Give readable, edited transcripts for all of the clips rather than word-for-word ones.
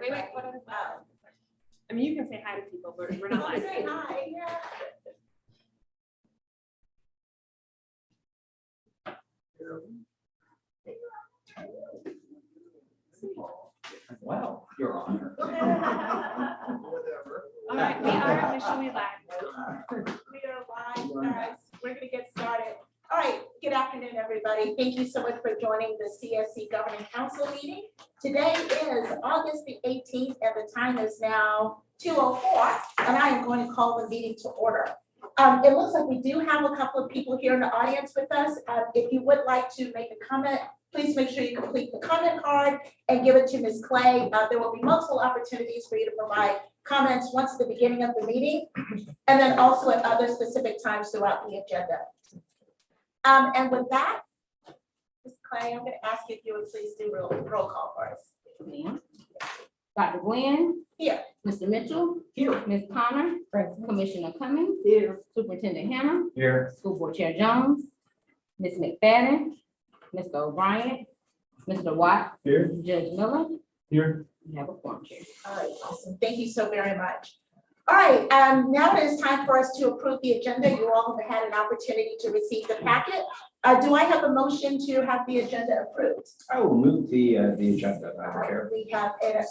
Wait, what is that? I mean, you can say hi to people, but we're not live. Say hi, yeah. Well, Your Honor. All right, we are officially live. We are live, guys. We're gonna get started. All right, good afternoon, everybody. Thank you so much for joining the CSC Governing Council meeting. Today is August the 18th, and the time is now 2:04, and I am going to call the meeting to order. It looks like we do have a couple of people here in the audience with us. If you would like to make a comment, please make sure you complete the comment card and give it to Ms. Clay. There will be multiple opportunities for you to provide comments once at the beginning of the meeting, and then also at other specific times throughout the agenda. And with that, Ms. Clay, I'm going to ask you if you would please do roll call for us. Dr. Glenn. Here. Mr. Mitchell. Here. Ms. Connor. Commissioner Cummings. Here. Superintendent Hannah. Here. School Board Chair Jones. Ms. McFadden. Mr. O'Brien. Mr. Watt. Here. Judge Miller. Here. We have a quorum chair. All right, awesome. Thank you so very much. All right, now it is time for us to approve the agenda. You all have had an opportunity to receive the packet. Do I have a motion to have the agenda approved? I will move the agenda, Madam Chair. We have a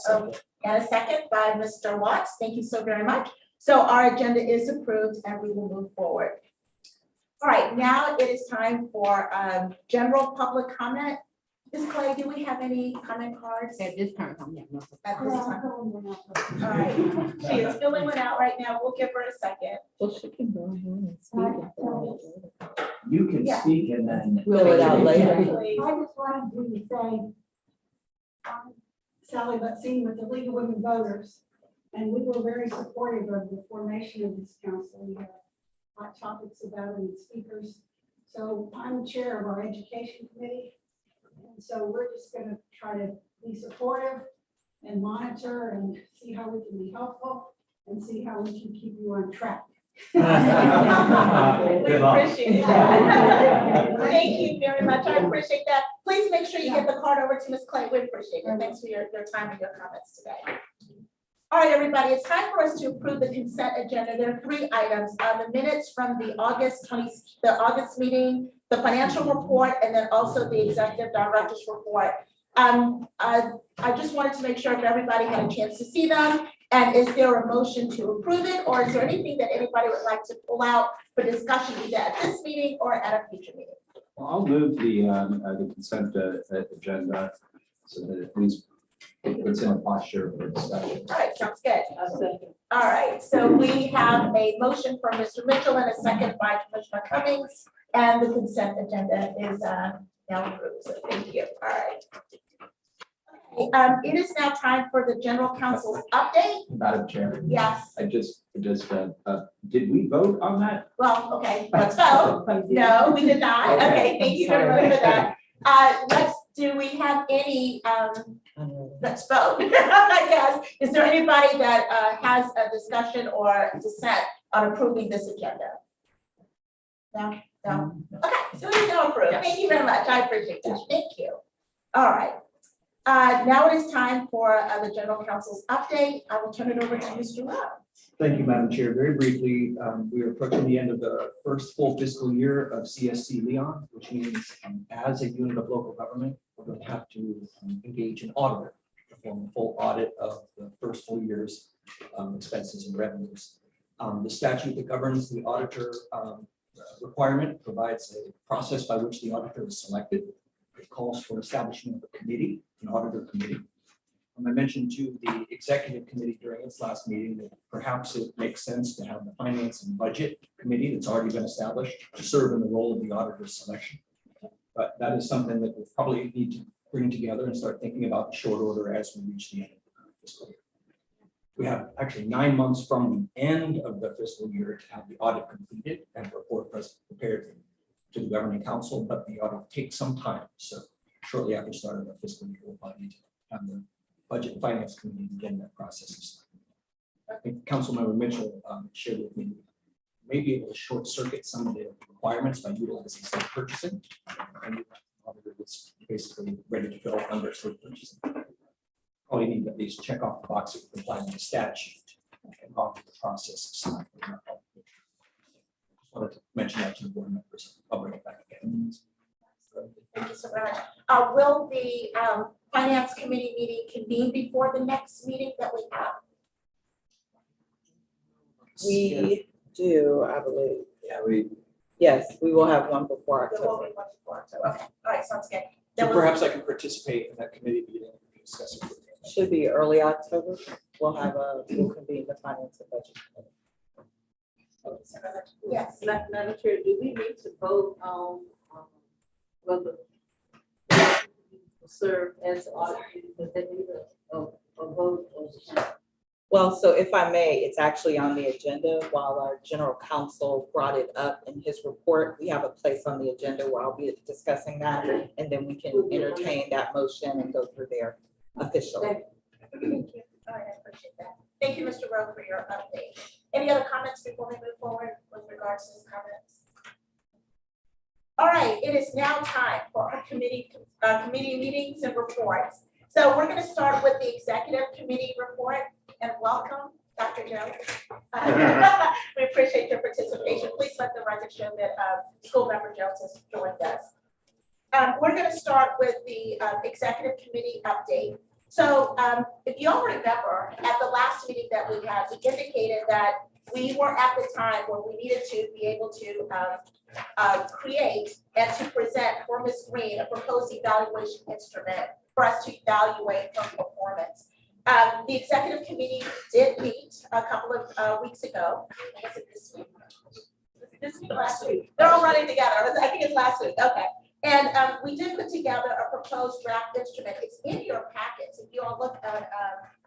second by Mr. Watts. Thank you so very much. So our agenda is approved and we will move forward. All right, now it is time for general public comment. Ms. Clay, do we have any comment cards At this time, I'm having no. at this time? All right, she is filling one out right now. We'll give her a second. Well, she can go ahead and speak. You can Yeah. speak and then. Fill it out later. Please. I just wanted to say, Sally Butsine with the League of Women Voters, and we were very supportive of the formation of this council. We had hot topics about it and speakers. So I'm the chair of our education committee. And so we're just gonna try to be supportive and monitor and see how we can be helpful and see how we can keep you on track. We Good luck. appreciate that. Thank you very much. I appreciate that. Please make sure you get the card over to Ms. Clay. We appreciate it. Thanks for your time and your comments today. All right, everybody, it's time for us to approve the consent agenda. There are 3 items, the minutes from the August meeting, the financial report, and then also the executive director's report. I just wanted to make sure if everybody had a chance to see them. And is there a motion to approve it, or is there anything that anybody would like to pull out for discussion either at this meeting or at a future meeting? Well, I'll move the consent agenda so that at least it's in a posture for discussion. All right, sounds good. All right, so we have a motion from Mr. Mitchell and a second by Commissioner Cummings, and the consent agenda is now approved, so thank you. All right. Okay, it is now time for the general counsel's update. Madam Chair, Yes, I just, did we vote on that? well, okay, let's vote. No, we did not. Okay, thank you very much for that. Do we have any, let's vote, I guess. Is there anybody that has a discussion or dissent on approving this agenda? No, no. Okay, so it's now approved. Thank you very much. I appreciate that. Thank you. All right. Now it is time for the general counsel's update. I will turn it over to Mr. Rowe. Thank you, Madam Chair. Very briefly, we are approaching the end of the first full fiscal year of CSC Leon, which means as a unit of local government, we're going to have to engage an auditor to perform a full audit of the first full year's expenses and revenues. The statute that governs the auditor requirement provides a process by which the auditor is selected. It calls for establishment of a committee, an auditor committee. I mentioned to the executive committee during its last meeting that perhaps it makes sense to have the finance and budget committee that's already been established to serve in the role of the auditor's selection. But that is something that we'll probably need to bring together and start thinking about in short order as we reach the end of the fiscal year. We have actually 9 months from the end of the fiscal year to have the audit completed and the report prepared to the governing council, but the audit takes some time. So shortly after the start of the fiscal year, we'll probably need to have the Budget and Finance Committee begin that process. I think Councilmember Mitchell shared with me, may be able to short circuit some of the requirements by utilizing state purchasing. And the auditor was basically ready to go under state purchasing. All you need to at least check off the box of complying with the statute and audit the process. Just wanted to mention that to the board members. I'll bring it back again. Thank you so much. Will the finance committee meeting convene before the next meeting that we have? We do, I believe. Yeah, Yes, we will have one before There will October. be one before, so, okay, all right, sounds good. So Then we'll- perhaps I can participate in that committee meeting and discuss it. with you. Should be early October. We'll convene the finance and budget. Yes, Madam Chair, do we need to vote on whether serve as auditor, but they need a vote or something? Well, so if I may, it's actually on the agenda while our general counsel brought it up in his report. We have a place on the agenda where I'll be discussing that, and then we can entertain that motion and go through there officially. thank you. All right, I appreciate that. Thank you, Mr. Rowe, for your update. Any other comments before we move forward with regards to his comments? All right, it is now time for our committee meetings and reports. So we're going to start with the executive committee report, and welcome, Dr. Jones. We appreciate your participation. Please let the record show that school member Jones has joined us. We're going to start with the executive committee update. So if you all remember, at the last meeting that we had, we indicated that we were at the time where we needed to be able to create and to present for Ms. Green a proposed evaluation instrument for us to evaluate her performance. The executive committee did meet a couple of weeks ago. Was it this week? This week, last week? They're all running together. I think it's last week. Okay. And we did put together a proposed draft instrument. It's in your packets. If you all look at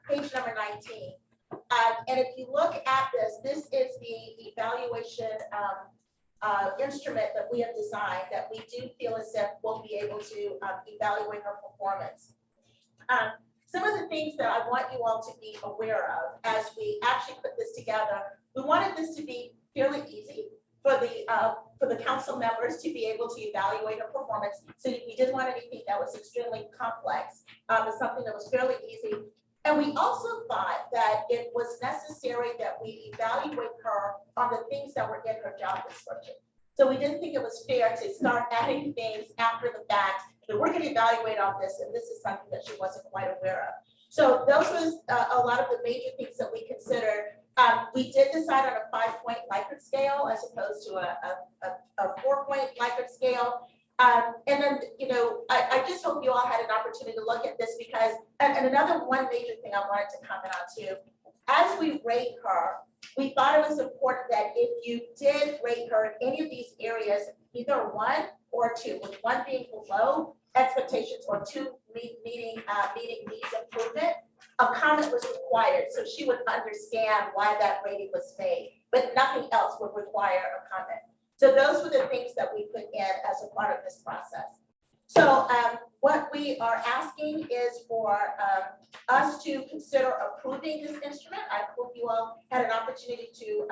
page number 19. And if you look at this is the evaluation instrument that we have designed that we do feel as if we'll be able to evaluate her performance. Some of the things that I want you all to be aware of as we actually put this together, we wanted this to be fairly easy for the council members to be able to evaluate her performance. So we didn't want anything that was extremely complex. It's something that was fairly easy. And we also thought that it was necessary that we evaluate her on the things that were in her job description. So we didn't think it was fair to start adding things after the fact that we're going to evaluate on this, and this is something that she wasn't quite aware of. So those was a lot of the major things that we considered. We did decide on a 5-point Likert scale as opposed to a 4-point Likert scale. And then, you know, I just hope you all had an opportunity to look at this because, and another one major thing I wanted to comment on too, as we rate her, we thought it was important that if you did rate her in any of these areas, either 1 or 2, with 1 being below expectations or 2 meeting needs improvement, a comment was required so she would understand why that rating was made, but nothing else would require a comment. So those were the things that we put in as a part of this process. So what we are asking is for us to consider approving this instrument. I hope you all had an opportunity to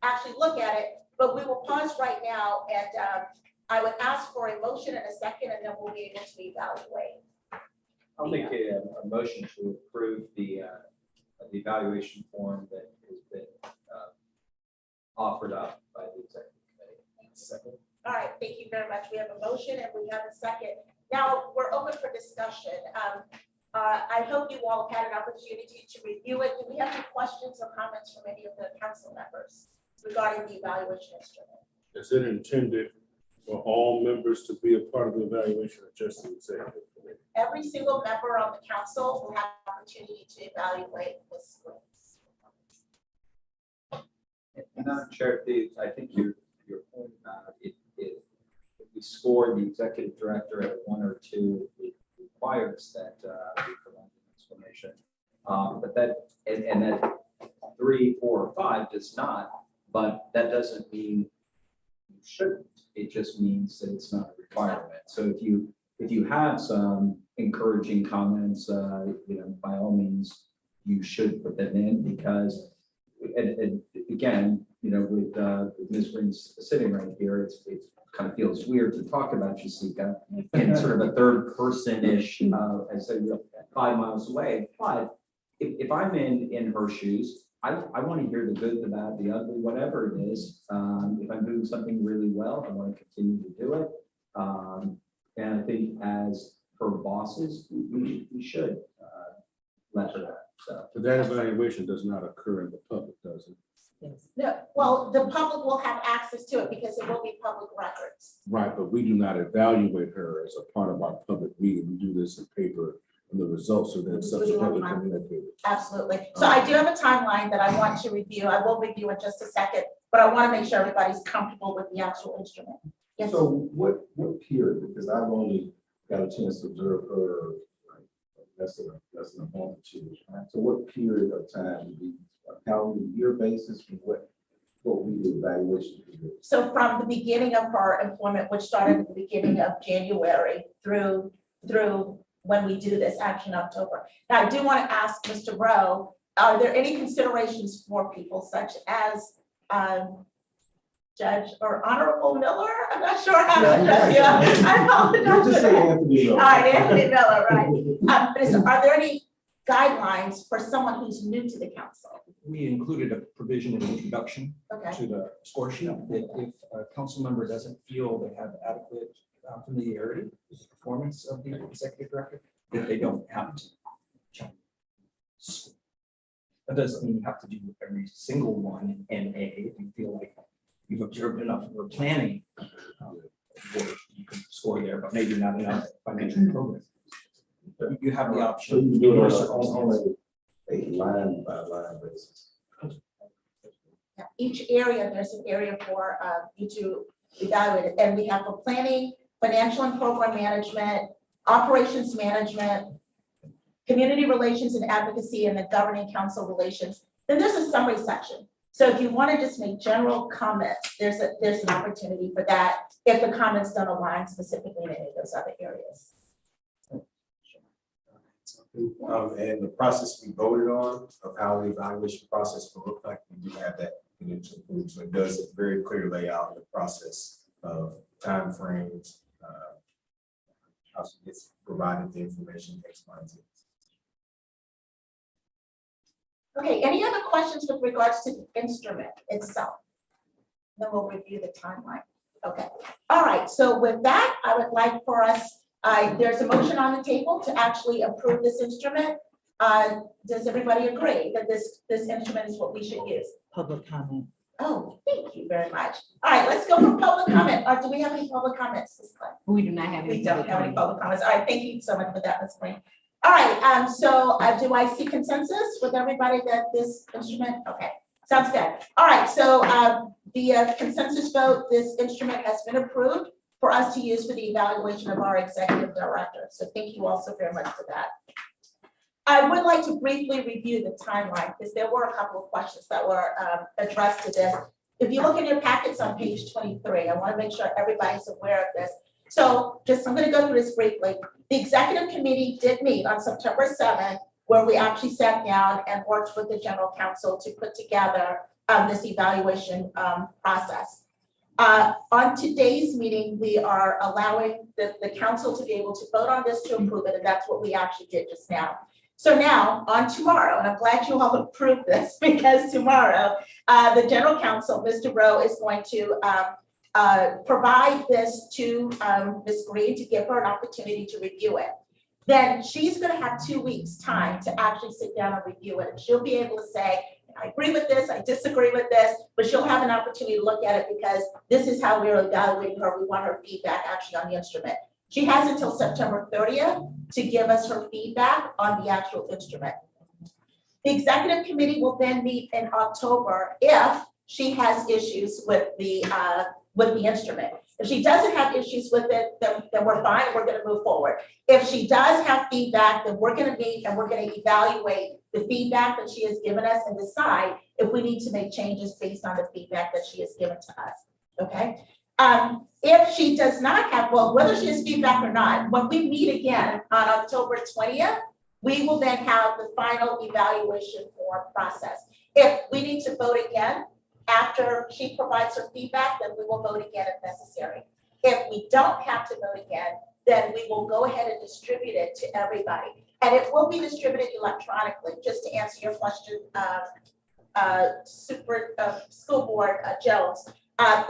actually look at it, but we will pause right now and I would ask for a motion and a second, and then we'll be able to evaluate. I'll make a motion to approve the evaluation form that has been offered up by the executive committee. Second. All right, thank you very much. We have a motion and we have a second. Now we're open for discussion. I hope you all had an opportunity to review it. Do we have any questions or comments from any of the council members regarding the evaluation instrument? Is it intended for all members to be a part of the evaluation or just the executive committee? Every single member on the council will have an opportunity to evaluate this. Madam Chair, I think your point about if we score the executive director at 1 or 2, it requires that we provide an explanation. But that and that 3, 4, or 5 does not. But that doesn't mean you shouldn't. It just means that it's not a requirement. So if you have some encouraging comments, you know, by all means, you should put them in because, and again, with Ms. Green's sitting right here, it kind of feels weird to talk about Jessica in sort of a third person-ish, I said, 5 miles away. But if I'm in her shoes, I want to hear the good, the bad, the ugly, whatever it is. If I'm doing something really well, I want to continue to do it. And I think as her bosses, we should let her have. So. But that evaluation does not occur in the public, does it? Yes. No, well, the public will have access to it because it will be public records. Right, but we do not evaluate her as a part of our public meeting. We do this in paper, and the results are then subsequently communicated. Absolutely. So I do have a timeline that I want to review. I will review in just a second, but I want to make sure everybody's comfortable with the actual instrument. Yes. So what period, because I've only got a chance to observe her, like, less than a month or two. So what period of time would be a calendar year basis from what we do evaluation? So from the beginning of her employment, which started at the beginning of January through when we do this action October. Now, I do want to ask Mr. Rowe, are there any considerations for people such as Judge or Honorable Miller? I'm not sure how to address you. I apologize. Just say Anthony Miller. All right, Anthony Miller, right. Are there any guidelines for someone who's new to the council? We included a provision in the introduction Okay, to the score sheet that if a council member doesn't feel they have adequate familiarity with the performance of the executive director, that they don't have to check. That doesn't mean you have to do every single one in NA. If you feel like you've observed enough for planning, you can score there, but maybe not enough financial progress. You have the So option. you do it on a line by line basis. yeah, each area, there's an area for you to evaluate it. And we have for planning, financial and program management, operations management, community relations and advocacy, and the governing council relations. Then there's a summary section. So if you want to just make general comments, there's an opportunity for that if the comments don't align specifically in any of those other areas. And the process we voted on of how the evaluation process will look like, we do have that in it to include. So it does a very clear layout of the process of timeframes, how she gets provided the information, X, Y, and Z. Okay, any other questions with regards to the instrument itself? Then we'll review the timeline. Okay, all right, so with that, I would like for us, there's a motion on the table to actually approve this instrument. Does everybody agree that this instrument is what we should use? Public comment. Oh, thank you very much. All right, let's go for public comment. Do we have any public comments this time? We do not have any. We don't have any public comments. All right, thank you so much for that, Ms. Green. All right, so do I see consensus with everybody that this instrument, okay, sounds good. All right, so via consensus vote, this instrument has been approved for us to use for the evaluation of our executive director. So thank you all so very much for that. I would like to briefly review the timeline because there were a couple of questions that were addressed to this. If you look in your packets on page 23, I want to make sure everybody's aware of this. So I'm going to go through this briefly. The executive committee did meet on September 7th, where we actually sat down and worked with the general counsel to put together this evaluation process. On today's meeting, we are allowing the council to be able to vote on this to approve it, and that's what we actually did just now. So now on tomorrow, and I'm glad you all approved this because tomorrow, the general counsel, Mr. Rowe, is going to provide this to Ms. Green to give her an opportunity to review it. Then she's going to have 2 weeks time to actually sit down and review it. And she'll be able to say, I agree with this, I disagree with this, but she'll have an opportunity to look at it because this is how we're evaluating her. We want her feedback actually on the instrument. She has until September 30th to give us her feedback on the actual instrument. The executive committee will then meet in October if she has issues with the instrument. If she doesn't have issues with it, then we're fine, we're gonna move forward. If she does have feedback, then we're gonna meet and we're gonna evaluate the feedback that she has given us and decide if we need to make changes based on the feedback that she has given to us, okay? If she does not have, well, whether she has feedback or not, when we meet again on October 20th, we will then have the final evaluation form process. If we need to vote again, After she provides her feedback, then we will vote again if necessary. If we don't have to vote again, then we will go ahead and distribute it to everybody. And it will be distributed electronically, just to answer your question, School Board Jones.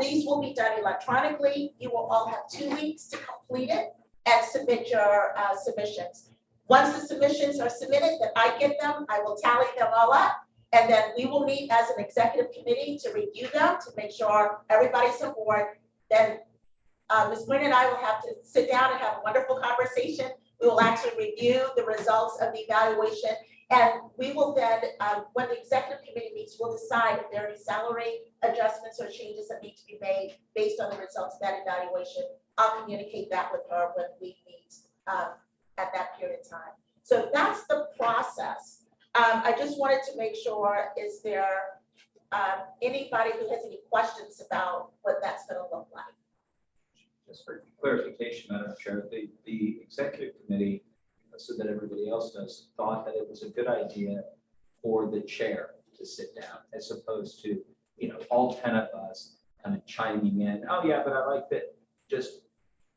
These will be done electronically. You will all have 2 weeks to complete it and submit your submissions. Once the submissions are submitted, then I get them, I will tally them all up, and then we will meet as an executive committee to review them, to make sure everybody's on board. Then Ms. Gwynn and I will have to sit down and have a wonderful conversation. We will actually review the results of the evaluation, and we will then, when the executive committee meets, we'll decide if there are any salary adjustments or changes that need to be made based on the results of that evaluation. I'll communicate that with her when we meet at that period of time. So that's the process. I just wanted to make sure, is there anybody who has any questions about what that's gonna look like? Just for clarification, Madam Chair, the executive committee, so that everybody else does, thought that it was a good idea for the chair to sit down, as opposed to, you know, all 10 of us kind of chiming in, oh yeah, but I like that, just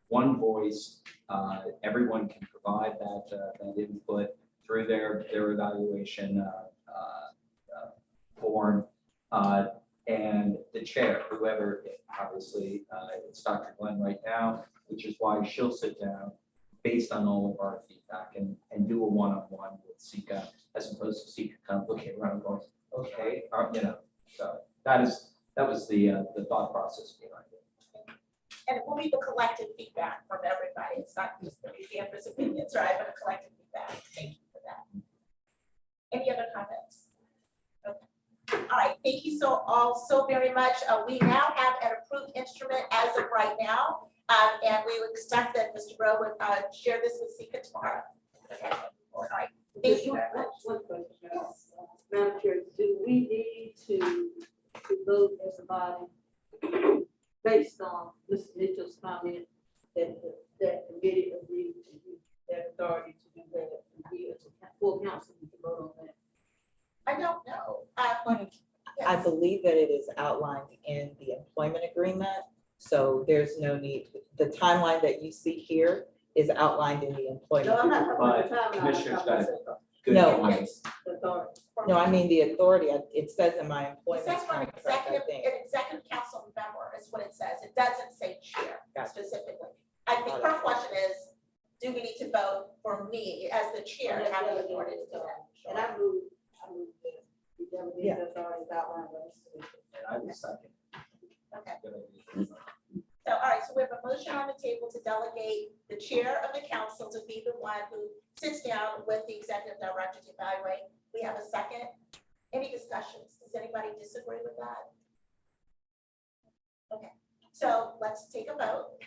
one voice, everyone can provide that input through their evaluation form, and the chair, whoever, obviously, it's Dr. Glenn right now, which is why she'll sit down based on all of our feedback and do a one-on-one with Sika, as opposed to Sika kind of looking around and going, okay, you know, so that was the thought process behind it. And it will be the collective feedback from everybody. It's not just the museum's opinions, right, but a collective feedback. Thank you for that. Any other comments? Okay. All right, thank you all so very much. We now have an approved instrument as of right now, and we would expect that Mr. Rowe would share this with Sika tomorrow. Okay. All right. Thank you very much. One question, Madam Chair, do we need to vote as a body based on Mr. Mitchell's comment that that committee agreed to use that authority to do that? We as a full council need to vote on that. I don't know. I believe that it is outlined in the employment agreement, so there's no need. The timeline that you see here is outlined in the employment. No, I'm not talking about the But time. Commissioner's got a good No. point. No, I mean the authority. It says in my It employment says for an contract, I executive, think. an executive council member is what it says. It doesn't say chair Gotcha. specifically. I think her question is, do we need to vote for me as the chair to have the authority to do that? And I move that we delegate Yeah. the authority outlined by Mr. Mitchell. And I was second. Okay. Good idea. So, all right, so we have a motion on the table to delegate the chair of the council to be the one who sits down with the executive director to evaluate. We have a second. Any discussions? Does anybody disagree with that? Okay, so let's take a vote.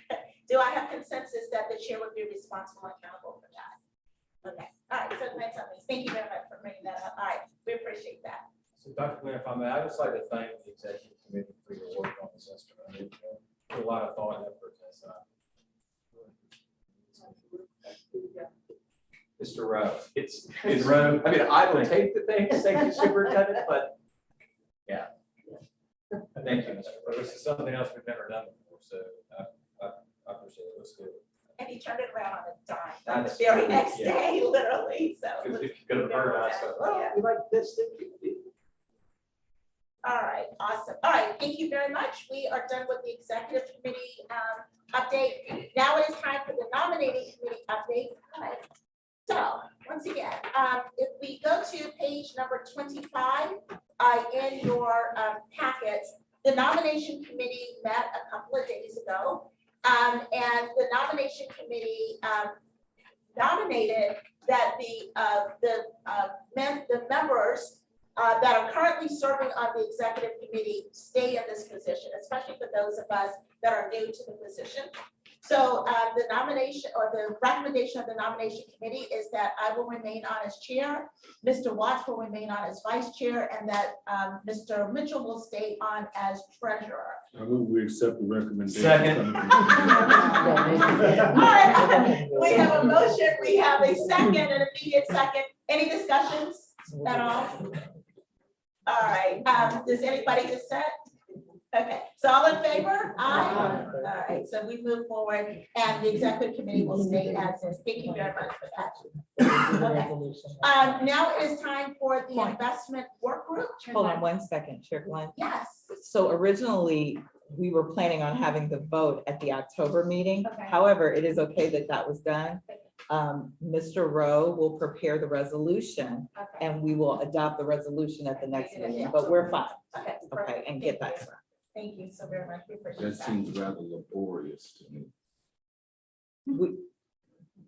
Do I have consensus that the chair would be responsible and accountable for that? Okay, all right, so thank you very much for bringing that up. All right, we appreciate that. So Dr. Glenn, if I may, I'd just like to thank the executive committee for your work on this instrument. It put a lot of thought and effort inside. Mr. Rowe, it's Rowe. I mean, I will take the things, thank you, Superintendent, but yeah. Thank you, Mr. But this is something else we've never done before, so I appreciate it. Let's do it. And he turned it around on a dime, like the That's- very next yeah. day, literally, so. Because if you could have heard us, Yeah. We like this. All right, awesome. All right, thank you very much. We are done with the executive committee update. Now it is time for the nominating committee update. All right. So, once again, if we go to page number 25 in your packets, the nomination committee met a couple of days ago. And the nomination committee nominated that the members that are currently serving on the executive committee stay in this position, especially for those of us that are new to the position. So the nomination or the recommendation of the nomination committee is that I will remain on as chair, Mr. Watts will remain on as vice chair, and that Mr. Mitchell will stay on as treasurer. I move we accept the recommendation. Second. All right, we have a motion, we have a second, an immediate second. Any discussions at all? All right, does anybody dissent? Okay, so all in favor? Aye. All right, so we move forward and the executive committee will stay as is. Thank you very much for that. Okay. Now it is time for the investment work group. Hold on one second, Chair Glenn. Yes. So originally, we were planning on having the vote at the October meeting. Okay. However, it is okay that that was done. Mr. Rowe will prepare the resolution Okay. and we will adopt the resolution at the next meeting, but we're fine. Okay. Okay, perfect. and get Thank that. you. Thank you so very much. We appreciate That that. seems rather laborious to me.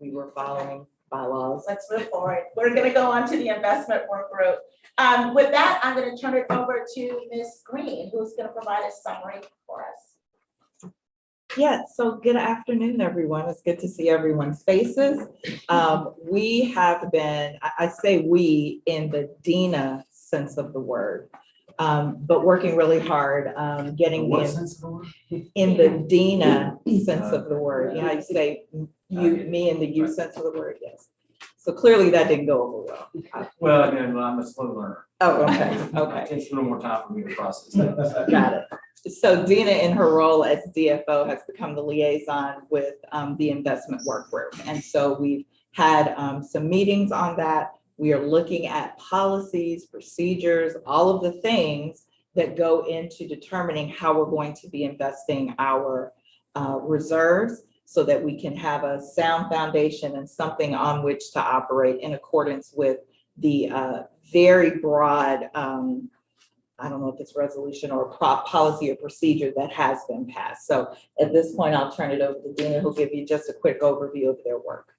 We were following bylaws. Let's move forward. We're gonna go on to the investment work group. With that, I'm gonna turn it over to Ms. Green, who's gonna provide a summary for us. Yeah, so good afternoon, everyone. It's good to see everyone's faces. We have been, I say we in the DINA sense of the word, but working really hard, getting in the DINA sense of the word. You know, how you say you, me in the you sense of the word, yes. So clearly that didn't go over well. Well, again, I'm a slow learner. Oh, okay, okay. It takes a little more time for me to process that. Got it. So Dina, in her role as DFO, has become the liaison with the investment work group. And so we've had some meetings on that. We are looking at policies, procedures, all of the things that go into determining how we're going to be investing our reserves so that we can have a sound foundation and something on which to operate in accordance with the very broad, I don't know if it's resolution or policy or procedure that has been passed. So at this point, I'll turn it over to Dina, who'll give you just a quick overview of their work.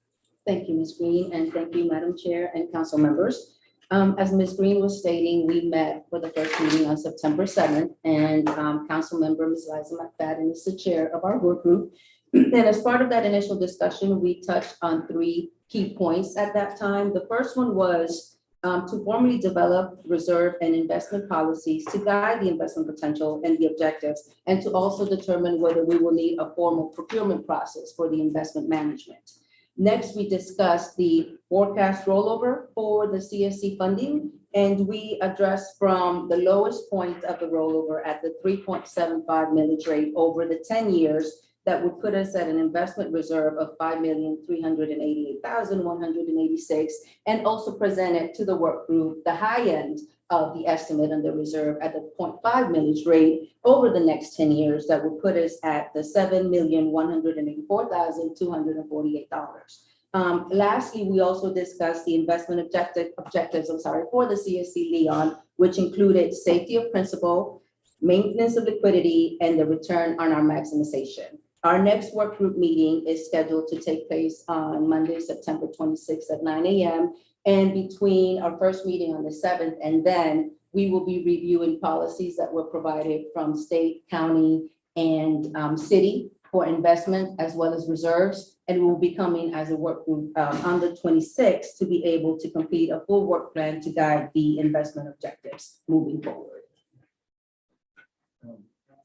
Thank you, Ms. Green, and thank you, Madam Chair and council members. As Ms. Green was stating, we met for the first meeting on September 7th, and council member Ms. Liza McFadden is the chair of our work group. And as part of that initial discussion, we touched on 3 key points at that time. The first one was to formally develop reserve and investment policies to guide the investment potential and the objectives, and to also determine whether we will need a formal procurement process for the investment management. Next, we discussed the forecast rollover for the CSC funding, and we addressed from the lowest point of the rollover at the 3.75 millage rate over the 10 years that would put us at an investment reserve of $5,388,186, and also presented to the work group the high end of the estimate on the reserve at the 0.5 millage rate over the next 10 years that would put us at the $7,184,248. Lastly, we also discussed the investment objectives for the CSC Leon, which included safety of principal, maintenance of liquidity, and the return on our maximization. Our next work group meeting is scheduled to take place on Monday, September 26th at 9 a.m. And between our first meeting on the 7th and then, we will be reviewing policies that were provided from state, county, and city for investment as well as reserves. And we'll be coming as a work group on the 26th to be able to complete a full work plan to guide the investment objectives moving forward.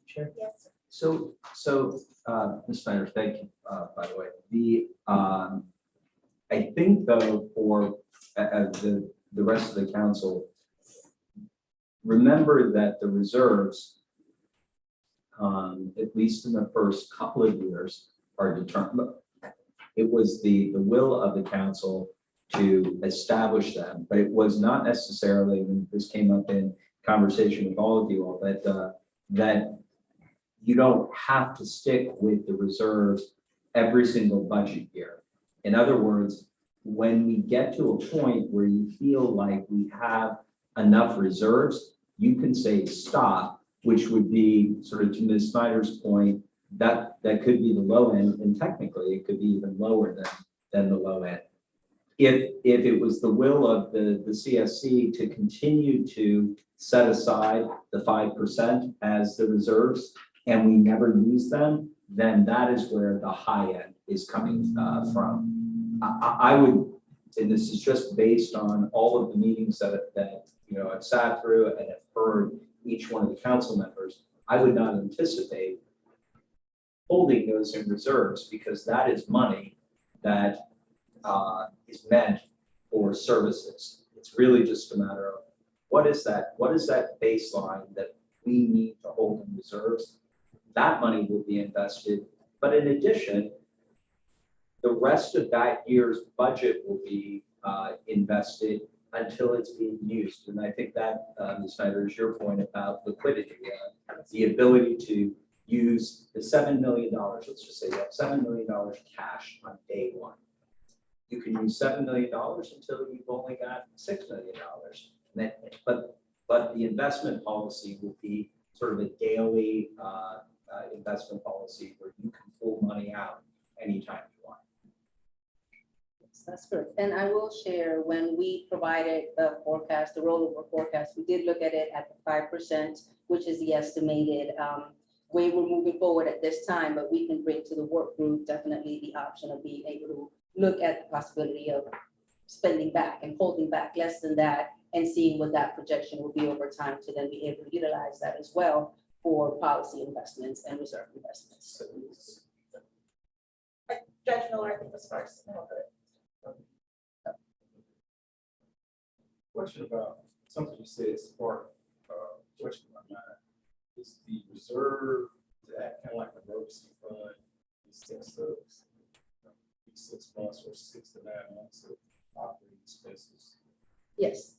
Chair? Yes, sir. So, Ms. Snyder, thank you, by the way. I think though, for the rest of the council, remember that the reserves, at least in the first couple of years, are determined. It was the will of the council to establish them, but it was not necessarily, when this came up in conversation with all of you all, that you don't have to stick with the reserves every single budget year. In other words, when we get to a point where you feel like we have enough reserves, you can say stop, which would be sort of to Ms. Snyder's point, that could be the low end, and technically it could be even lower than the low end. If it was the will of the CSC to continue to set aside the 5% as the reserves, and we never use them, then that is where the high end is coming from. I would, and this is just based on all of the meetings that I've sat through and have heard each one of the council members, I would not anticipate holding those in reserves, because that is money that is meant for services. It's really just a matter of what is that baseline that we need to hold in reserves? That money will be invested, but in addition, the rest of that year's budget will be invested until it's being used. And I think that, Ms. Snyder, is your point about liquidity, the ability to use the $7 million, let's just say that $7 million cash on day one. You can use $7 million until you've only got $6 million. But the investment policy will be sort of a daily investment policy where you can pull money out anytime you want. That's correct. And I will share, when we provided the forecast, the rollover forecast, we did look at it at the 5%, which is the estimated way we're moving forward at this time, but we can bring to the work group definitely the option of being able to look at the possibility of spending back and holding back less than that and seeing what that projection will be over time to then be able to utilize that as well for policy investments and reserve investments. Judge Miller, I think was first. Question about something you said sparked question in my mind. Is the reserve that kind of like an emergency fund, six months or 6 to 9 months of operating expenses? Yes.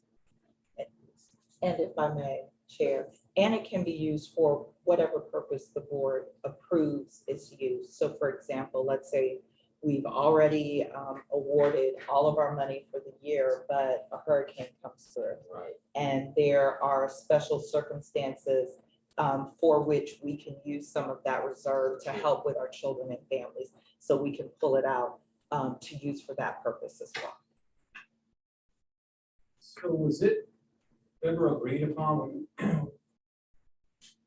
And if I may, Chair, and it can be used for whatever purpose the board approves is used. So for example, let's say we've already awarded all of our money for the year, but a hurricane comes through. Right. And there are special circumstances for which we can use some of that reserve to help with our children and families. So we can pull it out to use for that purpose as well. So was it ever agreed upon?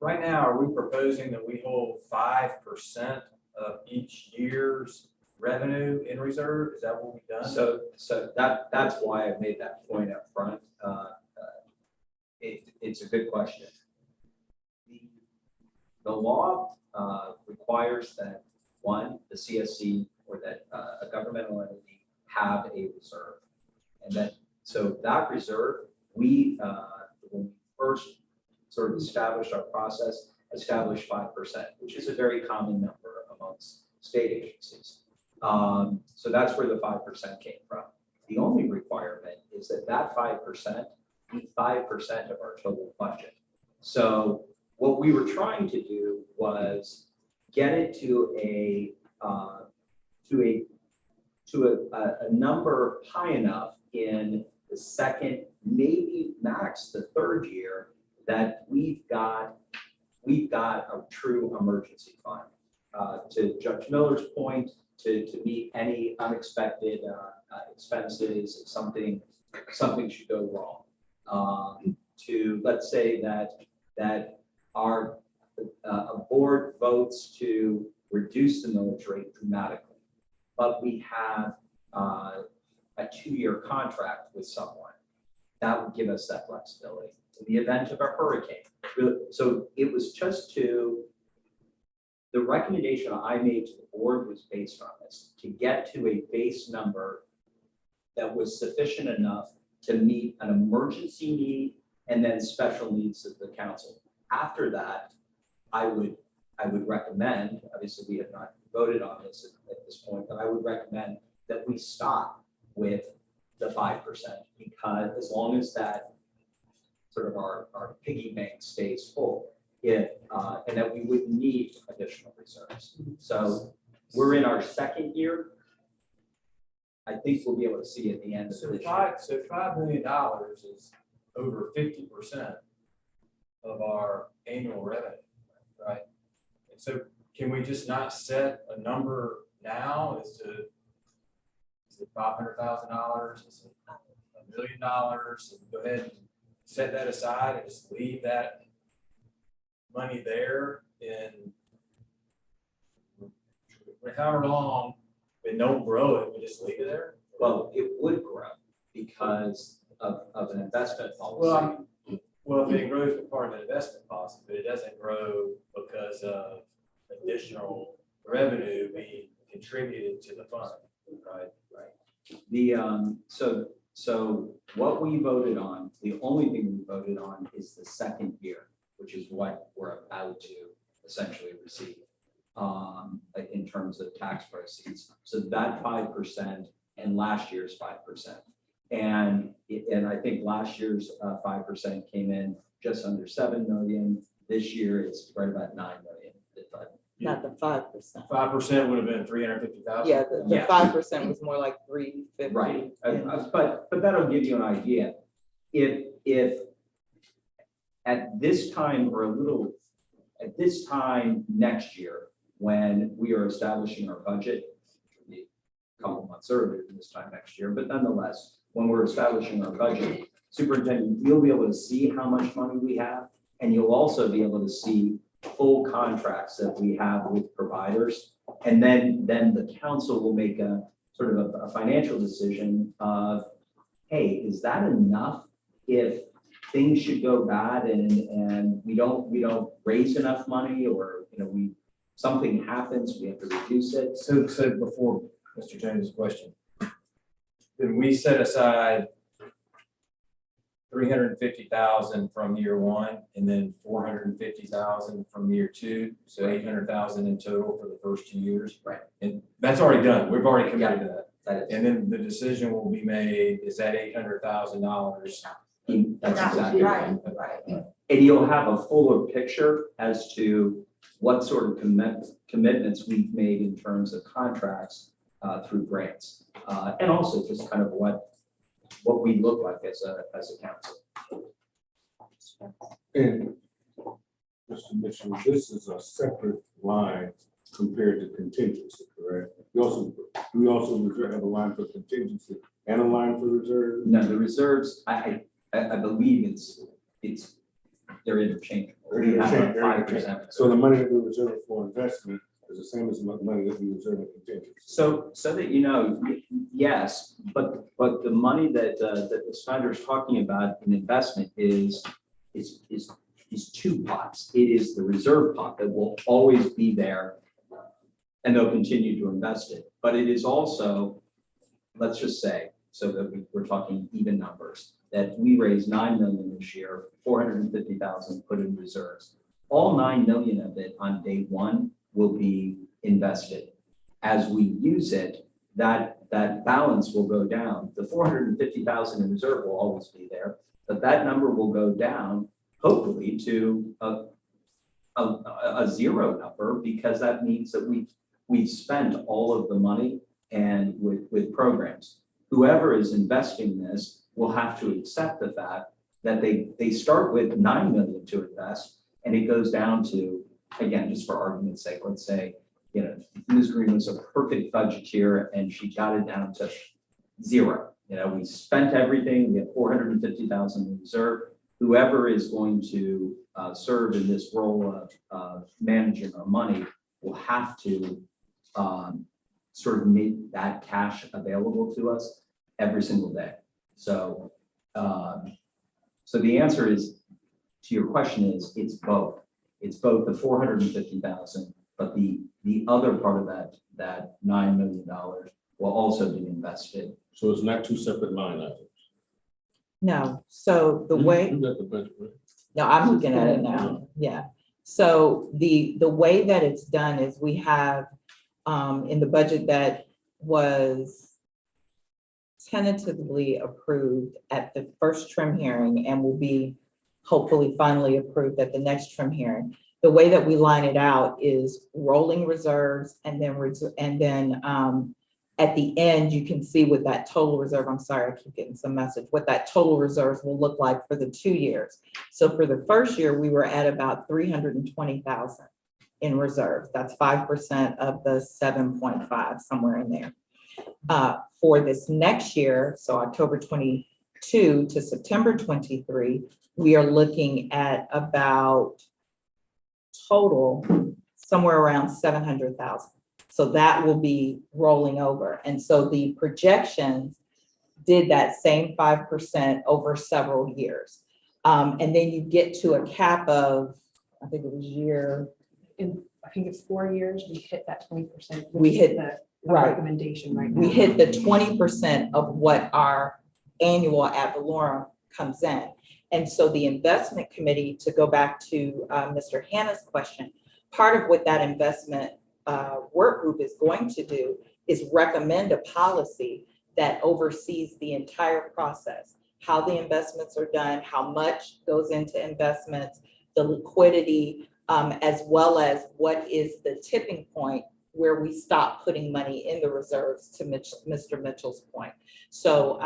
Right now, are we proposing that we hold 5% of each year's revenue in reserve? Is that what we've done? So that's why I made that point up front. It's a good question. The law requires that one, the CSC or that a governmental entity have a reserve. And then, so that reserve, when we first sort of established our process, established 5%, which is a very common number amongst state agencies. So that's where the 5% came from. The only requirement is that 5% be 5% of our total budget. So what we were trying to do was get it to a number high enough in the second, maybe max the third year, that we've got a true emergency fund. To Judge Miller's point, to meet any unexpected expenses, if something should go wrong. To, let's say that our board votes to reduce the millage rate dramatically, but we have a 2-year contract with someone. That would give us that flexibility in the event of a hurricane. So it was just the recommendation I made to the board was based on this, to get to a base number that was sufficient enough to meet an emergency need and then special needs of the council. After that, I would recommend, obviously we have not voted on this at this point, but I would recommend that we stop with the 5%, because as long as that sort of our piggy bank stays full, and that we would need additional reserves. So we're in our second year. I think we'll be able to see at the end of this year. So $5 million is over 50% of our annual revenue, right? And so can we just not set a number now as to, is it $500,000? Is it $1 million? And go ahead and set that aside and just leave that money there in however long, and don't grow it, we just leave it there? Well, it would grow because of an investment policy. Well, if it grows as part of an investment policy, but it doesn't grow because of additional revenue being contributed to the fund, right? The So what we voted on, the only thing we voted on is the second year, which is what we're about to essentially receive in terms of tax proceeds. So that 5% and last year's 5%. And I think last year's 5% came in just under 7 million. This year it's right about 9 million. Not the 5%. 5% would have been 350,000. Yeah, the Yeah. 5% was more like 350. Right, but that'll give you an idea. If at this time or at this time next year, when we are establishing our budget, which will be a couple months earlier than this time next year, but nonetheless, when we're establishing our budget, superintendent, you'll be able to see how much money we have, and you'll also be able to see full contracts that we have with providers. And then the council will make a sort of a financial decision of, hey, is that enough if things should go bad and we don't raise enough money, or something happens, we have to reduce it. So before Mr. James' question, then we set aside 350,000 from year one, and then 450,000 from year two, so 800,000 in total for the first 2 years. Right. And that's already done. We've already committed to that. That is, And then the decision will be made, is that $800,000? that's exactly right. Right. And you'll have a fuller picture as to what sort of commitments we've made in terms of contracts through grants. And also just kind of what we look like as a council. And Mr. Mitchell, this is a separate line compared to contingency, correct? We also have a line for contingency and a line for reserve. No, the reserves, I believe they're interchangeable. We have a 5%. So the money that we reserve for investment is the same as the money that we reserve in contingency. So that you know, yes, but the money that Snyder's talking about in investment is two pots. It is the reserve pot that will always be there, and they'll continue to invest it. But it is also, let's just say, so that we're talking even numbers, that we raised 9 million this year, 450,000 put in reserves. All 9 million of it on day one will be invested. As we use it, that balance will go down. The 450,000 in reserve will always be there, but that number will go down, hopefully, to a zero number, because that means that we've spent all of the money and with programs. Whoever is investing this will have to accept the fact that they start with 9 million to invest, and it goes down to, again, just for argument's sake, let's say, Ms. Green was a perfect budgeteer and she got it down to zero. We spent everything, we have 450,000 in reserve. Whoever is going to serve in this role of managing our money will have to sort of make that cash available to us every single day. So the answer is, to your question is, it's both. It's both the 450,000, but the other part of that $9 million will also be invested. So it's not two separate line items. No, so the way. You got the budget, right? No, I'm looking at it now, yeah. So the way that it's done is we have, in the budget that was tentatively approved at the first trim hearing and will be hopefully finally approved at the next trim hearing. The way that we line it out is rolling reserves, and then at the end, you can see what that total reserve, I'm sorry, I keep getting some message, what that total reserves will look like for the 2 years. So for the first year, we were at about 320,000 in reserve. That's 5% of the 7.5, somewhere in there. For this next year, so October 22 to September 23, we are looking at about total somewhere around 700,000. So that will be rolling over. And so the projections did that same 5% over several years. And then you get to a cap of, I think it was I think it's 4 years, we hit that 20%. We hit the right. recommendation right now. We hit the 20% of what our annual ad valorem comes in. And so the investment committee, to go back to Mr. Hannah's question, part of what that investment work group is going to do is recommend a policy that oversees the entire process, how the investments are done, how much goes into investments, the liquidity, as well as what is the tipping point where we stop putting money in the reserves, to Mr. Mitchell's point. So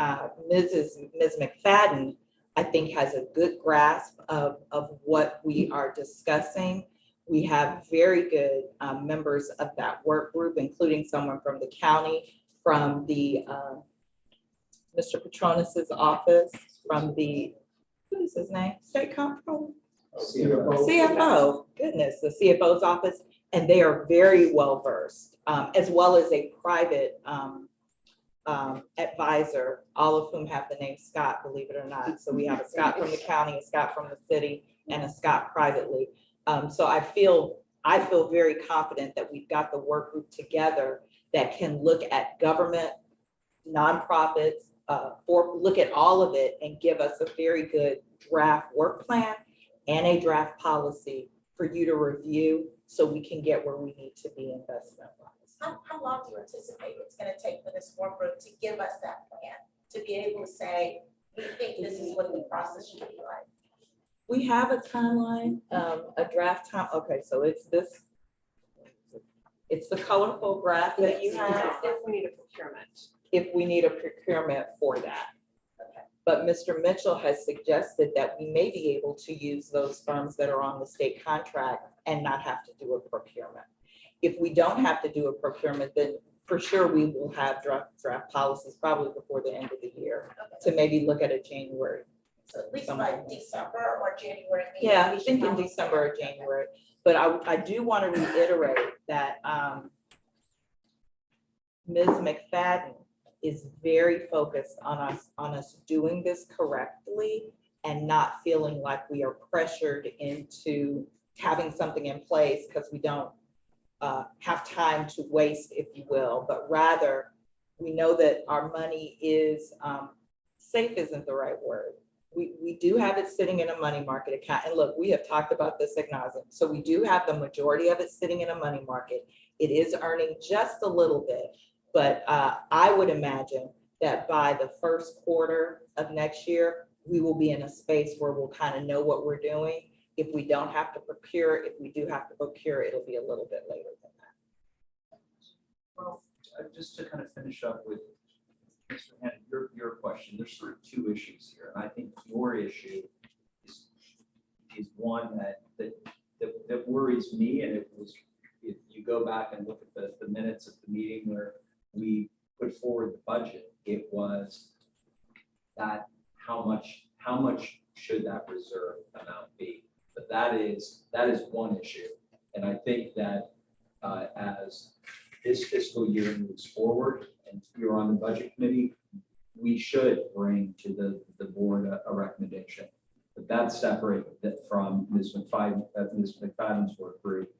Ms. McFadden, I think, has a good grasp of what we are discussing. We have very good members of that work group, including someone from the county, from the Mr. Patronus's office, from the, what is his name? State Comptroller? CFO, goodness, the CFO's office, and they are very well versed, as well as a private advisor, all of whom have the name Scott, believe it or not. So we have a Scott from the county, a Scott from the city, and a Scott privately. So I feel very confident that we've got the work group together that can look at government, nonprofits, look at all of it and give us a very good draft work plan and a draft policy for you to review so we can get where we need to be investment-wise. How long do you anticipate it's gonna take for this work group to give us that plan, to be able to say, we think this is what the process should be like? We have a timeline, a draft time. Okay, so it's this. It's the colorful graph that you have. If we need a procurement. If we need a procurement for that. But Mr. Mitchell has suggested that we may be able to use those firms that are on the state contract and not have to do a procurement. If we don't have to do a procurement, then for sure we will have draft policies probably before the end of the year to maybe look at a January. So at least by December or January. Maybe Yeah, we I'm should thinking have- December or January. But I do want to reiterate that Ms. McFadden is very focused on us doing this correctly and not feeling like we are pressured into having something in place because we don't have time to waste, if you will, but rather we know that our money is, safe isn't the right word. We do have it sitting in a money market account. And look, we have talked about this ad nauseam. So we do have the majority of it sitting in a money market. It is earning just a little bit. But I would imagine that by the first quarter of next year, we will be in a space where we'll kind of know what we're doing. If we don't have to procure, if we do have to procure, it'll be a little bit later than that. Well, just to kind of finish up with Mr. Hannon, your question, there's sort of two issues here. And I think your issue is one that worries me. And it was, if you go back and look at the minutes of the meeting where we put forward the budget, it was that how much should that reserve amount be? But that is one issue. And I think that as this fiscal year moves forward and you're on the budget committee, we should bring to the board a recommendation. But that's separate from Ms. McFadden's work group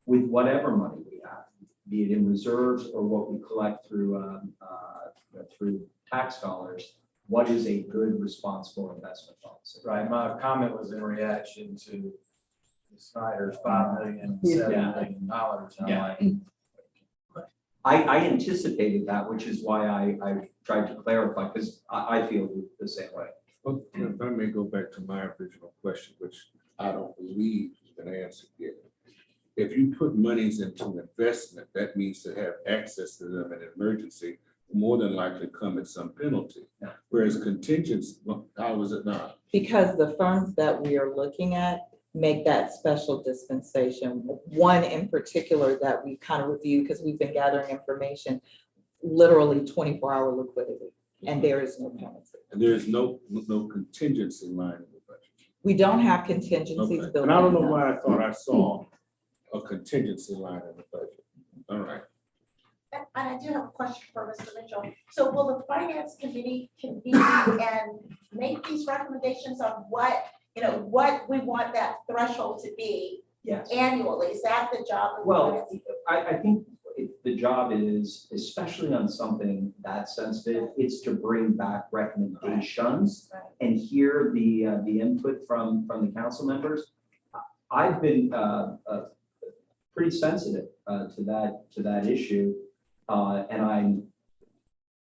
with whatever money we have, be it in reserves or what we collect through tax dollars. What is a good, responsible investment policy? Right, my comment was in reaction to Snyder's $5 million, $7 million. I'm like, I anticipated that, which is why I tried to clarify, because I feel the same way. Well, if I may go back to my original question, which I don't believe has been answered yet. If you put monies into investment, that means to have access to them in an emergency, more than likely come at some penalty. Yeah. Whereas contingency, well, how is it not? Because the firms that we are looking at make that special dispensation. One in particular that we kind of reviewed because we've been gathering information, literally 24-hour liquidity, and there is no penalty. And there's no contingency line in the budget. We don't have contingencies Okay. built And I don't know in. why I thought I saw a contingency line in the budget. All right. And I do have a question for Mr. Mitchell. So will the finance committee convene and make these recommendations on what we want that threshold to be Yes. annually? Is that the job of the Well, finance? I think the job is, especially on something that sensitive, it's to bring back recommendations Right. and hear the input from the council members. I've been pretty sensitive to that issue. And I'm,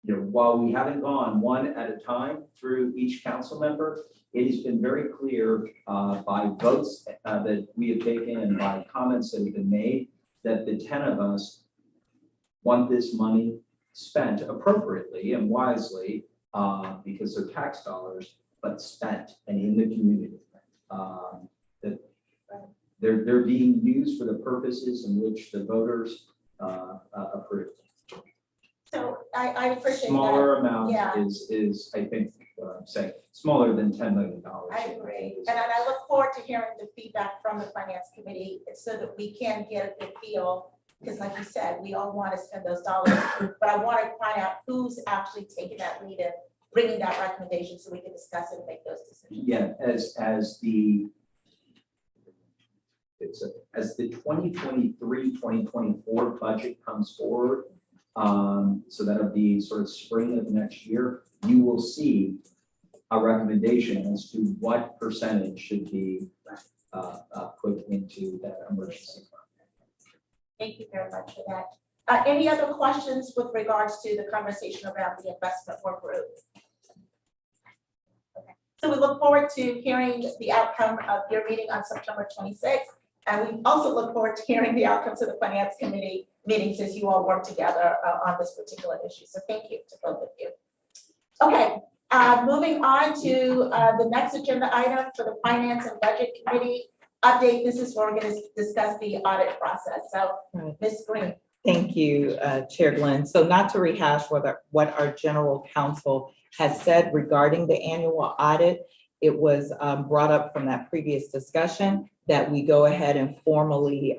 while we haven't gone one at a time through each council member, it has been very clear by votes that we have taken and by comments that have been made that the 10 of us want this money spent appropriately and wisely because they're tax dollars, but spent and in the community. That they're being used for the purposes in which the voters approved. So I appreciate that. Smaller amount Yeah. is, I think, what I'm saying, smaller than $10 million. I agree. And I look forward to hearing the feedback from the finance committee so that we can get a good feel. Because like you said, we all want to spend those dollars, but I want to find out who's actually taking that lead and bringing that recommendation so we can discuss it and make those decisions. Yeah, as the 2023-2024 budget comes forward, so that'll be sort of spring of next year, you will see a recommendation as to what percentage should be put into that emergency fund. Thank you very much for that. Any other questions with regards to the conversation around the investment work group? Okay. So we look forward to hearing the outcome of your meeting on September 26th. And we also look forward to hearing the outcomes of the finance committee meetings as you all work together on this particular issue. So thank you to both of you. Okay, moving on to the next agenda item for the finance and budget committee update. This is where we're going to discuss the audit process. So Ms. Green. Thank you, Chair Glenn. So not to rehash what our general counsel has said regarding the annual audit, it was brought up from that previous discussion that we go ahead and formally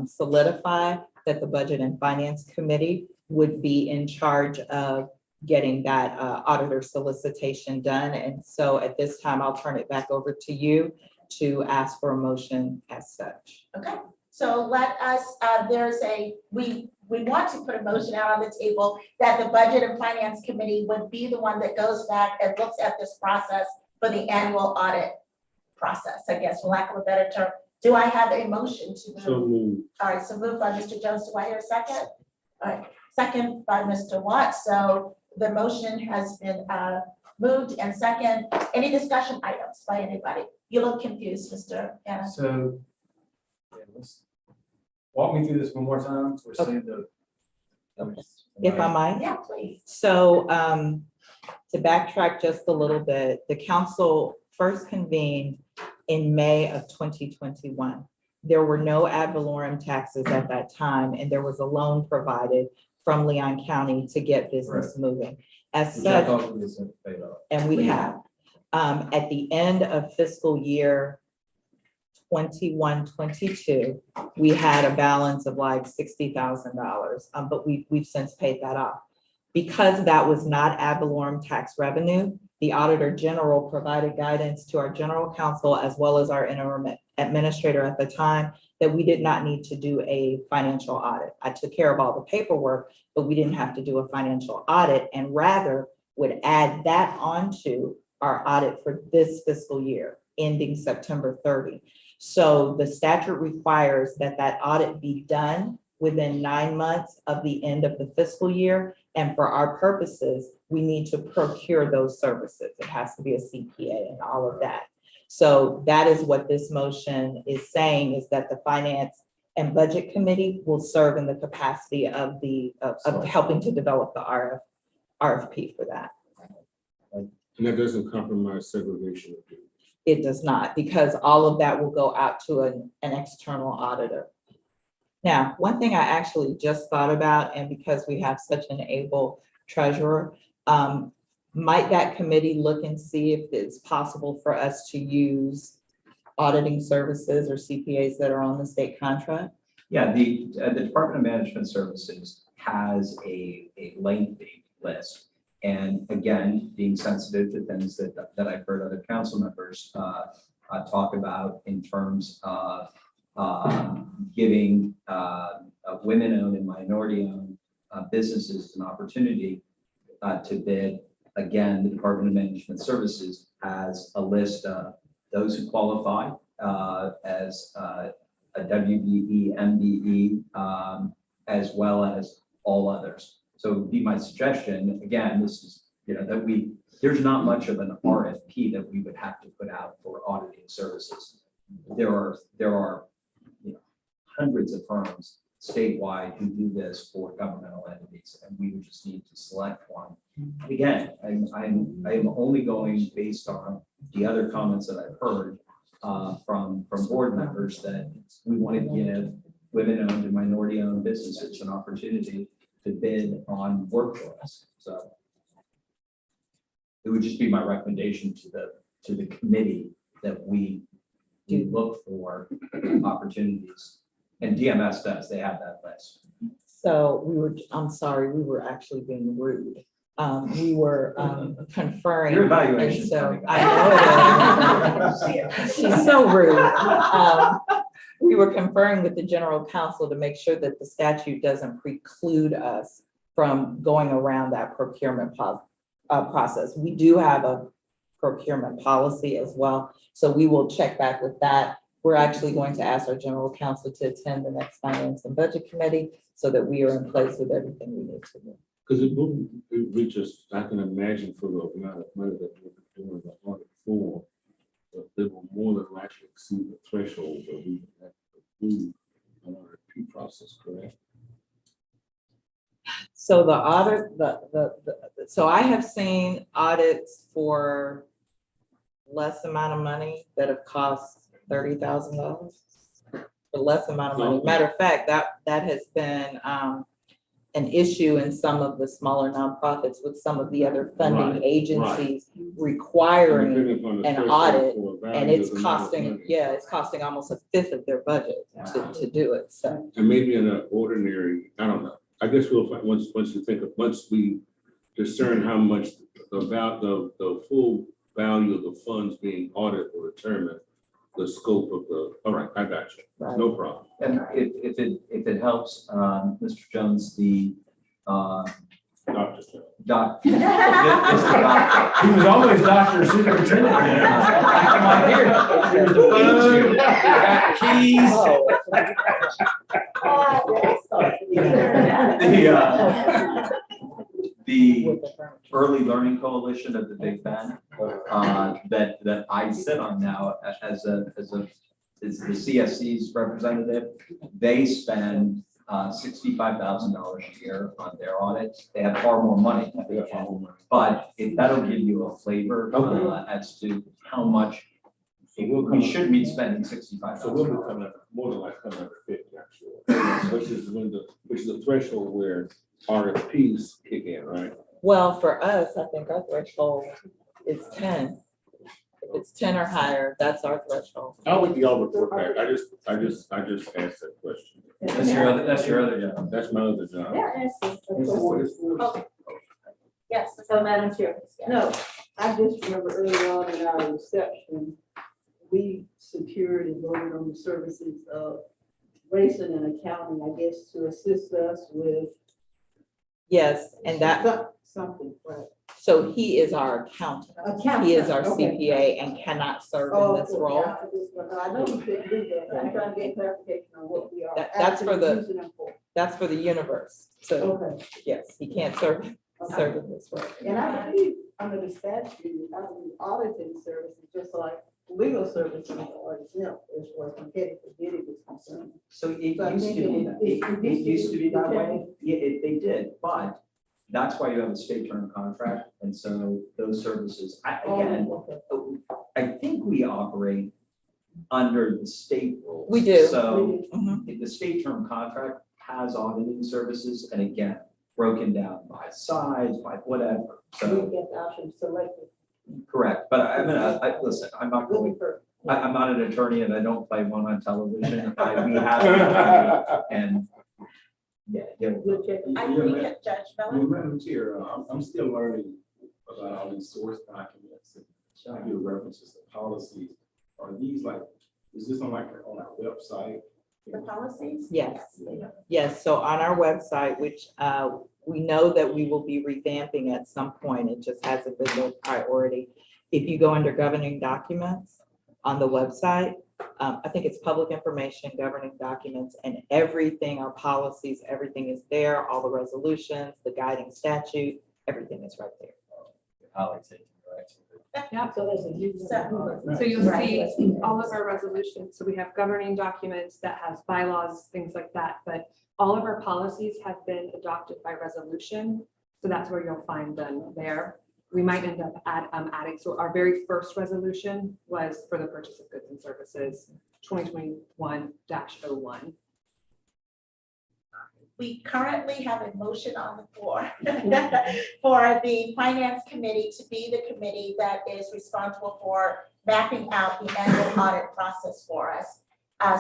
solidify that the Budget and Finance Committee would be in charge of getting that auditor solicitation done. And so at this time, I'll turn it back over to you to ask for a motion as such. Okay, so let us, we want to put a motion out on the table that the Budget and Finance Committee would be the one that goes back and looks at this process for the annual audit process, I guess, for lack of a better term. Do I have a motion to move? So moved. All right, so moved by Mr. Jones. Do I hear a second? All right, second by Mr. Watts. So the motion has been moved and second. Any discussion items by anybody? You look confused, Mr. Anna. So, yeah, let's walk me through this one more time. We're saying If I might. Yeah, please. So to backtrack just a little bit, the council first convened in May of 2021. There were no ad valorem taxes at that time, and there was a loan provided from Leon County to get business moving. As such, and we have, at the end of fiscal year 21-22, we had a balance of like $60,000, but we've since paid that off. Because that was not ad valorem tax revenue, the Auditor General provided guidance to our General Counsel as well as our interim administrator at the time that we did not need to do a financial audit. I took care of all the paperwork, but we didn't have to do a financial audit, and rather would add that onto our audit for this fiscal year ending September 30. So the statute requires that that audit be done within 9 months of the end of the fiscal year. And for our purposes, we need to procure those services. It has to be a CPA and all of that. So that is what this motion is saying, is that the Finance and Budget Committee will serve in the capacity of helping to develop the RFP for that. And that doesn't compromise segregation of duties. It does not, because all of that will go out to an external auditor. Now, one thing I actually just thought about, and because we have such an able treasurer, might that committee look and see if it's possible for us to use auditing services or CPAs that are on the state contract? Yeah, the Department of Management Services has a lengthy list. And again, being sensitive to things that I've heard other council members talk about in terms of giving women-owned and minority-owned businesses an opportunity to bid. Again, the Department of Management Services has a list of those who qualify as a WBE, MBE, as well as all others. So it would be my suggestion, again, this is, that there's not much of an RFP that we would have to put out for auditing services. There are hundreds of firms statewide who do this for governmental entities, and we would just need to select one. Again, I'm only going based on the other comments that I've heard from board members that we want to give women-owned and minority-owned businesses an opportunity to bid on work for us. So it would just be my recommendation to the committee that we look for opportunities. And DMS does, they have that list. So I'm sorry, we were actually being rude. We were conferring. Your evaluation. And so I know it is. She's so rude. We were conferring with the general counsel to make sure that the statute doesn't preclude us from going around that procurement process. We do have a procurement policy as well, so we will check back with that. We're actually going to ask our general counsel to attend the next Finance and Budget Committee so that we are in place with everything we need to do. Because it wouldn't reach us, I can imagine for the amount of money that we're doing the audit for, but they will more than likely exceed the threshold that we have to do an RFP process, correct? So the audit, so I have seen audits for less amount of money that have cost $30,000. For less amount of money. Matter of fact, that has been an issue in some of the smaller nonprofits with some of the other funding agencies requiring an audit, and it's costing, it's costing almost a fifth of their budget to do it. So, and maybe in an ordinary, I don't know. I guess we'll find, once we discern how much the full value of the funds being audited will determine the scope of the, all right, I got you, no problem. And if it helps, Mr. Jones, the Dr. doc. He was always Dr. Superintendent. Come on here. Here's the phone, you got the Early Learning Coalition of the Big Bend that I sit on now as the CSC's representative. They spend $65,000 a year on their audits. They have far more money, but that'll give you a flavor as to how much we should be spending $65,000. So we'll be coming up more than like coming up to 50, I'm sure. Which is the threshold where RFPs kick in, right? well, for us, I think our threshold is 10. If it's 10 or higher, that's our threshold. I'll let y'all report back. I just asked that question. That's your other job. That's my other job. Okay. Yes, so Madam Chair. No, I just remember early on in our reception, we secured and voted on the services of Rayson and accounting, I guess, to assist us with. Yes, and that, Something, right? so he is our accountant. He is our CPA and cannot serve in this role. I know we couldn't do that. I'm trying to get clarification on what we are. That's for the- using them for. That's for the universe. So, Okay. yes, he can't serve in this role. And I believe under the statute, I believe auditing services, just like legal services are exempt as far as competitive bidding is concerned. So it So I used to think be, it used to be that way. okay. Yeah, they did, but that's why you have a state term contract. And so those services, again, I think we operate under the state rules. We do. So Mhm. if the state term contract has auditing services, and again, broken down by size, by whatever. We So, get the option selected. correct, but listen, I'm not going, I'm not an attorney and I don't play one on television. We have an attorney and, yeah. We'll check. We get Judge Miller. Madam Chair, I'm still learning about all these source documents and I hear references to policies. Are these like Is this on like on our website? The policies? Yes. Yes, so on our website, which we know that we will be revamping at some point, it just hasn't been the priority. If you go under governing documents on the website, I think it's public information, governing documents, and everything, our policies, everything is there, all the resolutions, the guiding statute, everything is right there. Colleagues taking direction. Yeah. So there's a new. So you'll Right. see all of our resolutions. So we have governing documents that has bylaws, things like that, but all of our policies have been adopted by resolution. So that's where you'll find them there. We might end up adding, so our very first resolution was for the purchase of goods and services, 2021-01. We currently have a motion on the floor for the finance committee to be the committee that is responsible for mapping out the annual audit process for us.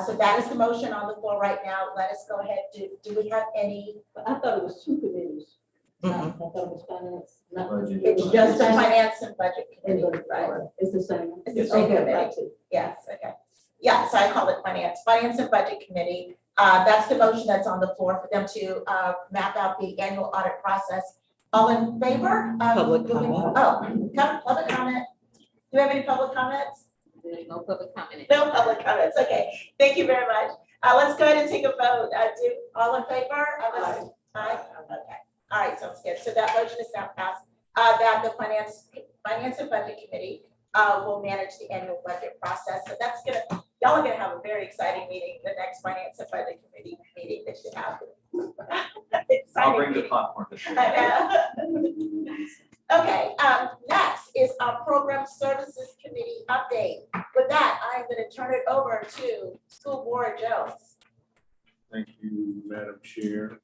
So that is the motion on the floor right now. Let us go ahead. Do we have any? I thought it was two committees. I Mm-mm. thought it was finance. not- Budget. It's just the finance and budget And committee, the, right? it's the same. It's the same Okay, committee. gotcha. Yes, okay. Yeah, so I call it finance and budget committee. That's the motion that's on the floor for them to map out the annual audit process. All in favor? Public moving- comment. Public comment. Do we have any public comments? There's no public comment. No public comments, okay. Thank you very much. Let's go ahead and take a vote. Do all in favor? Aye. Okay. All right, sounds good. So that motion is now passed, that the finance and budget committee will manage the annual budget process. So that's gonna, y'all are gonna have a very exciting meeting, the next finance and budget committee meeting that you have. I'll Exciting bring the meeting. popcorn. Okay, next is our program services committee update. With that, I'm gonna turn it over to School Board Jones. Thank you, Madam Chair.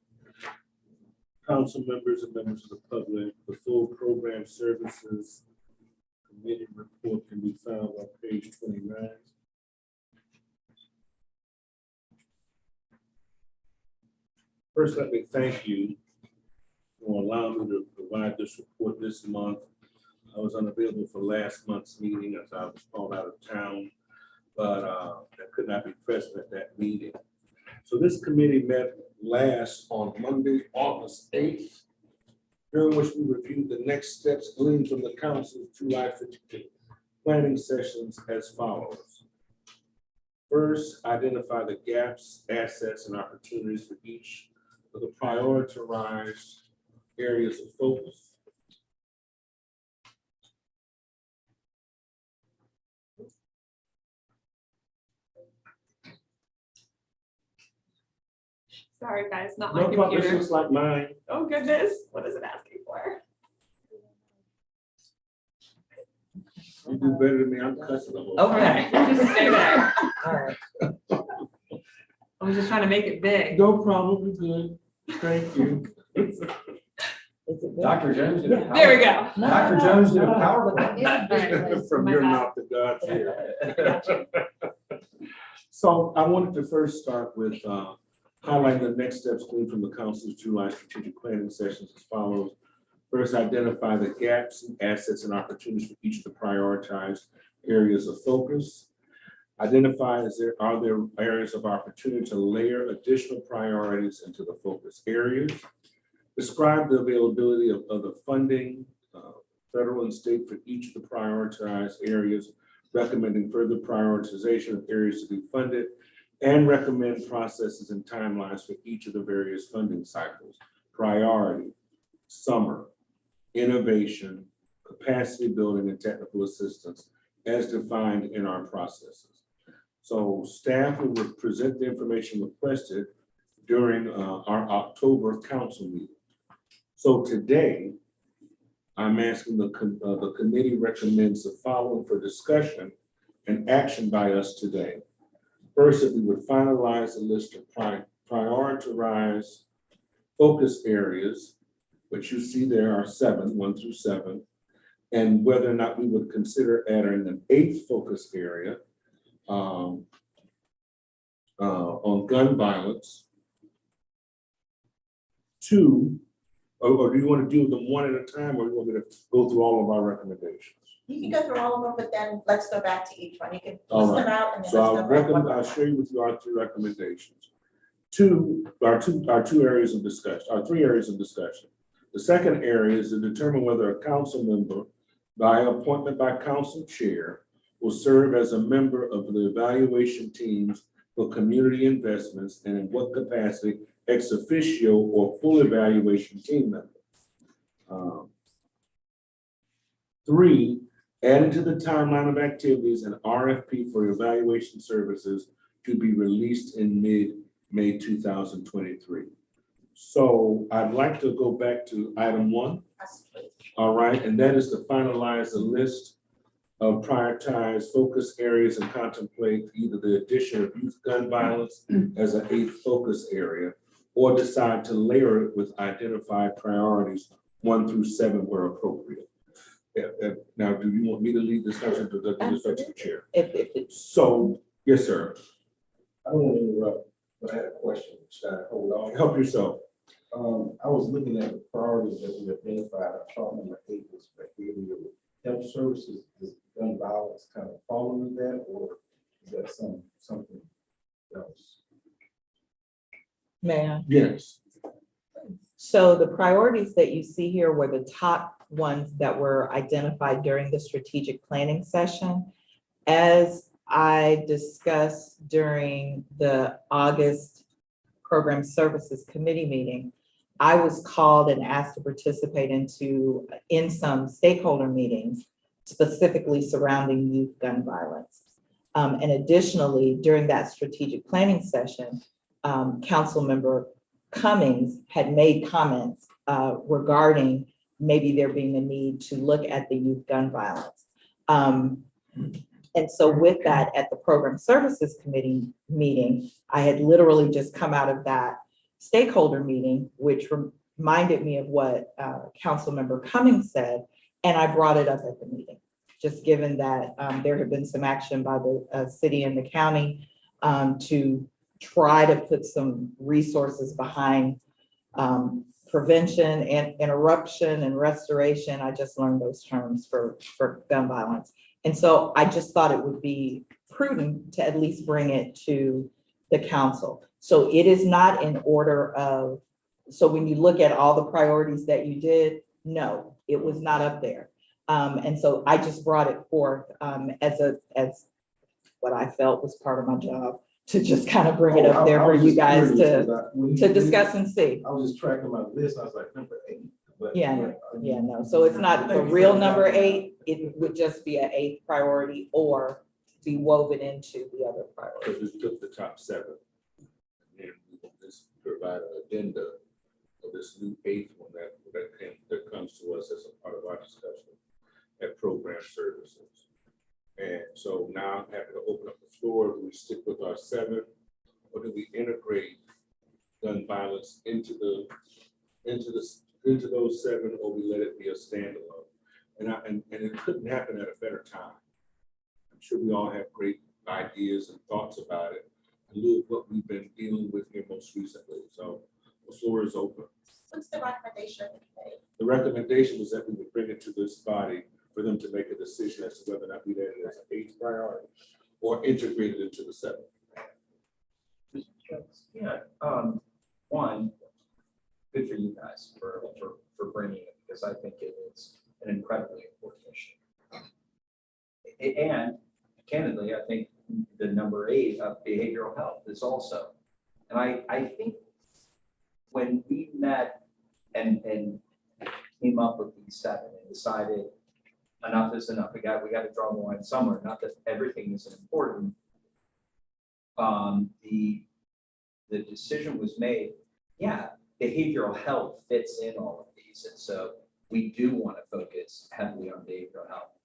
Council members and members of the public, the full program services committee report can be found on page 29. First, let me thank you for allowing me to provide this report this month. I was unavailable for last month's meeting as I was called out of town, but I could not be present at that meeting. So this committee met last on Monday, August 8th, during which we reviewed the next steps gleaned from the council's July 15th planning sessions as follows. First, identify the gaps, assets, and opportunities for each of the prioritized areas of focus. Sorry, guys, not my No problem, this computer. looks like mine. Oh goodness, what is it asking for? You do better than me, I'm cussing the whole. Okay. Just stay there. All right. I was just trying to make it big. No problem, we're good. Thank you. Is it good? Dr. Jones did a power. There we go. Dr. Jones did a PowerPoint. From your mouth to God's ear. So I wanted to first start with highlighting the next steps gleaned from the council's July strategic planning sessions as follows. First, identify the gaps, assets, and opportunities for each of the prioritized areas of focus. Identify are there areas of opportunity to layer additional priorities into the focus areas. Describe the availability of the funding, federal and state, for each of the prioritized areas, recommending further prioritization of areas to be funded, and recommend processes and timelines for each of the various funding cycles: priority, summer, innovation, capacity building, and technical assistance as defined in our processes. So staff will present the information requested during our October council meeting. So today, I'm asking the committee recommends the following for discussion and action by us today. First, that we would finalize a list of prioritized focus areas, which you see there are 7, 1 through 7, and whether or not we would consider adding an 8th focus area on gun violence. 2, or do you want to do them one at a time, or do you want me to go through all of our recommendations? You can go through all of them, but then let's go back to each one. You can All list them right. out and then So let's I'll go back. one recommend, by I'll one. share with you our two recommendations. Our two areas of discussion, our three areas of discussion. The second area is to determine whether a council member by appointment by council chair will serve as a member of the evaluation teams for community investments and in what capacity ex officio or full evaluation team member. 3, adding to the timeline of activities an RFP for evaluation services to be released in mid-May 2023. So I'd like to go back to item 1. Yes, please. All right, and that is to finalize the list of prioritized focus areas and contemplate either the addition of youth gun violence as an 8th focus area, or decide to layer it with identified priorities 1 through 7 where appropriate. Now, do you want me to lead discussion to the discussion chair? If it's So, yes, sir. I don't want to interrupt, but I had a question. Should I hold on? Help yourself. I was looking at the priorities that we identified. I thought number 8 was behavioral health services. Does gun violence kind of fall into that, or is that something else? may I? Yes. So the priorities that you see here were the top ones that were identified during the strategic planning session. As I discussed during the August Program Services Committee meeting, I was called and asked to participate in some stakeholder meetings, specifically surrounding youth gun violence. And additionally, during that strategic planning session, Council Member Cummings had made comments regarding maybe there being a need to look at the youth gun violence. And so with that, at the Program Services Committee meeting, I had literally just come out of that stakeholder meeting, which reminded me of what Council Member Cummings said, and I brought it up at the meeting, just given that there had been some action by the city and the county to try to put some resources behind prevention and interruption and restoration. I just learned those terms for gun violence. And so I just thought it would be prudent to at least bring it to the council. So it is not in order of, so when you look at all the priorities that you did, no, it was not up there. And so I just brought it forth as what I felt was part of my job, to just kind of bring it up there for you guys to discuss and see. I was just tracking my list. I was like, number 8. But, Yeah, no, so it's not the real number 8, it would just be an 8th priority or be woven into the other priorities. Because we took the top 7. And we just provide an addenda of this new 8th one that comes to us as a part of our discussion at program services. And so now I'm happy to open up the floor. Do we stick with our 7, or do we integrate gun violence into those 7, or we let it be a standalone? And it couldn't happen at a better time. I'm sure we all have great ideas and thoughts about it, in lieu of what we've been dealing with here most recently. So the floor is open. What's the recommendation of the committee? The recommendation was that we would bring it to this body for them to make a decision as to whether or not we add it as an 8th priority or integrate it into the 7th. Yeah, one, good for you guys for bringing it, because I think it is an incredibly important issue. And candidly, I think the number 8 of behavioral health is also. And I think when we met and came up with these 7 and decided enough is enough, we got to draw the line somewhere, not that everything isn't important. The decision was made, yeah, behavioral health fits in all of these. And so we do want to focus heavily on behavioral health.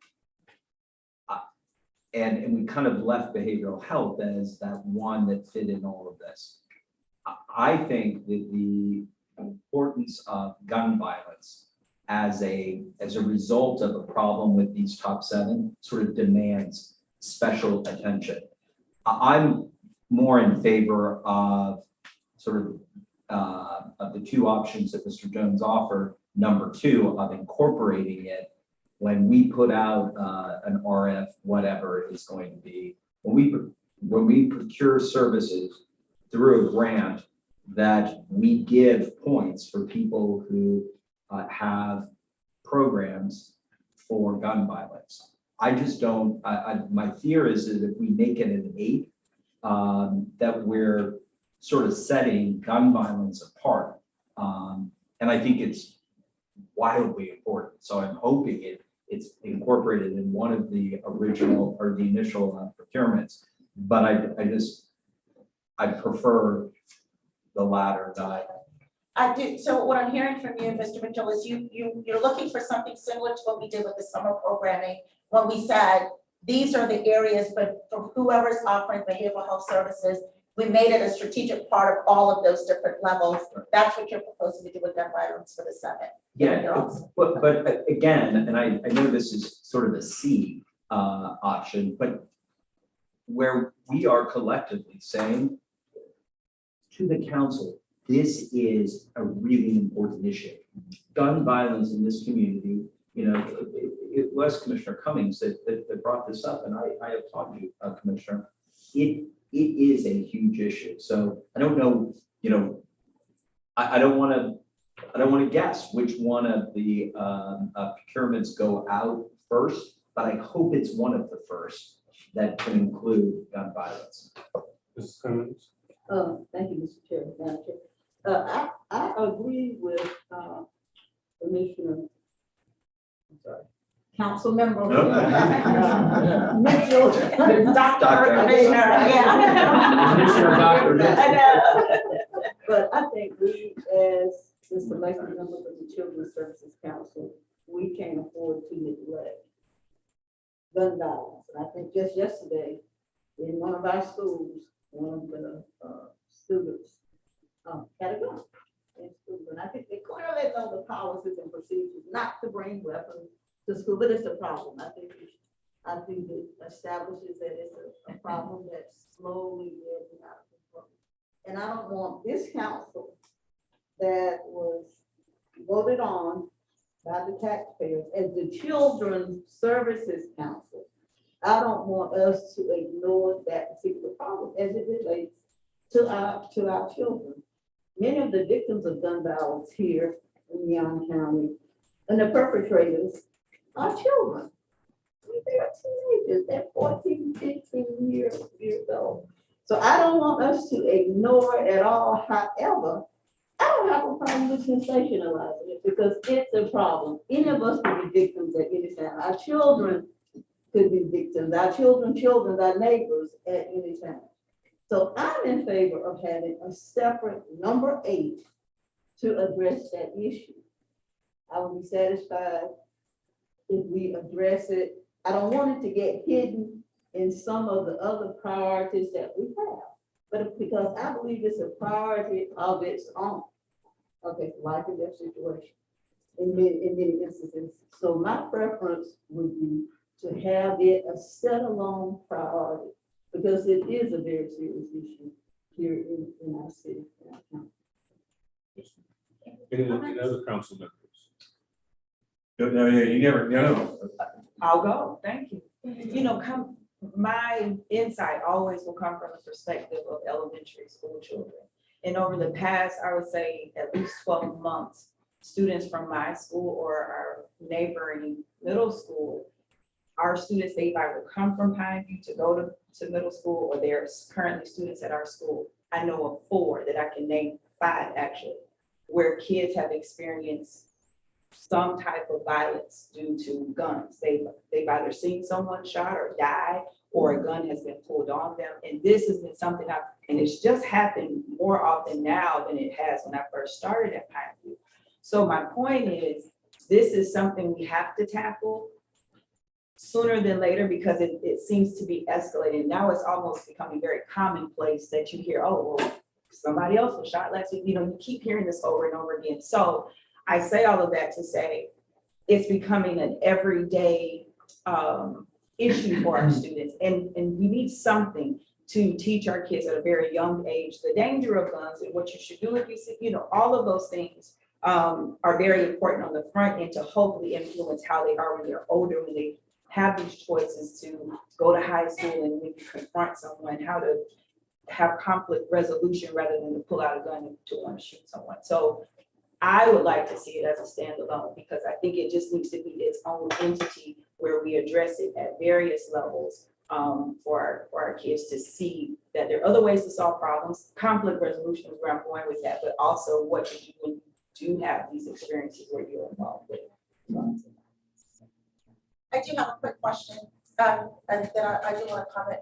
And we kind of left behavioral health as that one that fit in all of this. I think that the importance of gun violence as a result of a problem with these top 7 sort of demands special attention. I'm more in favor of sort of the 2 options that Mr. Jones offered. Number 2 of incorporating it when we put out an RF, whatever is going to be, when we procure services through a grant, that we give points for people who have programs for gun violence. I just don't, my fear is that if we make it an 8, that we're sort of setting gun violence apart. And I think it's wildly important. So I'm hoping it's incorporated in one of the original or the initial procurements. But I prefer the latter diet. I do, so what I'm hearing from you, Mr. Mitchell, is you're looking for something similar to what we did with the summer programming, when we said, these are the areas, but for whoever's offering behavioral health services, we made it a strategic part of all of those different levels. That's what you're proposing to do with gun violence for the 7th. Yeah, but again, and I know this is sort of a C option, but where we are collectively saying to the council, this is a really important issue. Gun violence in this community, you know, it was Commissioner Cummings that brought this up, and I have talked to you, Commissioner. It is a huge issue. So I don't know, you know, I don't want to guess which one of the procurements go out first, but I hope it's one of the first that can include gun violence. Mrs. Cummings? Thank you, Mr. Chair. Madam Chair. I agree with Commissioner, I'm sorry, Council Member Mitchell, Dr. Commissioner. Commissioner Dr. Mitchell. I know. But I think we, as the selected members of the Children's Services Council, we can't afford to neglect gun violence. And I think just yesterday, in one of our schools, one of the students had a gun in school. And I think they clearly know the policies and procedures not to bring weapons to school, but it's a problem. I think it establishes that it's a problem that's slowly getting out of control. And I don't want this council that was voted on by the taxpayers as the Children's Services Council. I don't want us to ignore that particular problem as it relates to our children. Many of the victims of gun violence here in Young County and the perpetrators are children. I mean, they are teenagers, they're 14, 15 years old. So I don't want us to ignore it at all. However, I don't have a problem with sensationalizing it because it's a problem. Any of us could be victims at any time. Our children could be victims, our children, our neighbors at any time. So I'm in favor of having a separate number 8 to address that issue. I would be satisfied if we address it. I don't want it to get hidden in some of the other priorities that we have, but because I believe it's a priority of its own. Okay, life and death situation in many instances. So my preference would be to have it a set-alone priority because it is a very serious issue here in our city. In our county. Any other council members? No, you never know. I'll go, thank you. You know, my insight always will come from the perspective of elementary school children. And over the past, I would say at least 12 months, students from my school or our neighboring middle school, our students, they've either come from Pineview to go to middle school or they're currently students at our school. I know of 4 that I can name, 5 actually, where kids have experienced some type of violence due to guns. They've either seen someone shot or died, or a gun has been pulled on them. And this has been something and it's just happened more often now than it has when I first started at Pineview. So my point is, this is something we have to tackle sooner than later because it seems to be escalating. Now it's almost becoming very commonplace that you hear, oh, well, somebody else was shot last week. You know, you keep hearing this over and over again. So I say all of that to say it's becoming an everyday issue for our students. And we need something to teach our kids at a very young age the danger of guns and what you should do if you see, you know, all of those things are very important on the front end to hopefully influence how they are when they're older, when they have these choices to go to high school and when you confront someone, how to have conflict resolution rather than to pull out a gun to want to shoot someone. So I would like to see it as a standalone because I think it just needs to be its own entity where we address it at various levels for our kids to see that there are other ways to solve problems. Conflict resolution is where I'm going with that, but also what you do when you do have these experiences where you're involved with. I do have a quick question, and then I do want to comment,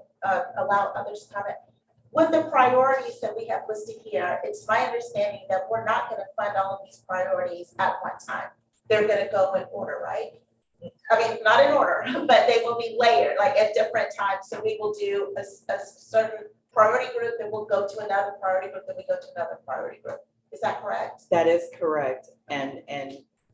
allow others to comment. With the priorities that we have listed here, it's my understanding that we're not going to fund all of these priorities at one time. They're going to go in order, right? I mean, not in order, but they will be layered, like at different times. So we will do a certain priority group, then we'll go to another priority group, then we go to another priority group. Is that correct? That is correct. And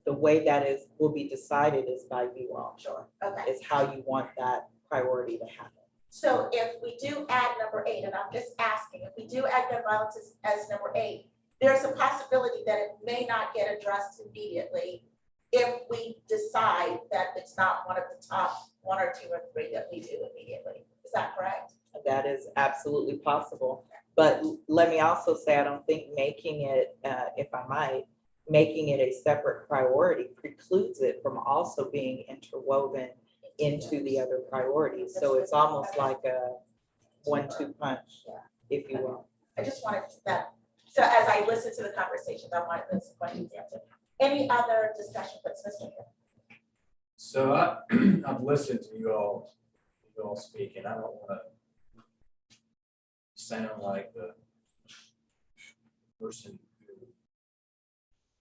the way that will be decided is by you all. Sure. Okay. Is how you want that priority to happen. So if we do add number 8, and I'm just asking, if we do add gun violence as number 8, there's a possibility that it may not get addressed immediately if we decide that it's not one of the top 1 or 2 or 3 that we do immediately. Is that correct? That is absolutely possible. But let me also say, I don't think making it, if I might, making it a separate priority precludes it from also being interwoven into the other priorities. So it's almost like a 1-2 punch, if you will. I just wanted that. So as I listen to the conversations, I wanted those questions answered. Any other discussion, but Mr. Hill? So I've listened to you all speak, and I don't want to sound like the person who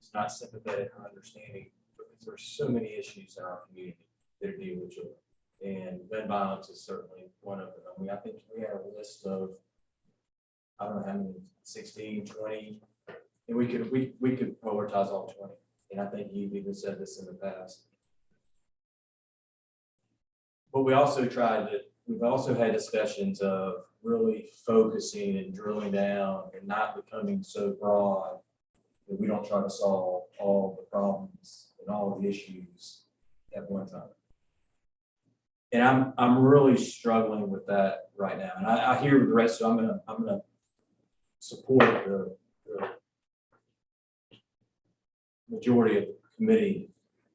is not sympathetic or understanding, because there's so many issues in our community that are dealing with children. And gun violence is certainly one of them. I mean, I think we had a list of, I don't know how many, 16, 20, and we could prioritize all 20. And I think you've even said this in the past. But we've also had discussions of really focusing and drilling down and not becoming so broad that we don't try to solve all the problems and all of the issues at one time. And I'm really struggling with that right now. And I hear the rest, so I'm gonna support the majority of the committee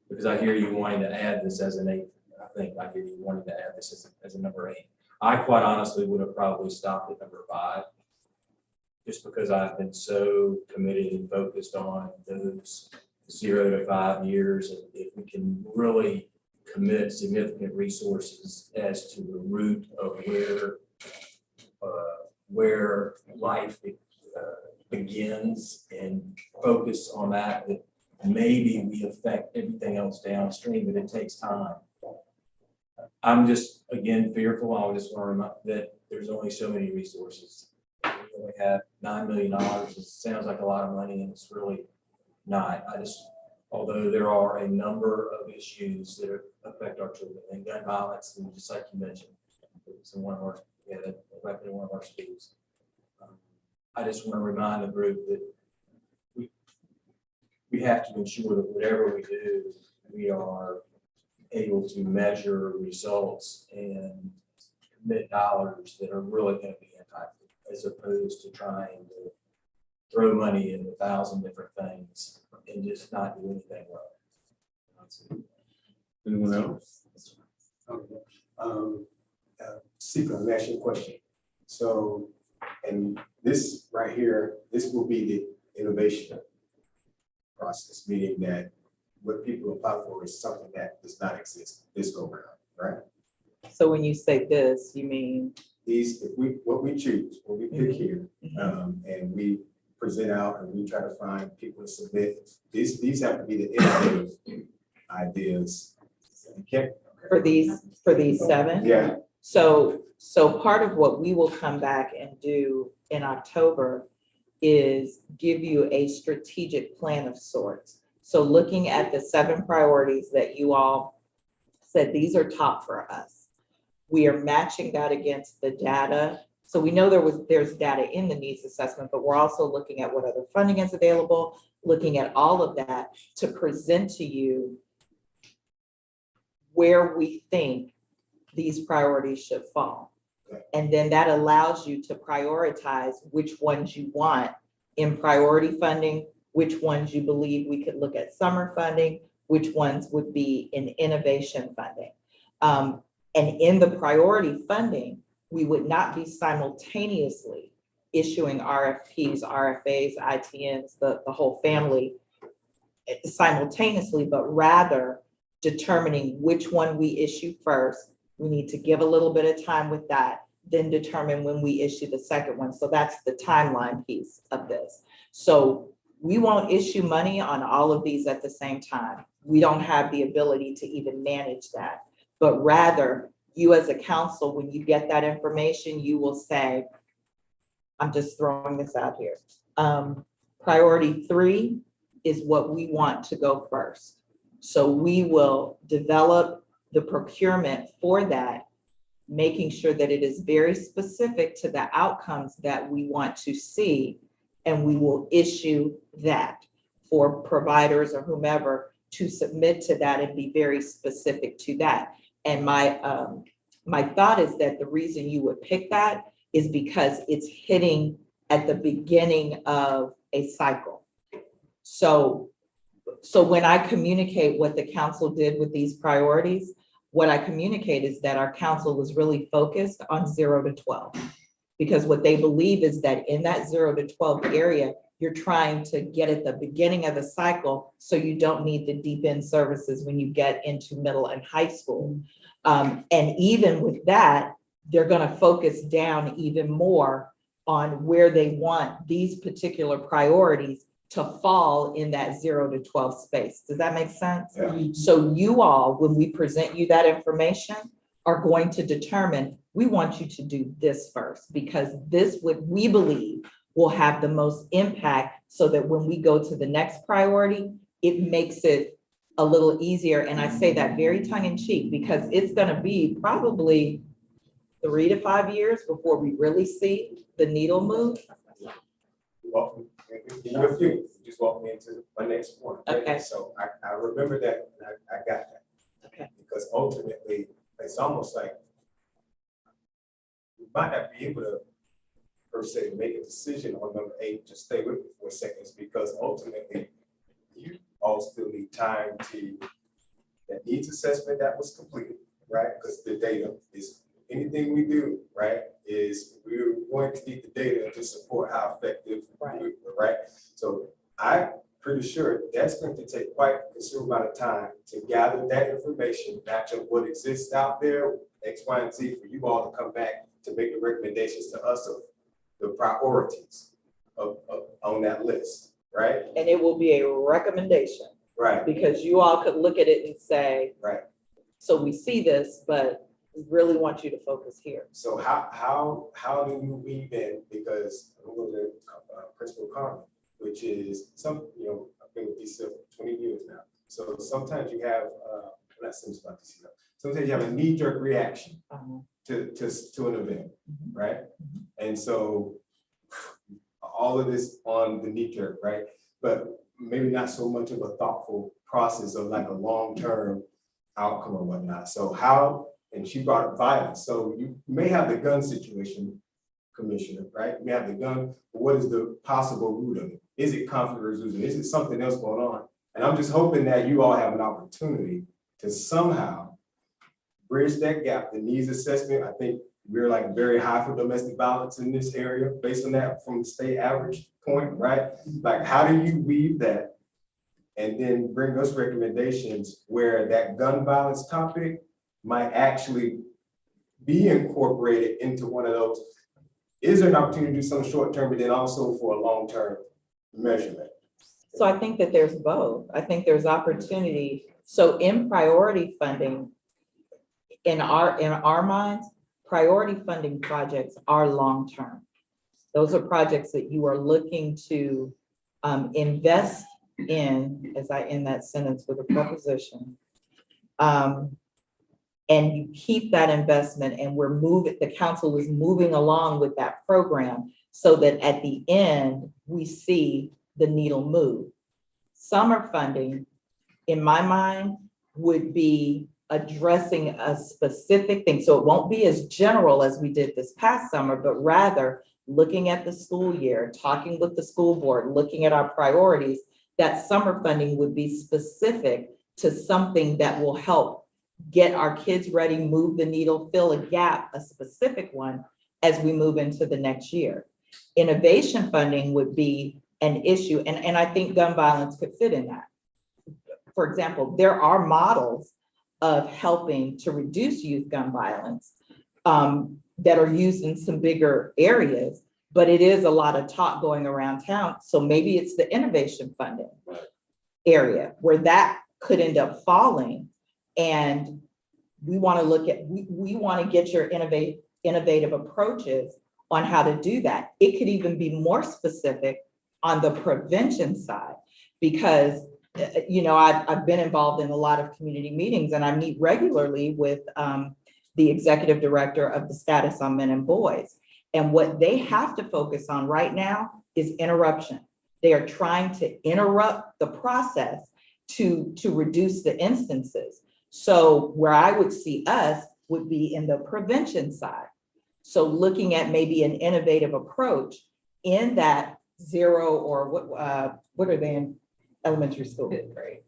because I hear you wanting to add this as an 8. I think I hear you wanting to add this as a number 8. I quite honestly would have probably stopped at number 5 just because I've been so committed and focused on those 0 to 5 years. And if we can really commit significant resources as to the root of where life begins and focus on that maybe we affect everything else downstream, but it takes time. I'm just, again, fearful. I just want to remind that there's only so many resources. We only have $9 million. It sounds like a lot of money, and it's really not. Although there are a number of issues that affect our children, and gun violence, and just like you mentioned, it's in one of our, weapon in one of our schools. I just want to remind the group that we have to ensure that whatever we do, we are able to measure results and commit dollars that are really going to be impactful, as opposed to trying to throw money in 1,000 different things and just not do anything well. Anyone else? Secret, let me ask you a question. So, and this right here, this will be the innovation process, meaning that what people apply for is something that does not exist this go around, right? So when you say this, you mean? These, what we choose, what we pick here, and we present out and we try to find people to submit, these have to be the innovative ideas. For these 7? Yeah. So part of what we will come back and do in October is give you a strategic plan of sorts. So looking at the 7 priorities that you all said, these are top for us. We are matching that against the data So we know there's data in the needs assessment, but we're also looking at what other funding is available, looking at all of that to present to you where we think these priorities should fall. And then that allows you to prioritize which ones you want in priority funding, which ones you believe we could look at summer funding, which ones would be in innovation funding. And in the priority funding, we would not be simultaneously issuing RFPs, RFAs, ITNs, the whole family simultaneously, but rather determining which one we issue first. We need to give a little bit of time with that, then determine when we issue the second one. So that's the timeline piece of this. So we won't issue money on all of these at the same time. We don't have the ability to even manage that, but rather you as a council, when you get that information, you will say, I'm just throwing this out here. Priority 3 is what we want to go first. So we will develop the procurement for that, making sure that it is very specific to the outcomes that we want to see. And we will issue that for providers or whomever to submit to that and be very specific to that. And my thought is that the reason you would pick that is because it's hitting at the beginning of a cycle. So when I communicate what the council did with these priorities, what I communicate is that our council was really focused on 0 to 12. Because what they believe is that in that 0 to 12 area, you're trying to get at the beginning of the cycle so you don't need the deep end services when you get into middle and high school. And even with that, they're going to focus down even more on where they want these particular priorities to fall in that 0 to 12 space. Does that make sense? Yeah. So you all, when we present you that information, are going to determine, we want you to do this first, because this would, we believe, will have the most impact so that when we go to the next priority, it makes it a little easier. And I say that very tongue in cheek because it's going to be probably 3 to 5 years before we really see the needle move. Well, if you just walk me into my next point. Okay. So I remember that, and I got that. Okay. Because ultimately, it's almost like we might not be able to, per se, make a decision on number 8, just stay with me for a second, because ultimately, you all still need time to, that needs assessment that was completed, right? Because the data is, anything we do, right, is we're going to need the data to support how effective we are, right? So I'm pretty sure that's going to take quite a considerable amount of time to gather that information, match up what exists out there, X, Y, and Z, for you all to come back to make the recommendations to us of the priorities of on that list, right? And it will be a recommendation. Right. Because you all could look at it and say, right, so we see this, but we really want you to focus here. So how do you weave in, because I'm going to Principal Carmen, which is I've been with DCF for 20 years now. So sometimes you have, not so much about DCF, sometimes you have a knee-jerk reaction to an event, right? And so all of this on the knee-jerk, right? But maybe not so much of a thoughtful process of like a long-term outcome or whatnot. So how, and she brought up violence. So you may have the gun situation, Commissioner, right? You may have the gun, but what is the possible root of it? Is it conflict resolution? Is it something else going on? And I'm just hoping that you all have an opportunity to somehow bridge that gap, the needs assessment. I think we're like very high for domestic violence in this area based on that from the state average point, right? Like, how do you weave that and then bring us recommendations where that gun violence topic might actually be incorporated into one of those? Is there an opportunity to do some short term, but then also for a long term measurement? So I think that there's both. I think there's opportunity. So in priority funding, in our minds, priority funding projects are long term. Those are projects that you are looking to invest in, as I end that sentence with a preposition, and you keep that investment, and the council is moving along with that program so that at the end, we see the needle move. Summer funding, in my mind, would be addressing a specific thing. So it won't be as general as we did this past summer, but rather looking at the school year, talking with the school board, looking at our priorities. That summer funding would be specific to something that will help get our kids ready, move the needle, fill a gap, a specific one, as we move into the next year. Innovation funding would be an issue, and I think gun violence could fit in that. For example, there are models of helping to reduce youth gun violence that are used in some bigger areas, but it is a lot of talk going around town. So maybe it's the innovation funding area where that could end up falling. And we want to look at, we want to get your innovative approaches on how to do that. It could even be more specific on the prevention side, because I've been involved in a lot of community meetings, and I meet regularly with the executive director of the Status on Men and Boys. And what they have to focus on right now is interruption. They are trying to interrupt the process to reduce the instances. So where I would see us would be in the prevention side. So looking at maybe an innovative approach in that zero, or what are they in elementary school? Fifth grade.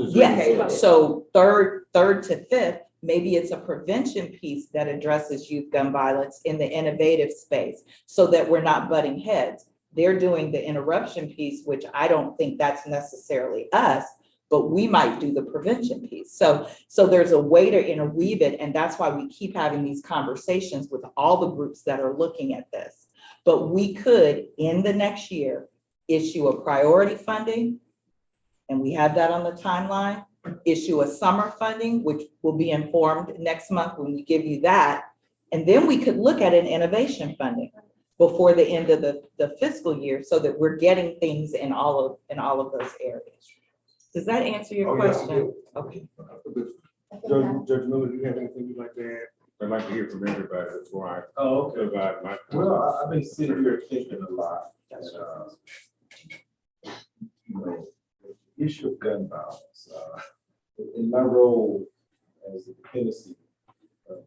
Yes, so third to fifth, maybe it's a prevention piece that addresses youth gun violence in the innovative space so that we're not butting heads. They're doing the interruption piece, which I don't think that's necessarily us, but we might do the prevention piece. So there's a way to interweave it, and that's why we keep having these conversations with all the groups that are looking at this. But we could, in the next year, issue a priority funding, and we have that on the timeline, issue a summer funding, which will be informed next month when we give you that. And then we could look at an innovation funding before the end of the fiscal year so that we're getting things in all of those areas. Does that answer your question? Okay. Judge Miller, do you have anything you'd like to add? I'd like to hear from everybody before I provide my. Well, I've been sitting here thinking a lot. The issue of gun violence. In my role as the dependency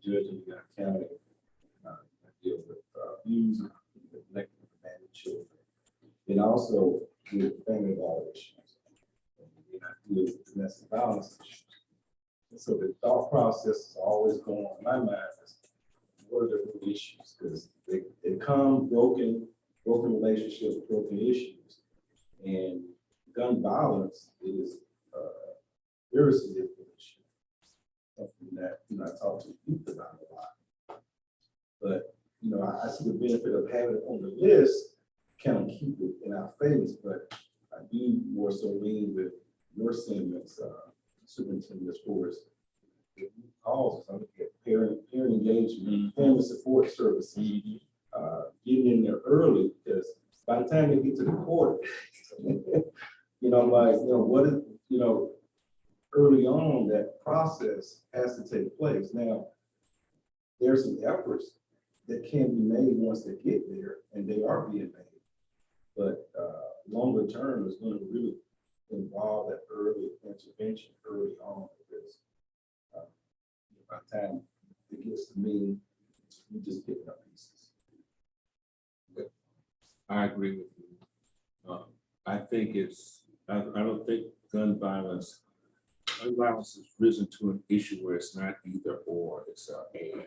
judge in the county, I deal with abuse, neglect of abandoned children, and also with family violations. And I deal with domestic violence issues. And so the thought process is always going on in my mind is, what are the root issues? Because they come broken relationships, broken issues, and gun violence is a very significant issue. Something that I talk to youth about a lot. But I see the benefit of having it on the list, kind of keep it in our face. But I do more so lean with your sentiments, superintendent, as far as the causes. I look at parent engagement, family support services, getting in there early, because by the time they get to the court, early on, that process has to take place. Now, there's some efforts that can be made once they get there, and they are being made. But longer term is going to really involve that early intervention early on, because by the time it gets to me, we just pick up pieces. I agree with you. I think I don't think gun violence has risen to an issue where it's not either or, it's and.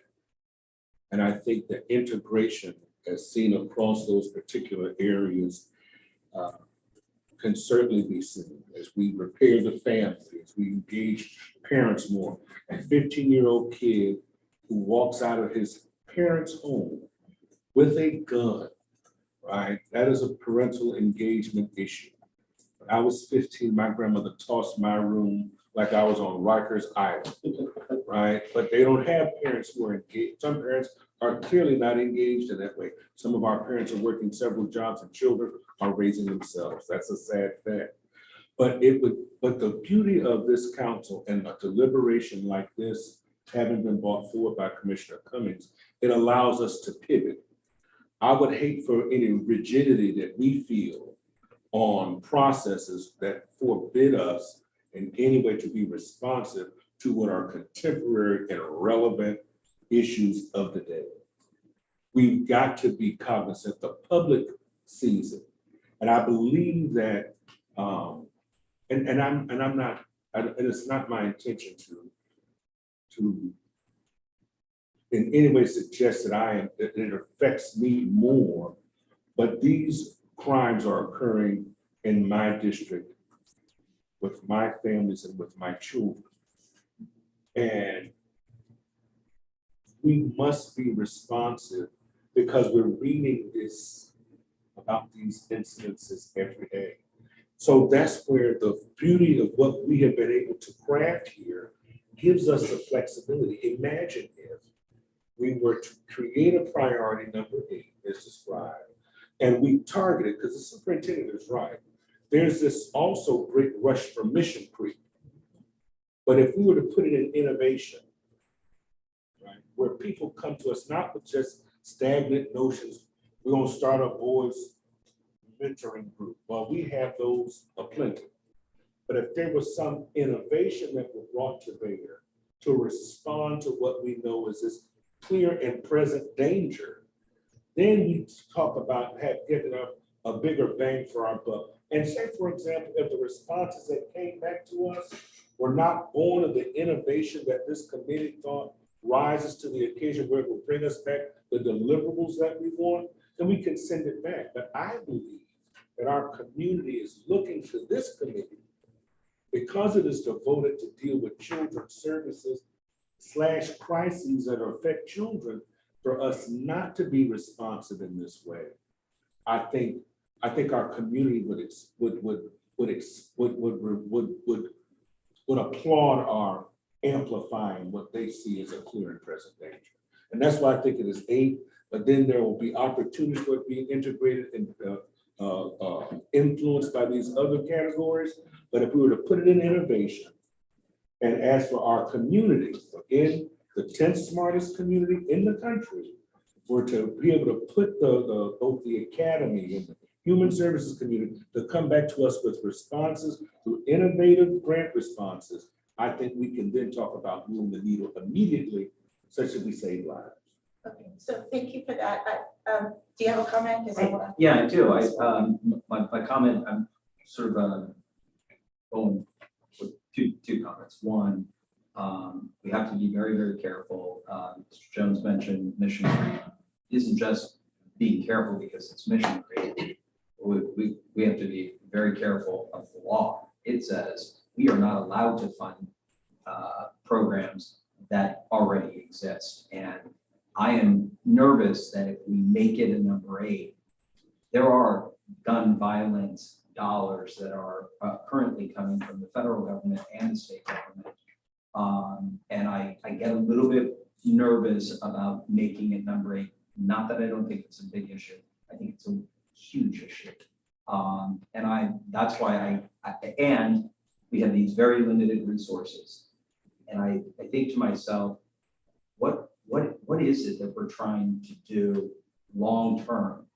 And I think the integration as seen across those particular areas can certainly be seen as we repair the family, as we engage parents more. A 15-year-old kid who walks out of his parents' home with a gun, right? That is a parental engagement issue. When I was 15, my grandmother tossed my room like I was on Rikers Island, right? But they don't have parents who are engaged. Some parents are clearly not engaged in that way. Some of our parents are working several jobs and children are raising themselves. That's a sad fact. But the beauty of this council and a deliberation like this having been brought forward by Commissioner Cummings, it allows us to pivot. I would hate for any rigidity that we feel on processes that forbid us in any way to be responsive to what are contemporary and relevant issues of the day. We've got to be cognizant, the public sees it. And I believe that, and it's not my intention to in any way suggest that it affects me more, but these crimes are occurring in my district with my families and with my children. And we must be responsive because we're reading this about these incidences every day. So that's where the beauty of what we have been able to craft here gives us the flexibility. Imagine if we were to create a priority number 8 as described, and we targeted, because the superintendent is right, there's this also great rush for mission creep. But if we were to put it in innovation, right, where people come to us not with just stagnant notions, we're gonna start a boys mentoring group. Well, we have those aplenty. But if there was some innovation that was brought to bear to respond to what we know is this clear and present danger, then we talk about getting a bigger bang for our buck. And say, for example, if the responses that came back to us were not born of the innovation that this committee thought rises to the occasion where it will bring us back the deliverables that we want, then we can send it back. But I believe that our community is looking to this committee because it is devoted to deal with children's services / crises that affect children, for us not to be responsive in this way. I think our community would applaud our amplifying what they see as a clear and present danger. And that's why I think it is 8, but then there will be opportunities for it being integrated and influenced by these other categories. But if we were to put it in innovation, and as for our community, again, the 10th smartest community in the country, were to be able to put both the academy and the human services community to come back to us with responses through innovative grant responses, I think we can then talk about moving the needle immediately, such that we save lives. Okay, so thank you for that. Do you have a comment? Yeah, I do. My comment, I'm sort of going with two comments. One, we have to be very, very careful. Mr. Jones mentioned mission creep. It isn't just being careful because it's mission creep. We have to be very careful of the law. It says we are not allowed to fund programs that already exist. And I am nervous that if we make it a number 8, there are gun violence dollars that are currently coming from the federal government and the state government. And I get a little bit nervous about making it number 8. Not that I don't think it's a big issue. I think it's a huge issue. And that's why and we have these very limited resources. And I think to myself, what is it that we're trying to do long-term?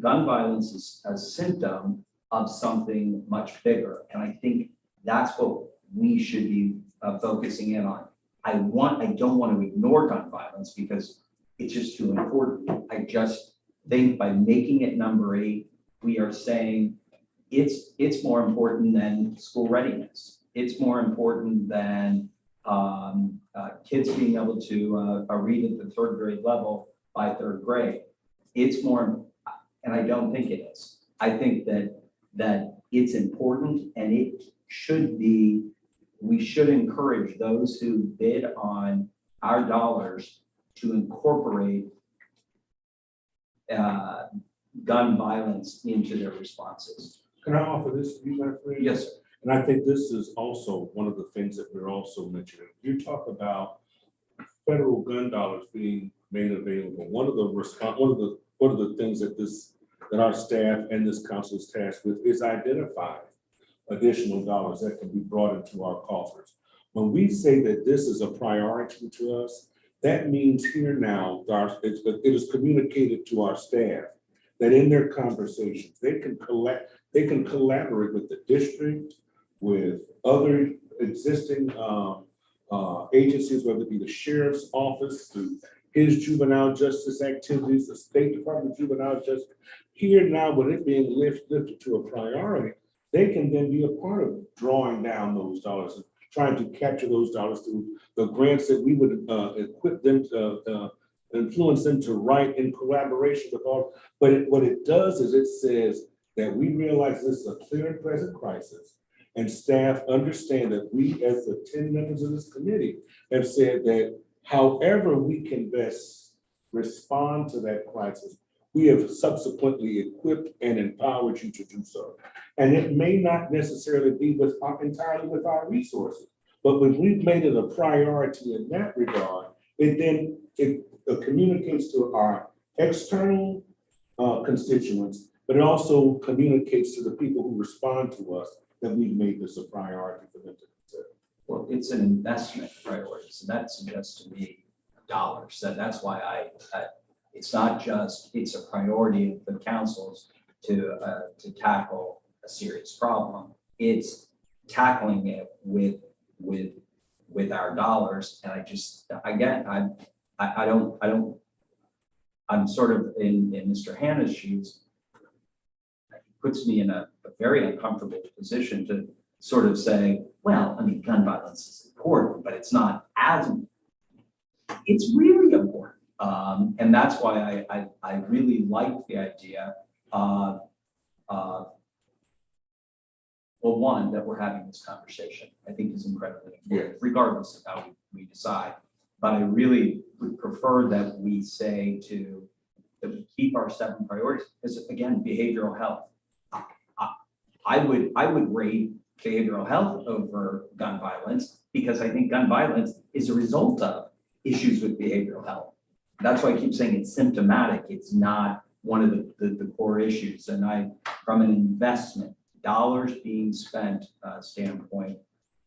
Gun violence is a symptom of something much bigger. And I think that's what we should be focusing in on. I don't want to ignore gun violence because it's just too important. I just think by making it number 8, we are saying it's more important than school readiness. It's more important than kids being able to read at the 3rd grade level by 3rd grade. It's more, and I don't think it is. I think that it's important, and it should be, we should encourage those who bid on our dollars to incorporate gun violence into their responses. Can I offer this to you, my friend? Yes, sir. And I think this is also one of the things that we're also mentioning. You talk about federal gun dollars being made available. One of the things that our staff and this council is tasked with is identifying additional dollars that can be brought into our coffers. When we say that this is a priority to us, that means here now, it is communicated to our staff that in their conversations, they can collaborate with the district, with other existing agencies, whether it be the sheriff's office, through his juvenile justice activities, the State Department juvenile justice. Here now, with it being lifted to a priority, they can then be a part of drawing down those dollars and trying to capture those dollars through the grants that we would equip them to influence them to write in collaboration with all. But what it does is it says that we realize this is a clear and present crisis, and staff understand that we, as the 10 members of this committee, have said that however we can best respond to that crisis, we have subsequently equipped and empowered you to do so. And it may not necessarily be entirely with our resources, but when we've made it a priority in that regard, it communicates to our external constituents, but it also communicates to the people who respond to us that we've made this a priority for them to consider. Well, it's an investment priority, so that suggests to me dollars. So that's why it's not just, it's a priority of the councils to tackle a serious problem. It's tackling it with our dollars. And I'm sort of in Mr. Hanna's shoes. It puts me in a very uncomfortable position to sort of say, well, I mean, gun violence is important, but it's not as, it's really important. And that's why I really like the idea of, well, one, that we're having this conversation, I think is incredibly important, regardless of how we decide. But I really would prefer that we say that we keep our 7 priorities, because again, behavioral health. I would rate behavioral health over gun violence, because I think gun violence is a result of issues with behavioral health. That's why I keep saying it's symptomatic. It's not one of the core issues. And from an investment, dollars being spent standpoint,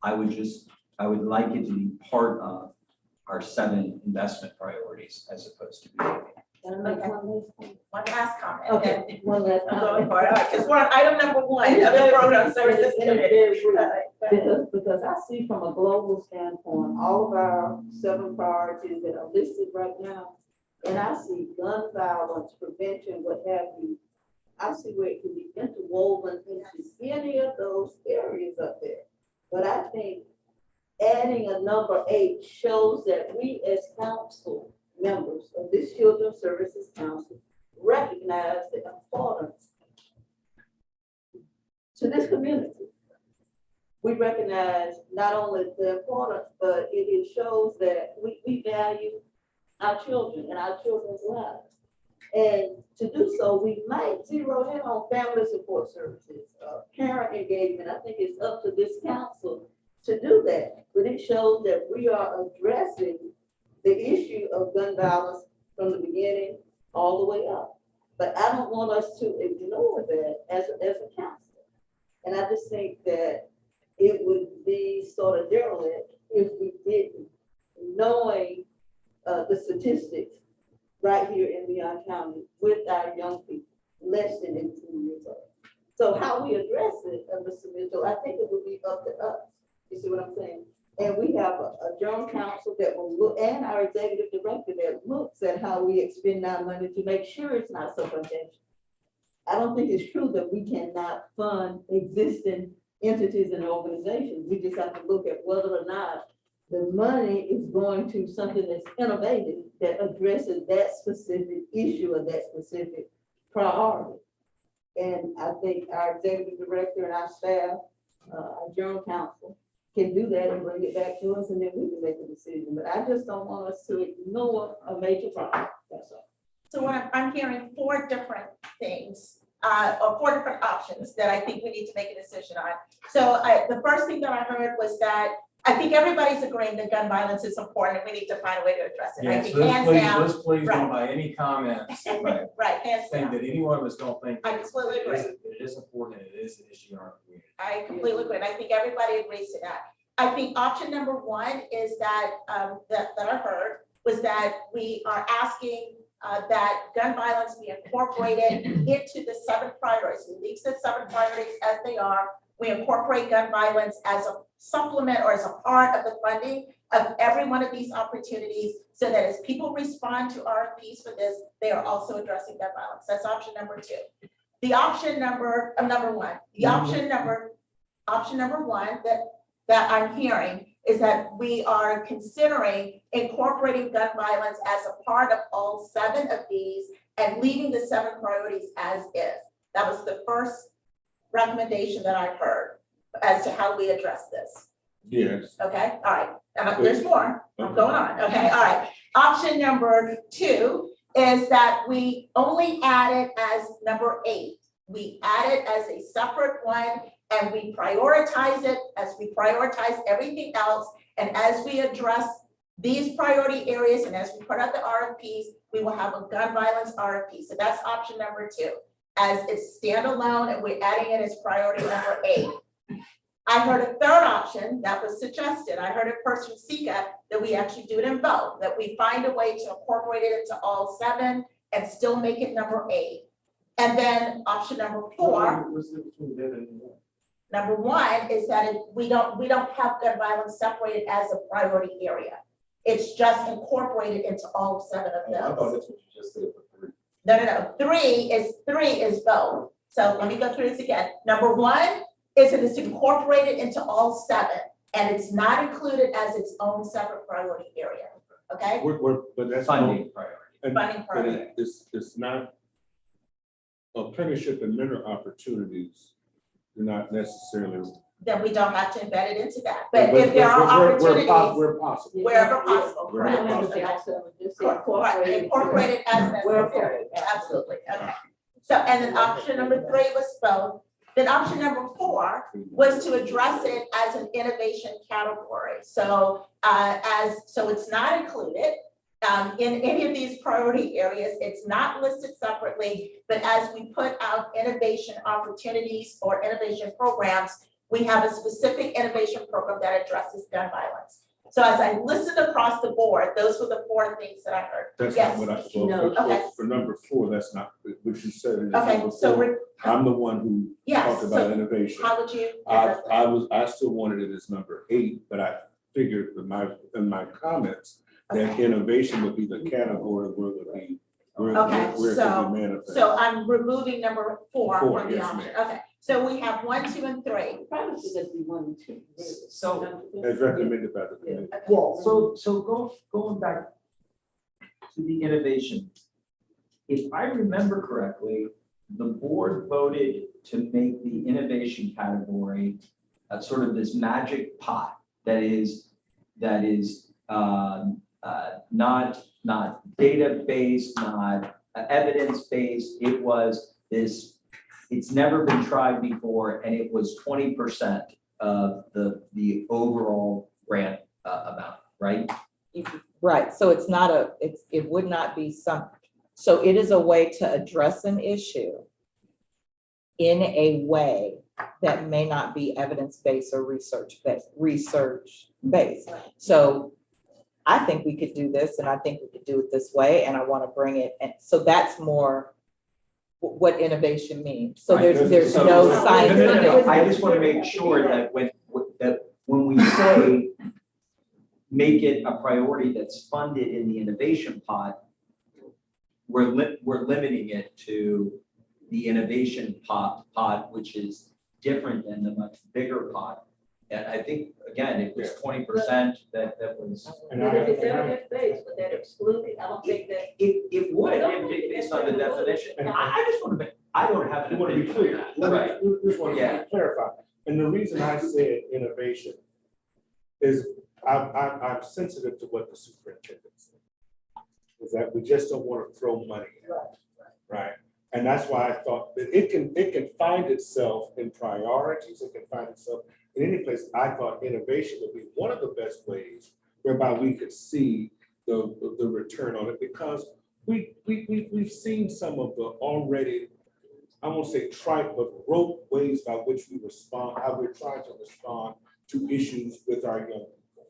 I would like it to be part of our 7 investment priorities as opposed to behavior. Can I make one last comment. Okay, one last I'm comment. going for it. All right, because we're on item number 1 of the program services committee. Because I see from a global standpoint, all of our 7 priorities that are listed right now, and I see gun violence, prevention, what have you. I see where it can be interwoven into any of those areas up there. But I think adding a number 8 shows that we as council members of this Children's Services Council recognize the importance to this community. We recognize not only the importance, but it shows that we value our children and our children's lives. And to do so, we might zero in on family support services, parent engagement. I think it's up to this council to do that. But it shows that we are addressing the issue of gun violence from the beginning all the way up. But I don't want us to ignore that as a council. And I just think that it would be sort of derelict if we didn't, knowing the statistics right here in Leon County with our young people, less than 18 years old. So how we address it, Mr. Mitchell, I think it would be up to us. You see what I'm saying? And we have a general counsel that will look, and our executive director that looks at how we expend our money to make sure it's not so contentious. I don't think it's true that we cannot fund existing entities and organizations. We just have to look at whether or not the money is going to something that's innovative that addresses that specific issue or that specific priority. And I think our executive director and our staff, our general counsel, can do that and bring it back to us, and then we can make a decision. But I just don't want us to ignore a major problem. That's all. So what I'm hearing 4 different things, or 4 different options that I think we need to make a decision on. So the first thing that I heard was that I think everybody's agreeing that gun violence is important and we need to find a way to address it. I Yes, think hands down. let's please Right. don't by any comments, Right, hands think down. that any one of us don't think. I completely agree. It is important, and it is an issue in our community. I completely agree. And I think everybody agrees to that. I think option number one is that, that I heard, was that we are asking that gun violence be incorporated into the 7 priorities. We leave the 7 priorities as they are. We incorporate gun violence as a supplement or as a part of the funding of every one of these opportunities, so that as people respond to RFPs for this, they are also addressing gun violence. That's option number 2. The option number one, the option number one that I'm hearing is that we are considering incorporating gun violence as a part of all 7 of these and leaving the 7 priorities as is. That was the first recommendation that I heard as to how we address this. Yes. Okay, all right. There's more. I'm going on. Okay, all right. Option number 2 is that we only add it as number 8. We add it as a separate one, and we prioritize it as we prioritize everything else. And as we address these priority areas and as we put out the RFPs, we will have a gun violence RFP. So that's option number 2, as it's standalone and we're adding it as priority number 8. I heard a third option that was suggested. I heard it first from Sika that we actually do it in both, that we find a way to incorporate it into all 7 and still make it number 8. And then option number 4. Number 1 is that we don't have gun violence separated as a priority area. It's just incorporated into all 7 of those. I thought that's what you just said for 3. No. 3 is both. So let me go through this again. Number 1 is that it's incorporated into all 7, and it's not included as its own separate priority area. Okay? But that's Funding priority. Funding priority. It's not, apprenticeship and mentor opportunities do not necessarily. Then we don't have to embed it into that. But if there are opportunities, Where possible. wherever possible, Wherever correct? possible. Okay. Incorporated as necessary, absolutely, okay. So, and then option number 3 was both. Then option number 4 was to address it as an innovation category. So, so it's not included in any of these priority areas. It's not listed separately, but as we put out innovation opportunities or innovation programs, we have a specific innovation program that addresses gun violence. So as I listened across the board, those were the 4 things that I heard. That's Yes. not what I, Okay. for number 4, that's not what you said. Is Okay, number so 4. I'm the one who Yes, talked about so innovation. how would you address that? I still wanted it as number 8, but I figured in my comments that Okay. innovation would be the category where it would be, where Okay, it could be manifested. So I'm removing number 4 4, from the yes, option. ma'am. Okay, so we have 1, 2, and 3. Probably should just be 1 and 2. So, As recommended by the committee. Okay. yeah, so going back to the innovation. If I remember correctly, the board voted to make the innovation category sort of this magic pot that is not data-based, not evidence-based. It was this, it's never been tried before, and it was 20% of the overall grant amount, right? Right, so it's not it would not be so it is a way to address an issue in a way that may not be evidence-based or research-based. So I think we could do this, and I think we could do it this way, and I want to bring it, and so that's more what innovation means. So Right. there's So- no No, science. I just want to make sure that when we say make it a priority that's funded in the innovation pot, we're limiting it to the innovation pot, which is different than the much bigger pot. And I think, again, it was 20% that was. And But I- if it's and I- evidence-based, would that exclude it? I don't think that. It would, based on the definition. I just want to make, I don't have an You want to be opinion clear. on that. Right. Just want Yeah. to clarify. And the reason I said innovation is I'm sensitive to what the superintendent said. Is that we just don't want to throw money at it, right? And that's why I thought that it can find itself in priorities, it can find itself in any place. I thought innovation would be one of the best ways whereby we could see the return on it, because we've seen some of the already, I won't say trite, but rote ways by which we respond, how we're trying to respond to issues with our young people.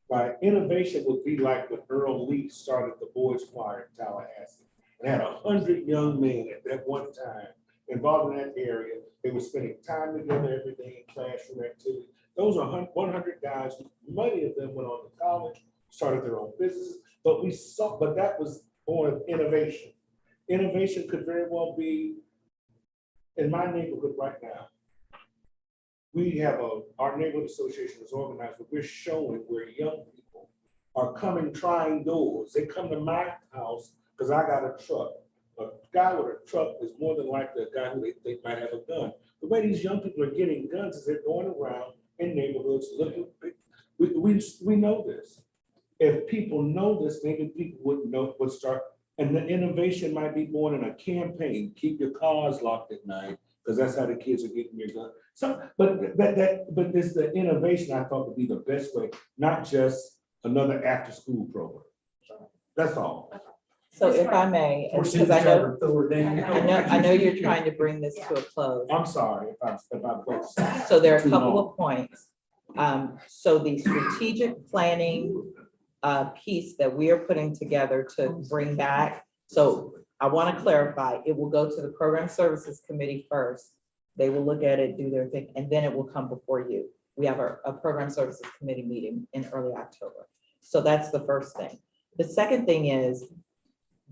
By innovation would be like when Earl Lee started the boys choir in Tallahassee and had 100 young men at that one time involved in that area. They were spending time together every day in classroom activity. Those are 100 guys. Many of them went on to college, started their own businesses, but that was on innovation. Innovation could very well be in my neighborhood right now. We have our neighborhood association is organized, but we're showing where young people are coming, trying doors. They come to my house because I got a truck. A guy with a truck is more than likely a guy who they think might have a gun. The way these young people are getting guns is they're going around in neighborhoods looking. We know this. If people know this, maybe people would start. And the innovation might be born in a campaign. Keep your cars locked at night, because that's how the kids are getting your gun. So, but this the innovation I thought would be the best way, not just another after-school program. That's all. So if I may, because I know you're trying to bring this to a close. I'm sorry if I'm. So there are a couple of points. So the strategic planning piece that we are putting together to bring back. So I want to clarify, it will go to the Program Services Committee first. They will look at it, do their thing, and then it will come before you. We have a Program Services Committee meeting in early October. So that's the first thing. The second thing is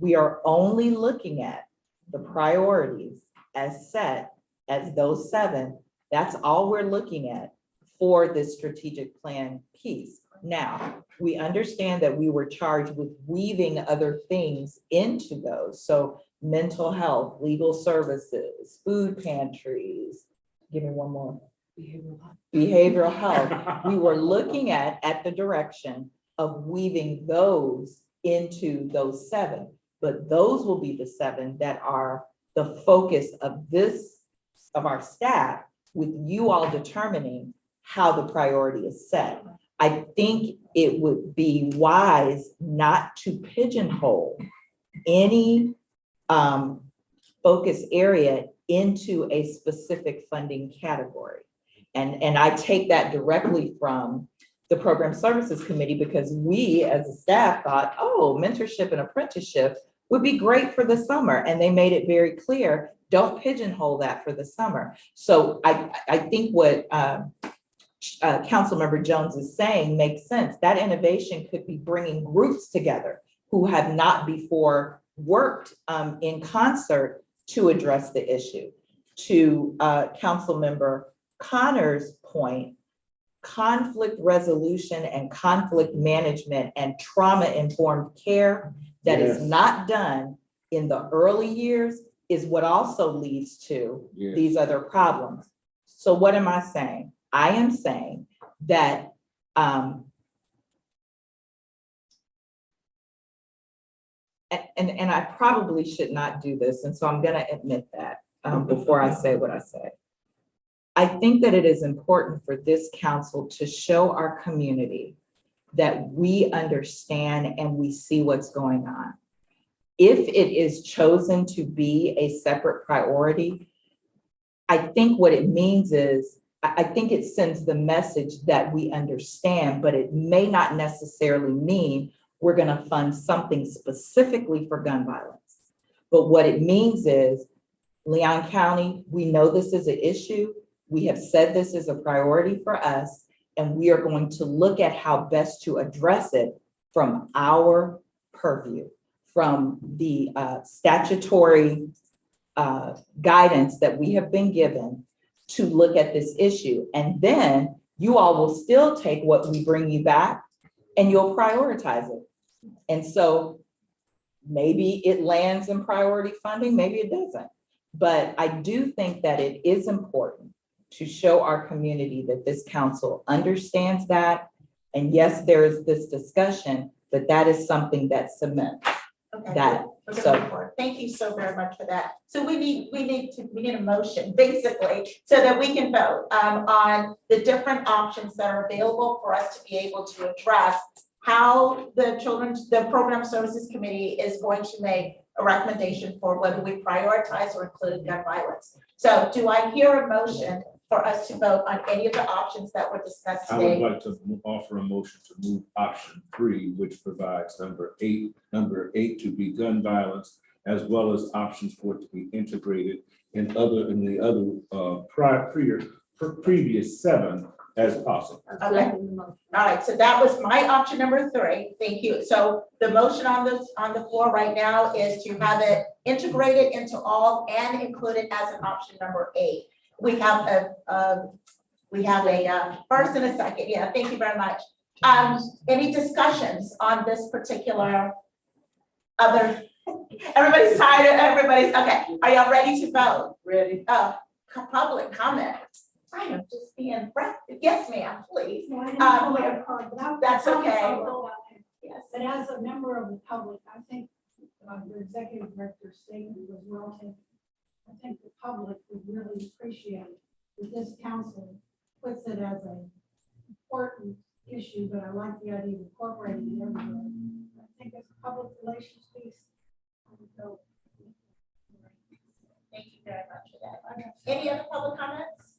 we are only looking at the priorities as set as those 7. That's all we're looking at for this strategic plan piece. Now, we understand that we were charged with weaving other things into those. So mental health, legal services, food pantries, give me one more. Behavioral health. We were looking at the direction of weaving those into those 7, but those will be the 7 that are the focus of our staff, with you all determining how the priority is set. I think it would be wise not to pigeonhole any focus area into a specific funding category. And I take that directly from the Program Services Committee, because we as a staff thought, oh, mentorship and apprenticeship would be great for the summer. And they made it very clear, don't pigeonhole that for the summer. So I think what Councilmember Jones is saying makes sense. That innovation could be bringing groups together who have not before worked in concert to address the issue. To Councilmember Connor's point, conflict resolution and conflict management and trauma-informed care that is not done in the early years is what also leads to these other problems. So what am I saying? I am saying that and I probably should not do this, and so I'm going to admit that before I say what I say. I think that it is important for this council to show our community that we understand and we see what's going on. If it is chosen to be a separate priority, I think what it means is, I think it sends the message that we understand, but it may not necessarily mean we're going to fund something specifically for gun violence. But what it means is, Leon County, we know this is an issue. We have said this is a priority for us, and we are going to look at how best to address it from our purview, from the statutory guidance that we have been given to look at this issue. And then you all will still take what we bring you back and you'll prioritize it. And so maybe it lands in priority funding, maybe it doesn't. But I do think that it is important to show our community that this council understands that. And yes, there is this discussion, but that is something that cements that. So thank you so very much for that. So we need a motion basically so that we can vote on the different options that are available for us to be able to address how the Program Services Committee is going to make a recommendation for whether we prioritize or include gun violence. So do I hear a motion for us to vote on any of the options that were discussed I would today. like to offer a motion to move option 3, which provides number eight to be gun violence, as well as options for it to be integrated in the other previous 7 as possible. Okay, all right, so that was my option number 3. Thank you. So the motion on the floor right now is to have it integrated into all and included as an option number 8. We have a first and a second. Yeah, thank you very much. Any discussions on this particular other? Everybody's tired. Okay. Are y'all ready to vote? Ready? Public comment. I am just being breath. Yes, ma'am, please. No, I didn't pull my card, but That's okay. I'll go out there. Yes. But as a member of the public, I think the executive director's statement was well taken. I think the public would really appreciate that this council puts it as an important issue, but I like the idea of incorporating it everywhere. I think it's a public relations piece. I would go. Thank you very much for that. Any other public comments?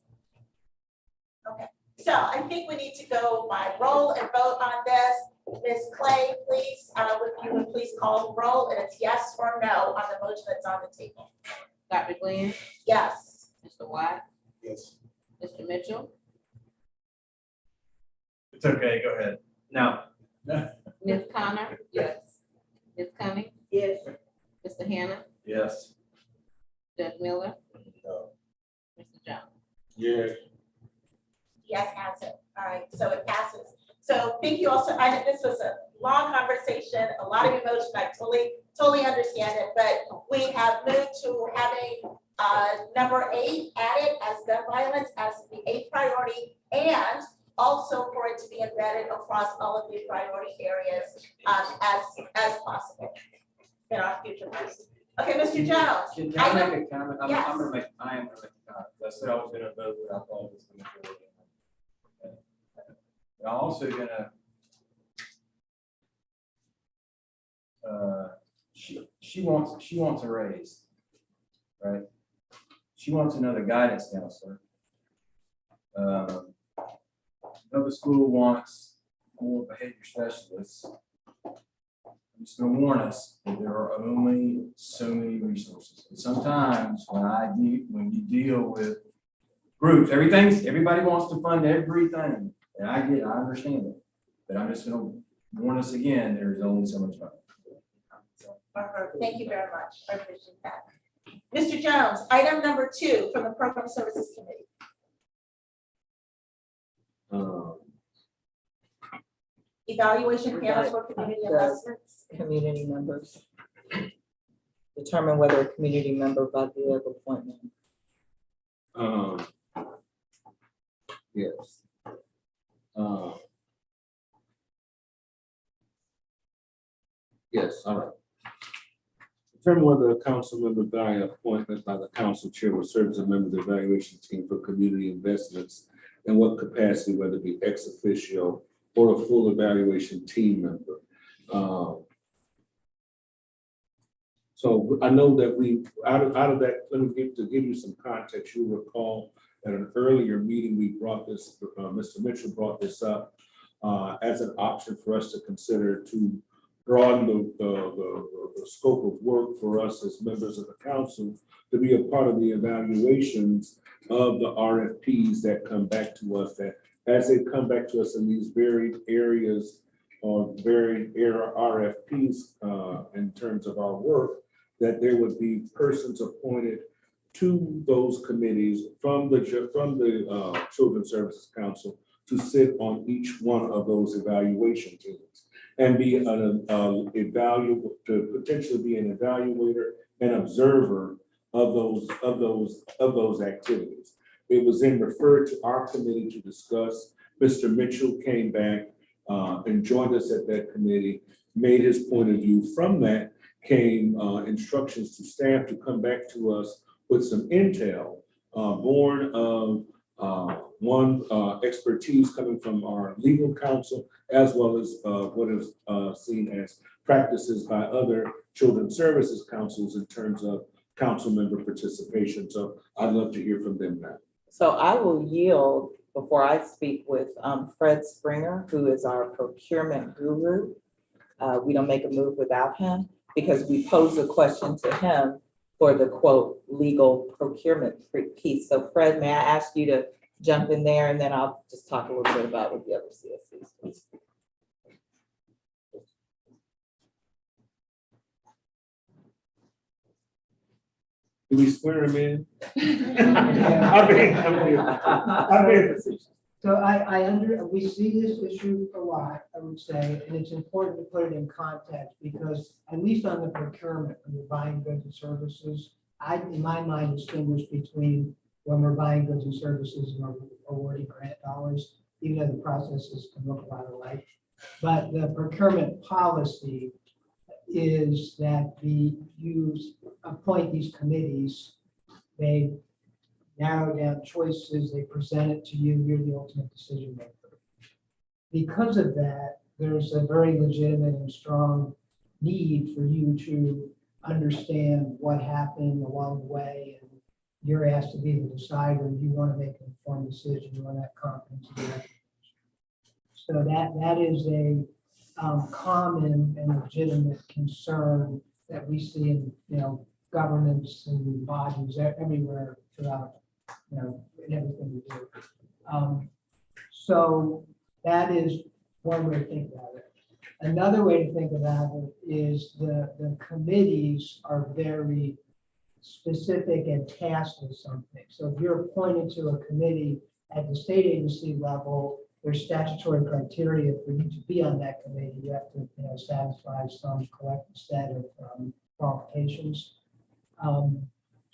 Okay, so I think we need to go by roll and vote on this. Ms. Clay, please, if you would please call the roll, and it's yes or no on the motion that's on the table. Dr. Glenn, Yes. Mr. Watt, Yes. Mr. Mitchell, It's okay, go ahead. No. Ms. Connor. Yes. Ms. Cummings, Yes. Mr. Hannah, Yes. Judge Miller, No. Mr. Jones. Yeah. Yes, answer. All right, so it passes. So thank you also. I know this was a long conversation, a lot of emotion. I totally understand it, but we have moved to having number 8 added as gun violence as the 8th priority, and also for it to be embedded across all of the priority areas as possible in our future plans. Okay, Mr. Jones. Can I make a comment? I am Yes. gonna make a comment. I said I was gonna vote, but I thought it was gonna go. I'm also gonna. She wants a raise, right? She wants another guidance counselor. Another school wants more behavior specialists. I'm just gonna warn us that there are only so many resources. And sometimes when you deal with groups, everybody wants to fund everything. And I understand it, but I'm just gonna warn us again, there is only so much money. Thank you very much. I appreciate that. Mr. Jones, item number 2 from the Program Services Committee. Evaluation panels for community investments. Community members. Determine whether a community member by the appointment. Yes. Yes, all right. Determine whether a council member by appointment by the council chair will serve as a member of the evaluation team for community investments, in what capacity, whether it be ex officio or a full evaluation team member. So I know that we, out of that, to give you some context, you'll recall at an earlier meeting, we brought this, Mr. Mitchell brought this up as an option for us to consider to broaden the scope of work for us as members of the council to be a part of the evaluations of the RFPs that come back to us, that as they come back to us in these varied areas or varied RFPs in terms of our work, that there would be persons appointed to those committees from the Children's Services Council to sit on each one of those evaluation teams and be to potentially be an evaluator and observer of those activities. It was then referred to our committee to discuss. Mr. Mitchell came back and joined us at that committee, made his point of view. From that came instructions to staff to come back to us with some intel born of expertise coming from our legal counsel, as well as what is seen as practices by other children's services councils in terms of council member participation. So I'd love to hear from them now. So I will yield before I speak with Fred Springer, who is our procurement guru. We don't make a move without him because we pose a question to him for the quote, legal procurement piece. So Fred, may I ask you to jump in there and then I'll just talk a little bit about what the other CSCs, please. Do we swear him in? I'm being facetious. So we see this issue a lot, I would say, and it's important to put it in context because at least on the procurement, when you're buying goods and services, in my mind, distinguish between when we're buying goods and services and we're awarding grant dollars, even though the processes can look a lot alike. But the procurement policy is that you appoint these committees, they narrow down choices, they present it to you, you're the ultimate decision maker. Because of that, there's a very legitimate and strong need for you to understand what happened along the way, and you're asked to be the decider. You want to make an informed decision, you want to have confidence in that. So that is a common and legitimate concern that we see in governments and bodies everywhere throughout in everything we do. So that is one way to think about it. Another way to think about it is the committees are very specific and tasked with something. So if you're appointed to a committee at the state agency level, there's statutory criteria for you to be on that committee. You have to satisfy some collective set of qualifications.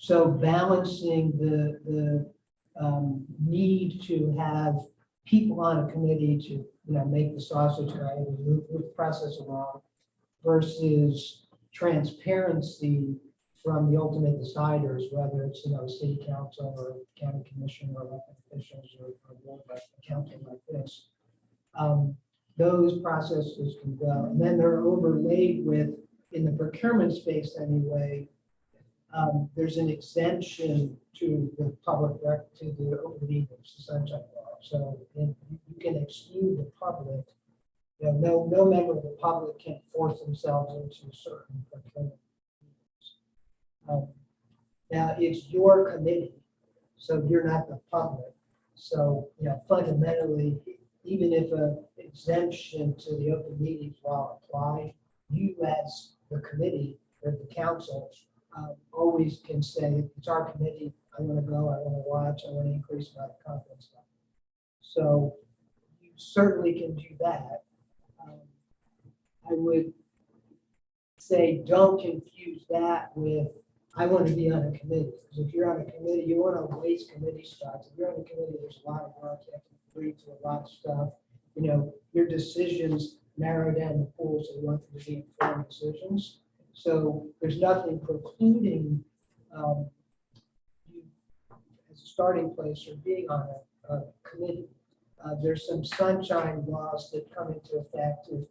So balancing the need to have people on a committee to make the sausage right and move the process along versus transparency from the ultimate deciders, whether it's city council or county commission or elected officials or accounting like this. Those processes can go, and then they're overlaid with, in the procurement space anyway, there's an exemption to the public to the open meetings, the sunshine law. So you can exclude the public. No member of the public can force themselves into certain procurement meetings. Now it's your committee, so you're not the public. So fundamentally, even if an exemption to the open meetings law apply, you as the committee or the council always can say, it's our committee, I want to go, I want to watch, I want to increase my confidence level. So you certainly can do that. I would say don't confuse that with, I want to be on a committee. Because if you're on a committee, you want to waste committee spots. If you're on a committee, there's a lot of work, you have to agree to a lot of stuff. Your decisions narrow down the pool, so you want them to be informed decisions. So there's nothing precluding you as a starting place or being on a committee. There's some sunshine laws that come into effect if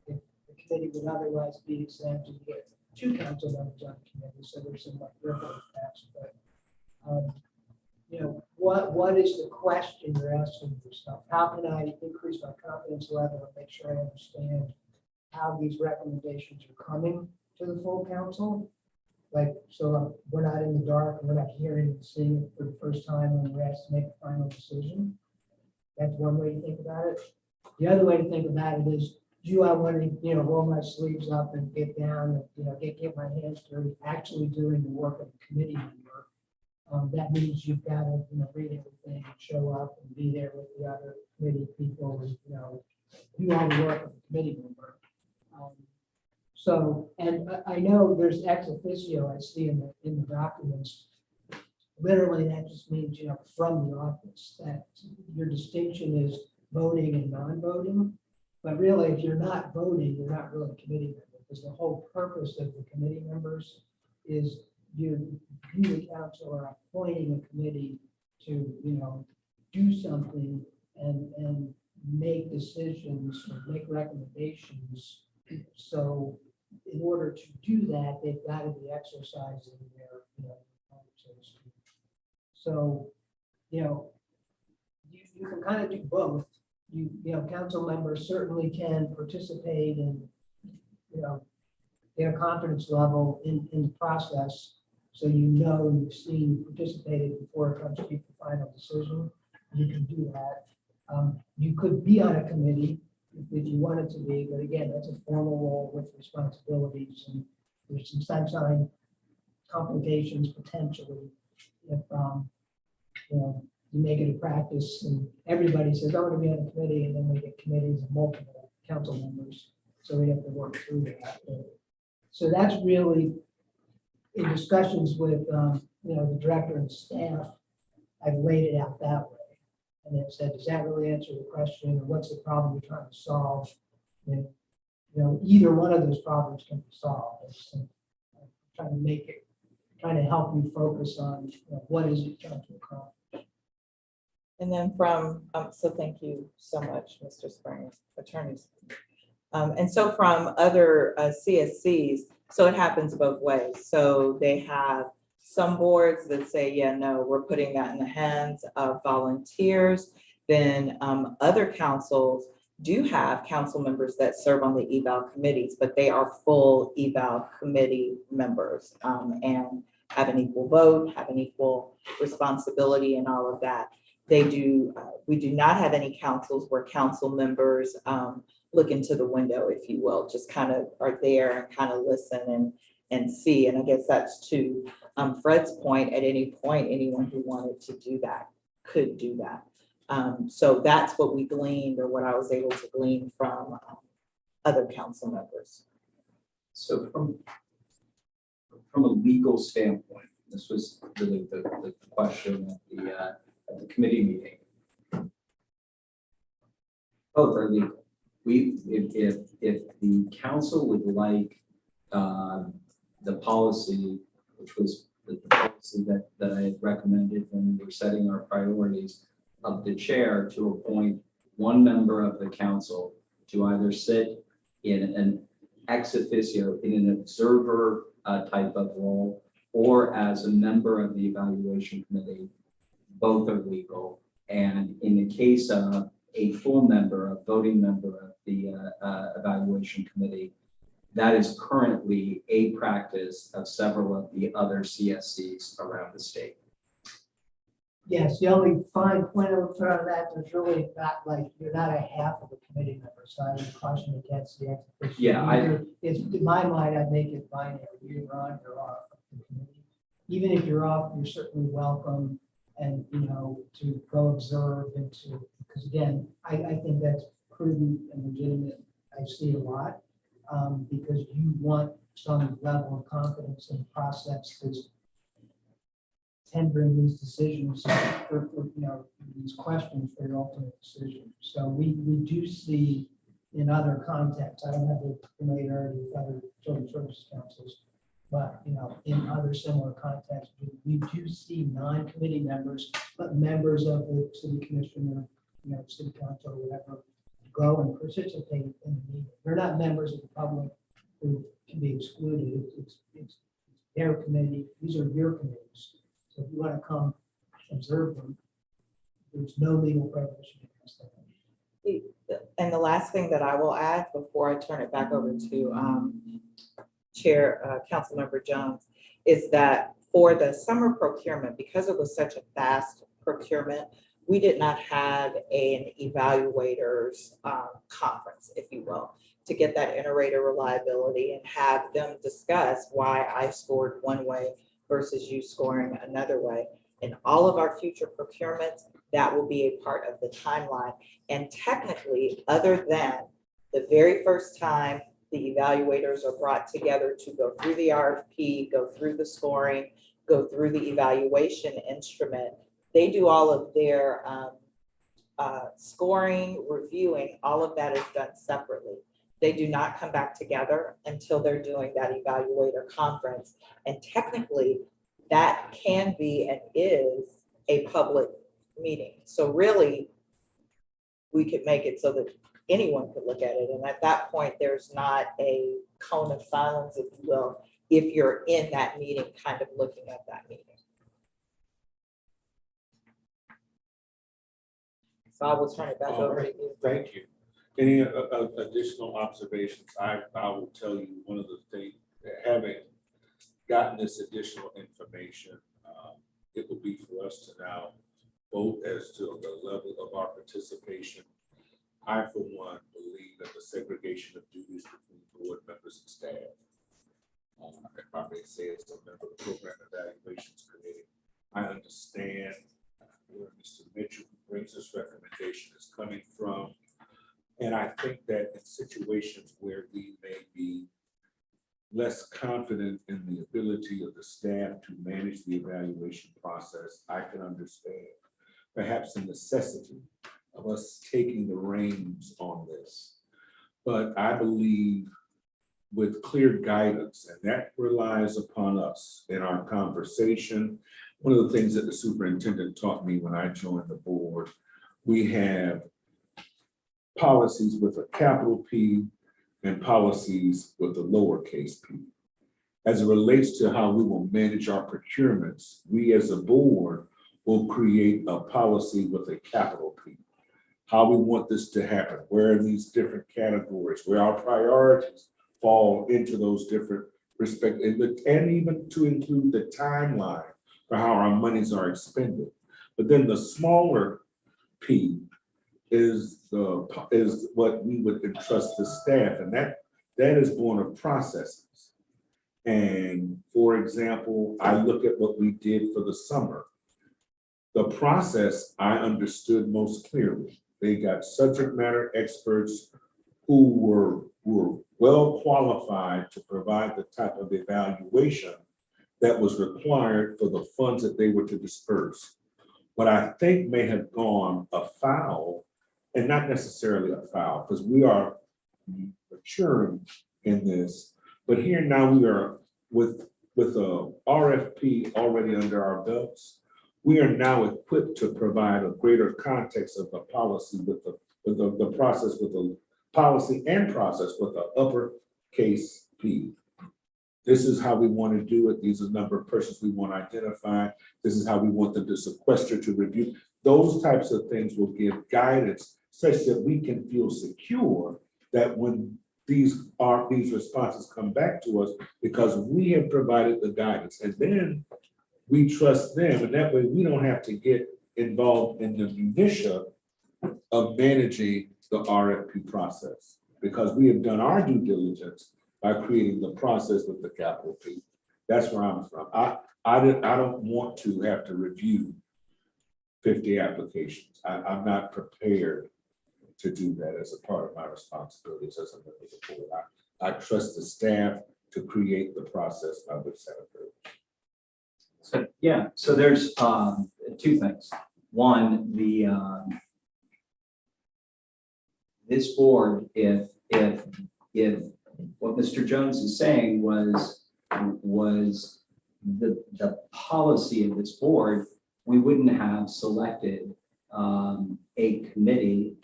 if the committee would otherwise be exempt, you get 2 council members on the committee. So there's some ripple effects. But what is the question you're asking yourself? How can I increase my confidence level and make sure I understand how these recommendations are coming to the full council? So we're not in the dark and we're not hearing and seeing it for the first time when we're asked to make a final decision. That's one way to think about it. The other way to think about it is, do I want to, roll my sleeves up and get down and, get my hands dirty, actually doing the work of a committee member? That means you've got to, read everything and show up and be there with the other committee people and, do all the work of a committee member. And I know there's ex officio I see in the documents. Literally, that just means, from the office, that your distinction is voting and non-voting. But really, if you're not voting, you're not really a committee member, because the whole purpose of the committee members is you the council are appointing a committee to, do something and make decisions or make recommendations. So in order to do that, they've got to be exercising their, so to speak. So you know, you can kind of do both. You know, council members certainly can participate in, you know, their confidence level in the process. So you know, you've seen, participated before it comes to the final decision. You can do that. You could be on a committee if you wanted to be, but again, that's a formal role with responsibilities, and there's some sunshine complications potentially if, you know, you make it a practice and everybody says, I want to be on a committee, and then we get committees of multiple council members. So we have to work through that. So that's really in discussions with, you know, the director and staff, I've laid it out that way. And they've said, does that really answer the question? Or what's the problem you're trying to solve? And, you know, either one of those problems can be solved. I'm trying to make it, trying to help you focus on, you know, what is it trying to accomplish. And then from, so thank you so much, Mr. Springs, attorneys. And so from other CSCs, so it happens both ways. So they have some boards that say, yeah, no, we're putting that in the hands of volunteers. Then other councils do have council members that serve on the eval committees, but they are full eval committee members and have an equal vote, have an equal responsibility and all of that. They do, we do not have any councils where council members look into the window, if you will, just kind of are there and kind of listen and see. And I guess that's to Fred's point, at any point, anyone who wanted to do that could do that. So that's what we gleaned, or what I was able to glean from other council members. So from a legal standpoint, this was really the question at the committee meeting. Both are legal. If the council would like the policy, which was the policy that I had recommended when we were setting our priorities, of the chair to appoint one member of the council to either sit in an ex officio, in an observer type of role, or as a member of the evaluation committee, both are legal. And in the case of a full member, a voting member of the evaluation committee, that is currently a practice of several of the other CSCs around the state. Yes, the only fine point I would put on that, there's really not, like, you're not a half of a committee member, so I would caution against the ex officio. Yeah, It's, in my mind, I'd make it binary, you're on, you're off of the committee. Even if you're off, you're certainly welcome, and, you know, to go observe and to, because again, I think that's prudent and legitimate. I see a lot, because you want some level of confidence in the process that's tendering these decisions for, you know, these questions for your ultimate decision. So we do see in other contexts, I don't have the familiarity with other children's services councils, but, you know, in other similar contexts, we do see non-committee members, but members of the city commission or, you know, city council or whatever, go and participate in the meeting. They're not members of the public who can be excluded. It's their committee. These are your committees. So if you want to come observe them, there's no legal prohibition against that. And the last thing that I will add before I turn it back over to Chair Councilmember Jones is that for the summer procurement, because it was such a fast procurement, we did not have an evaluators conference, if you will, to get that inter-rater reliability and have them discuss why I scored one way versus you scoring another way. In all of our future procurements, that will be a part of the timeline. And technically, other than the very first time the evaluators are brought together to go through the RFP, go through the scoring, go through the evaluation instrument, they do all of their scoring, reviewing, all of that is done separately. They do not come back together until they're doing that evaluator conference. And technically, that can be and is a public meeting. So really, we could make it so that anyone could look at it. And at that point, there's not a cone of silence, if you will, if you're in that meeting, kind of looking at that meeting. So I will turn it back over to you. Thank you. Any additional observations? I will tell you, one of the things, having gotten this additional information, it will be for us to now vote as to the level of our participation. I, for one, believe that the segregation of duties between board members and staff. If I may say, as a member of the Program Evaluations Committee, I understand where Mr. Mitchell brings this recommendation is coming from. And I think that in situations where we may be less confident in the ability of the staff to manage the evaluation process, I can understand perhaps the necessity of us taking the reins on this. But I believe with clear guidance, and that relies upon us in our conversation. One of the things that the superintendent taught me when I joined the board, we have policies with a capital P and policies with a lowercase p. As it relates to how we will manage our procurements, we as a board will create a policy with a capital P. How we want this to happen, where are these different categories, where our priorities fall into those different respective, and even to include the timeline for how our monies are expended. But then the smaller P is what we would entrust to staff, and that is born of processes. And for example, I look at what we did for the summer. The process I understood most clearly. They got subject matter experts who were well qualified to provide the type of evaluation that was required for the funds that they were to disperse. What I think may have gone afoul, and not necessarily afoul, because we are maturing in this, but here now we are with a RFP already under our belts. We are now equipped to provide a greater context of the policy with the process, with the policy and process with the uppercase P. This is how we want to do it. These are the number of persons we want to identify. This is how we want them to sequester, to review. Those types of things will give guidance such that we can feel secure that when these responses come back to us, because we have provided the guidance, and then we trust them, and that way we don't have to get involved in the minutia of managing the RFP process, because we have done our due diligence by creating the process with the capital P. That's where I'm from. I don't want to have to review 50 applications. I'm not prepared to do that as a part of my responsibilities as a member of the board. I trust the staff to create the process by which that occurs. So yeah, so there's two things. One, this board, if what Mr. Jones is saying was the policy of this board, we wouldn't have selected a committee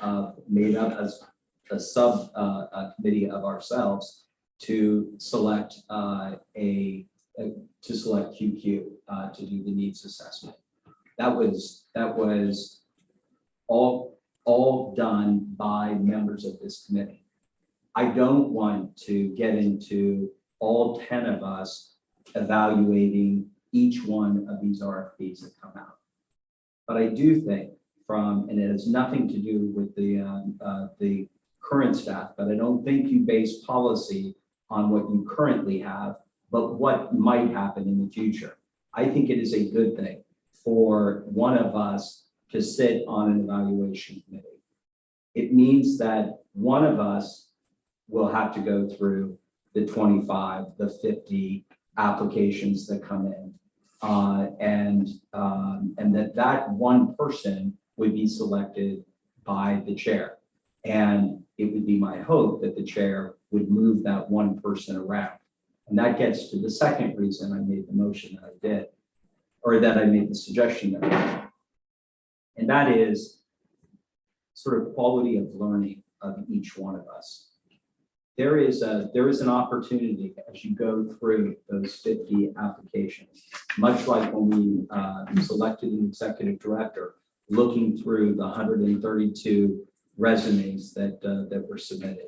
made up as a sub committee of ourselves to select QQ to do the needs assessment. That was all done by members of this committee. I don't want to get into all 10 of us evaluating each one of these RFPs that come out. But I do think and it has nothing to do with the current staff, but I don't think you base policy on what you currently have, but what might happen in the future. I think it is a good thing for one of us to sit on an evaluation committee. It means that one of us will have to go through the 25, the 50 applications that come in. And that one person would be selected by the chair. And it would be my hope that the chair would move that one person around. And that gets to the second reason I made the motion that I did, or that I made the suggestion that I did. And that is sort of quality of learning of each one of us. There is an opportunity as you go through those 50 applications, much like when we selected an executive director, looking through the 132 resumes that were submitted.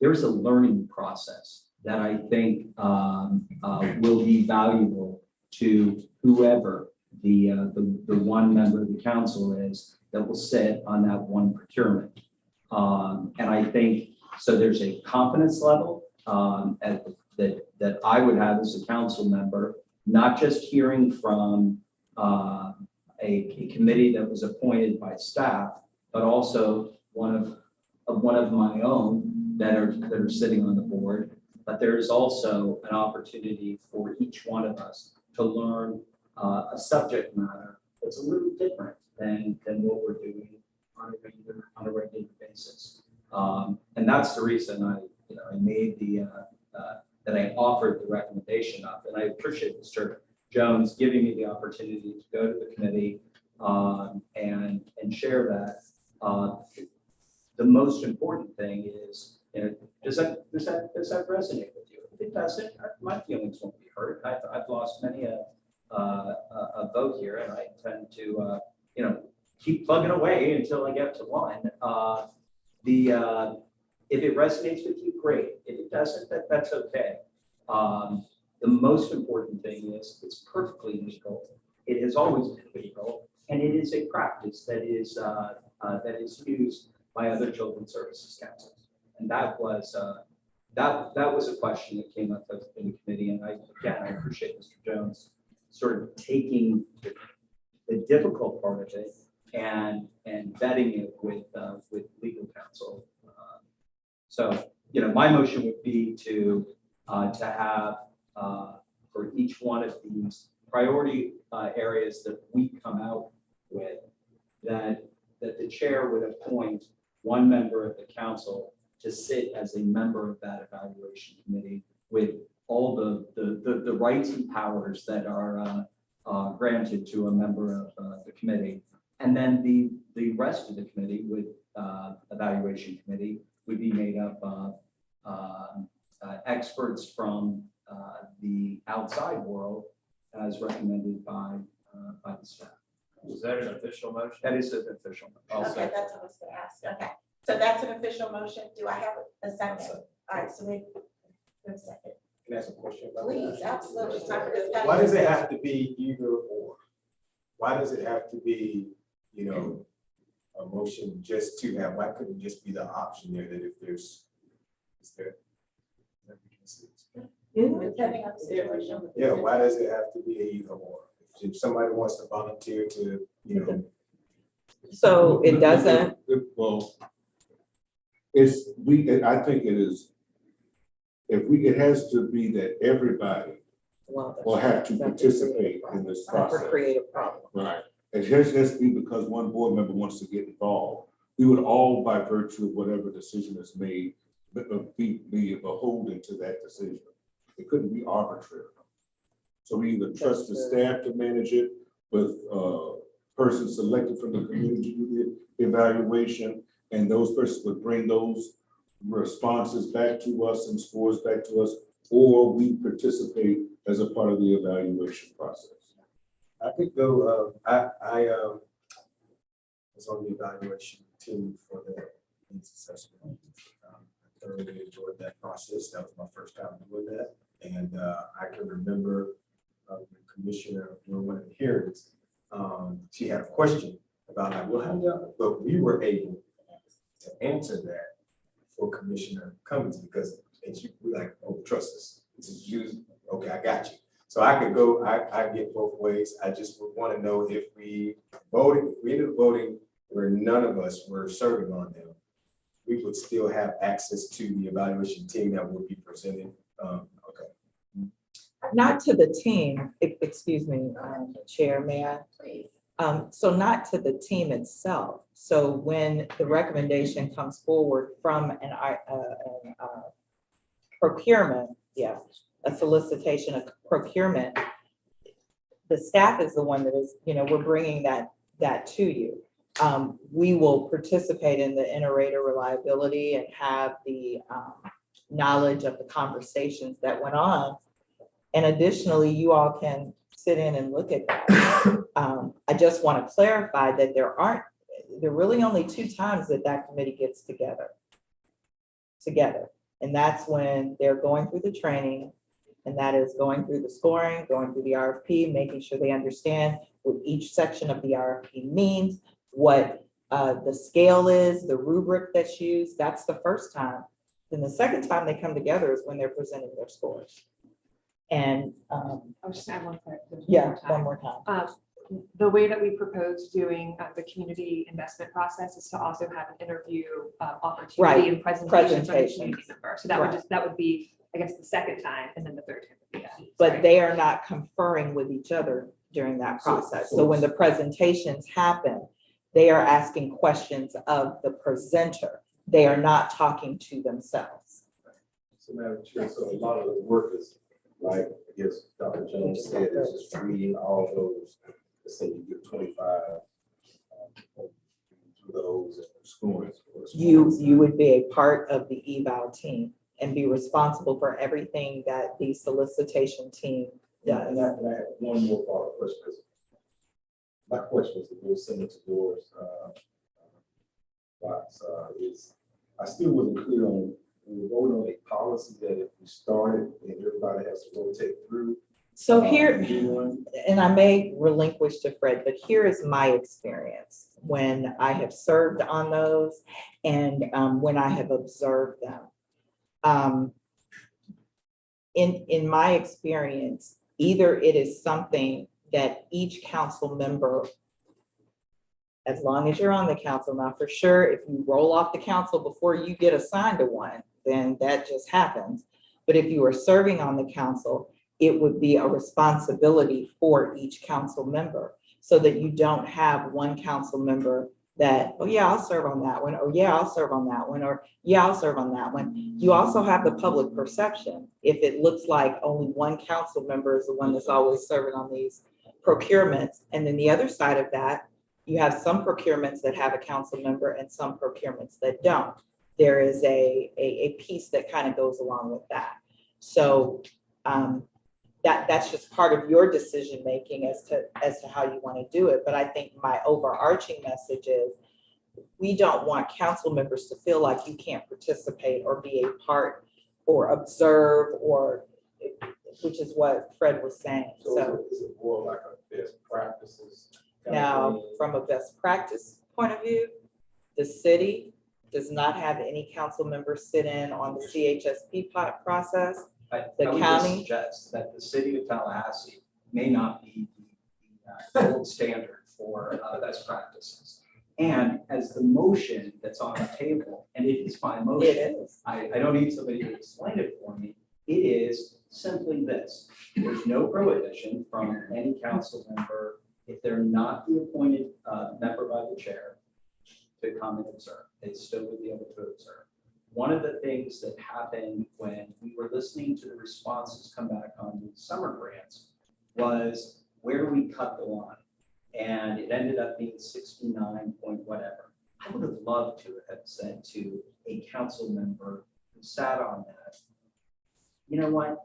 There's a learning process that I think will be valuable to whoever the one member of the council is that will sit on that one procurement. And I think, so there's a confidence level that I would have as a council member, not just hearing from a committee that was appointed by staff, but also one of my own that are sitting on the board. But there is also an opportunity for each one of us to learn a subject matter that's a little different than what we're doing on a regular basis. And that's the reason I made that I offered the recommendation up. And I appreciate Mr. Jones giving me the opportunity to go to the committee and share that. The most important thing is, does that resonate with you? If it doesn't, my feelings won't be hurt. I've lost many a vote here, and I tend to keep plugging away until I get to one. If it resonates with you, great. If it doesn't, that's okay. The most important thing is it's perfectly legal. It has always been legal, and it is a practice that is used by other children's services councils. And that was a question that came up in the committee. And I appreciate Mr. Jones sort of taking the difficult part of it and vetting it with legal counsel. So my motion would be to have for each one of these priority areas that we come out with, that the chair would appoint one member of the council to sit as a member of that evaluation committee with all the rights and powers that are granted to a member of the committee. And then the rest of the committee evaluation committee would be made up of experts from the outside world as recommended by the staff. Is that an official motion? That is an official motion. Okay, that's what I was gonna ask. Okay, so that's an official motion. Do I have a second? All right, so we a second. Can I ask a question about that? Please, absolutely. Time for discussion. Why does it have to be either or? Why does it have to be, a motion just to have, why couldn't it just be the option there that if there's, is there? Depending on the situation. Yeah, why does it have to be a either or? If somebody wants to volunteer to, So it doesn't, Well, I think it is, it has to be that everybody will have to participate in this process. for creative problem. Right. It has to be because one board member wants to get involved. We would all, by virtue of whatever decision is made, be beholden to that decision. It couldn't be arbitrary. So we either trust the staff to manage it with persons selected from the community to do the evaluation, and those persons would bring those responses back to us and scores back to us, or we participate as a part of the evaluation process. I think though, I was on the evaluation team for the needs assessment. I thoroughly enjoyed that process. That was my first time doing that. And I can remember the commissioner doing one of the hearings. She had a question about like, well, how do you, but we were able to answer that for Commissioner Cummings because and she was like, oh, trust us. This is you. Okay, I got you. So I could go, I get both ways. I just would want to know if we voted, if we ended up voting where none of us were serving on them, we would still have access to the evaluation team that would be presented. Okay. Not to the team, excuse me, Chair, may I? Please. So not to the team itself. So when the recommendation comes forward from an procurement, yes, a solicitation of procurement, the staff is the one that is, we're bringing that to you. We will participate in the inter-rater reliability and have the knowledge of the conversations that went on. And additionally, you all can sit in and look at that. I just want to clarify that there are really only 2 times that that committee gets together. And that's when they're going through the training, and that is going through the scoring, going through the RFP, making sure they understand what each section of the RFP means, what the scale is, the rubric that's used. That's the first time. Then the second time they come together is when they're presenting their scores. And I'll just add one quick. one more time. The way that we propose doing the community investment process is to also have an interview opportunity Right, and presentation from the community presentations. member. So that would Right. that would be, I guess, the second time, and then the third time would be that. But Sorry. they are not conferring with each other during that process. So when the presentations happen, they are asking questions of the presenter. They are not talking to themselves. So Madam Chair, so a lot of the work is like, I guess Dr. Jones said, is just reading all those, let's say you get 25 through those and scoring. You would be a part of the eval team and be responsible for everything that the solicitation team does. And I have one more follow-up question, because my question is, we'll send it to yours, box, is, I still wasn't clear on, we voted on a policy that if we started, and everybody has to rotate through. So here, Anyone? and I may relinquish to Fred, but here is my experience when I have served on those and when I have observed them. In my experience, either it is something that each council member, as long as you're on the council, now for sure, if you roll off the council before you get assigned to one, then that just happens. But if you are serving on the council, it would be a responsibility for each council member, so that you don't have one council member that, oh yeah, I'll serve on that one, or yeah, I'll serve on that one, or yeah, I'll serve on that one. You also have the public perception. If it looks like only one council member is the one that's always serving on these procurements, and then the other side of that, you have some procurements that have a council member and some procurements that don't. There is a piece that kind of goes along with that. So that's just part of your decision-making as to how you want to do it. But I think my overarching message is, we don't want council members to feel like you can't participate or be a part or observe, or, which is what Fred was saying. So is it more like a best practices? now, from a best practice point of view, the city does not have any council members sit in on the CHSP process. The I would county? suggest that the city of Tallahassee may not be the gold standard for best practices. And as the motion that's on the table, and it is my motion. It is. I don't need somebody to explain it for me. It is simply this: there's no prohibition from any council member, if they're not the appointed member by the chair, to come and observe. They still would be able to observe. One of the things that happened when we were listening to the responses come back on the summer grants was, where do we cut the line? And it ended up being 69 point whatever. I would have loved to have said to a council member who sat on that, you know what,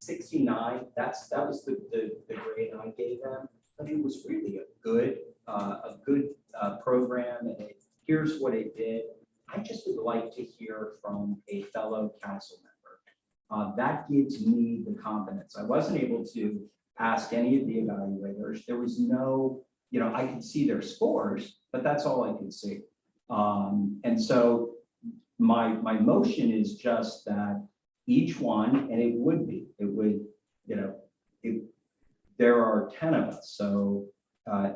69, that was the grade I gave them. But it was really a good program, and here's what it did. I just would like to hear from a fellow council member. That gives me the confidence. I wasn't able to ask any of the evaluators. There was no, I could see their scores, but that's all I could see. And so my motion is just that each one, and it would, there are 10 of us. So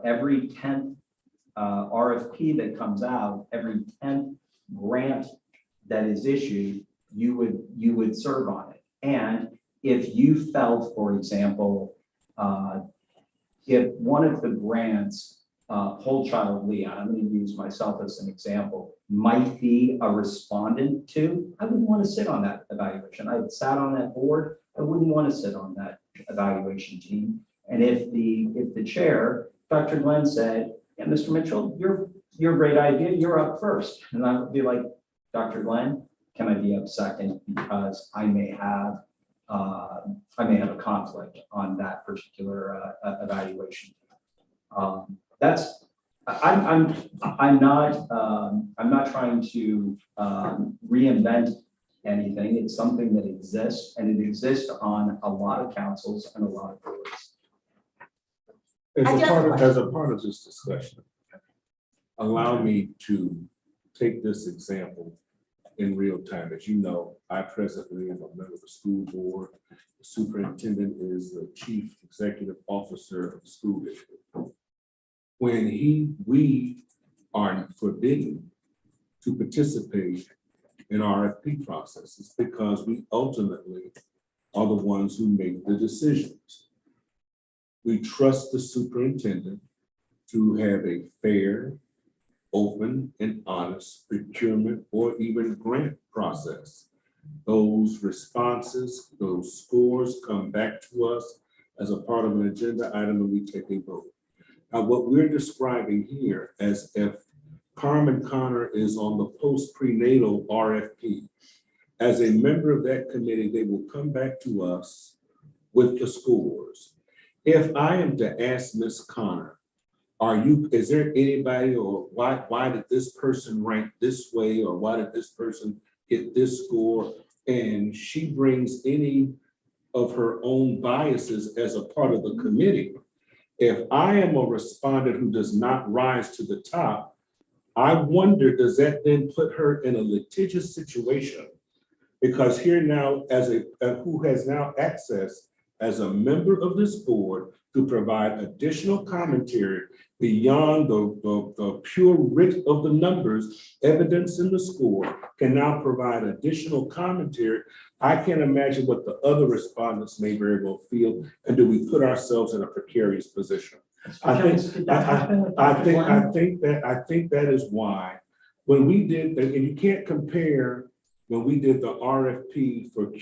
every 10th RFP that comes out, every 10th grant that is issued, you would serve on it. And if you felt, for example, if one of the grants, Whole Child Leon, I'm going to use myself as an example, might be a respondent to, I wouldn't want to sit on that evaluation. I sat on that board, I wouldn't want to sit on that evaluation team. And if the chair, Dr. Glenn, said, yeah, Mr. Mitchell, your great idea, you're up first. And I would be like, Dr. Glenn, can I be up second, because I may have I may have a conflict on that particular evaluation. That's, I'm not trying to reinvent anything. It's something that exists, and it exists on a lot of councils and a lot of boards. As a part of this discussion, allow me to take this example in real time. As you know, I presently am a member of the school board. The superintendent is the chief executive officer of the school district. When we are forbidden to participate in RFP processes because we ultimately are the ones who make the decisions. We trust the superintendent to have a fair, open, and honest procurement or even grant process. Those responses, those scores come back to us as a part of an agenda item and we take a vote. Now, what we're describing here as if Carmen Connor is on the post-prenatal RFP, as a member of that committee, they will come back to us with the scores. If I am to ask Ms. Connor, is there anybody, or why did this person rank this way, or why did this person get this score? And she brings any of her own biases as a part of the committee. If I am a respondent who does not rise to the top, I wonder, does that then put her in a litigious situation? Because here now, who has now access as a member of this board to provide additional commentary beyond the pure writ of the numbers, evidence in the score, can now provide additional commentary. I can't imagine what the other respondents may very well feel, and do we put ourselves in a precarious position? I think that is why when we did, and you can't compare when we did the RFP for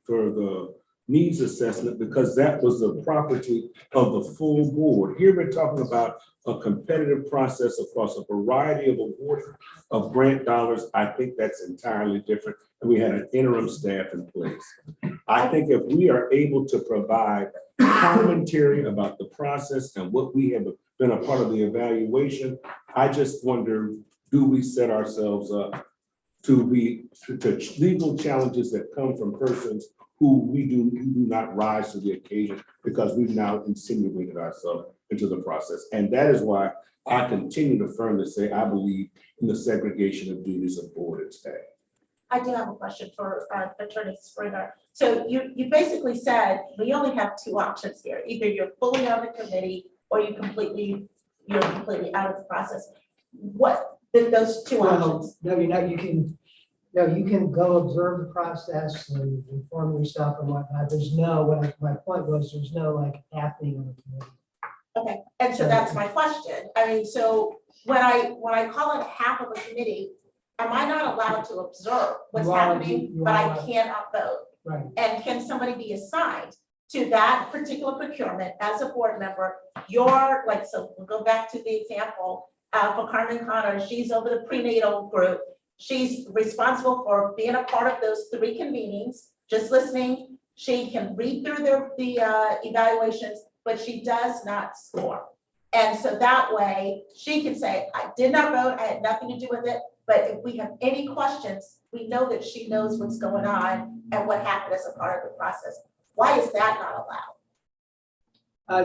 for the needs assessment, because that was the property of the full board. Here we're talking about a competitive process across a variety of awards of grant dollars. I think that's entirely different. And we had an interim staff in place. I think if we are able to provide commentary about the process and what we have been a part of the evaluation, I just wonder, do we set ourselves up to legal challenges that come from persons who do not rise to the occasion because we've now insinuated ourselves into the process. And that is why I continue to firmly say I believe in the segregation of duties of board and staff. I do have a question for Attorney Springer. So you basically said we only have two options here. Either you're fully on the committee or you're completely out of the process. What those two options? No, you're not. You can go observe the process and inform yourself and whatnot. There's no, my point was, there's no like happening on the committee. Okay, and so that's my question. I mean, so when I call it half of a committee, am I not allowed to observe what's happening, but I cannot vote? Right. And can somebody be assigned to that particular procurement as a board member? You're like, so we'll go back to the example for Carmen Connor. She's over the prenatal group. She's responsible for being a part of those 3 convenings, just listening. She can read through the evaluations, but she does not score. And so that way she can say, I did not vote, I had nothing to do with it. But if we have any questions, we know that she knows what's going on and what happened as a part of the process. Why is that not allowed? I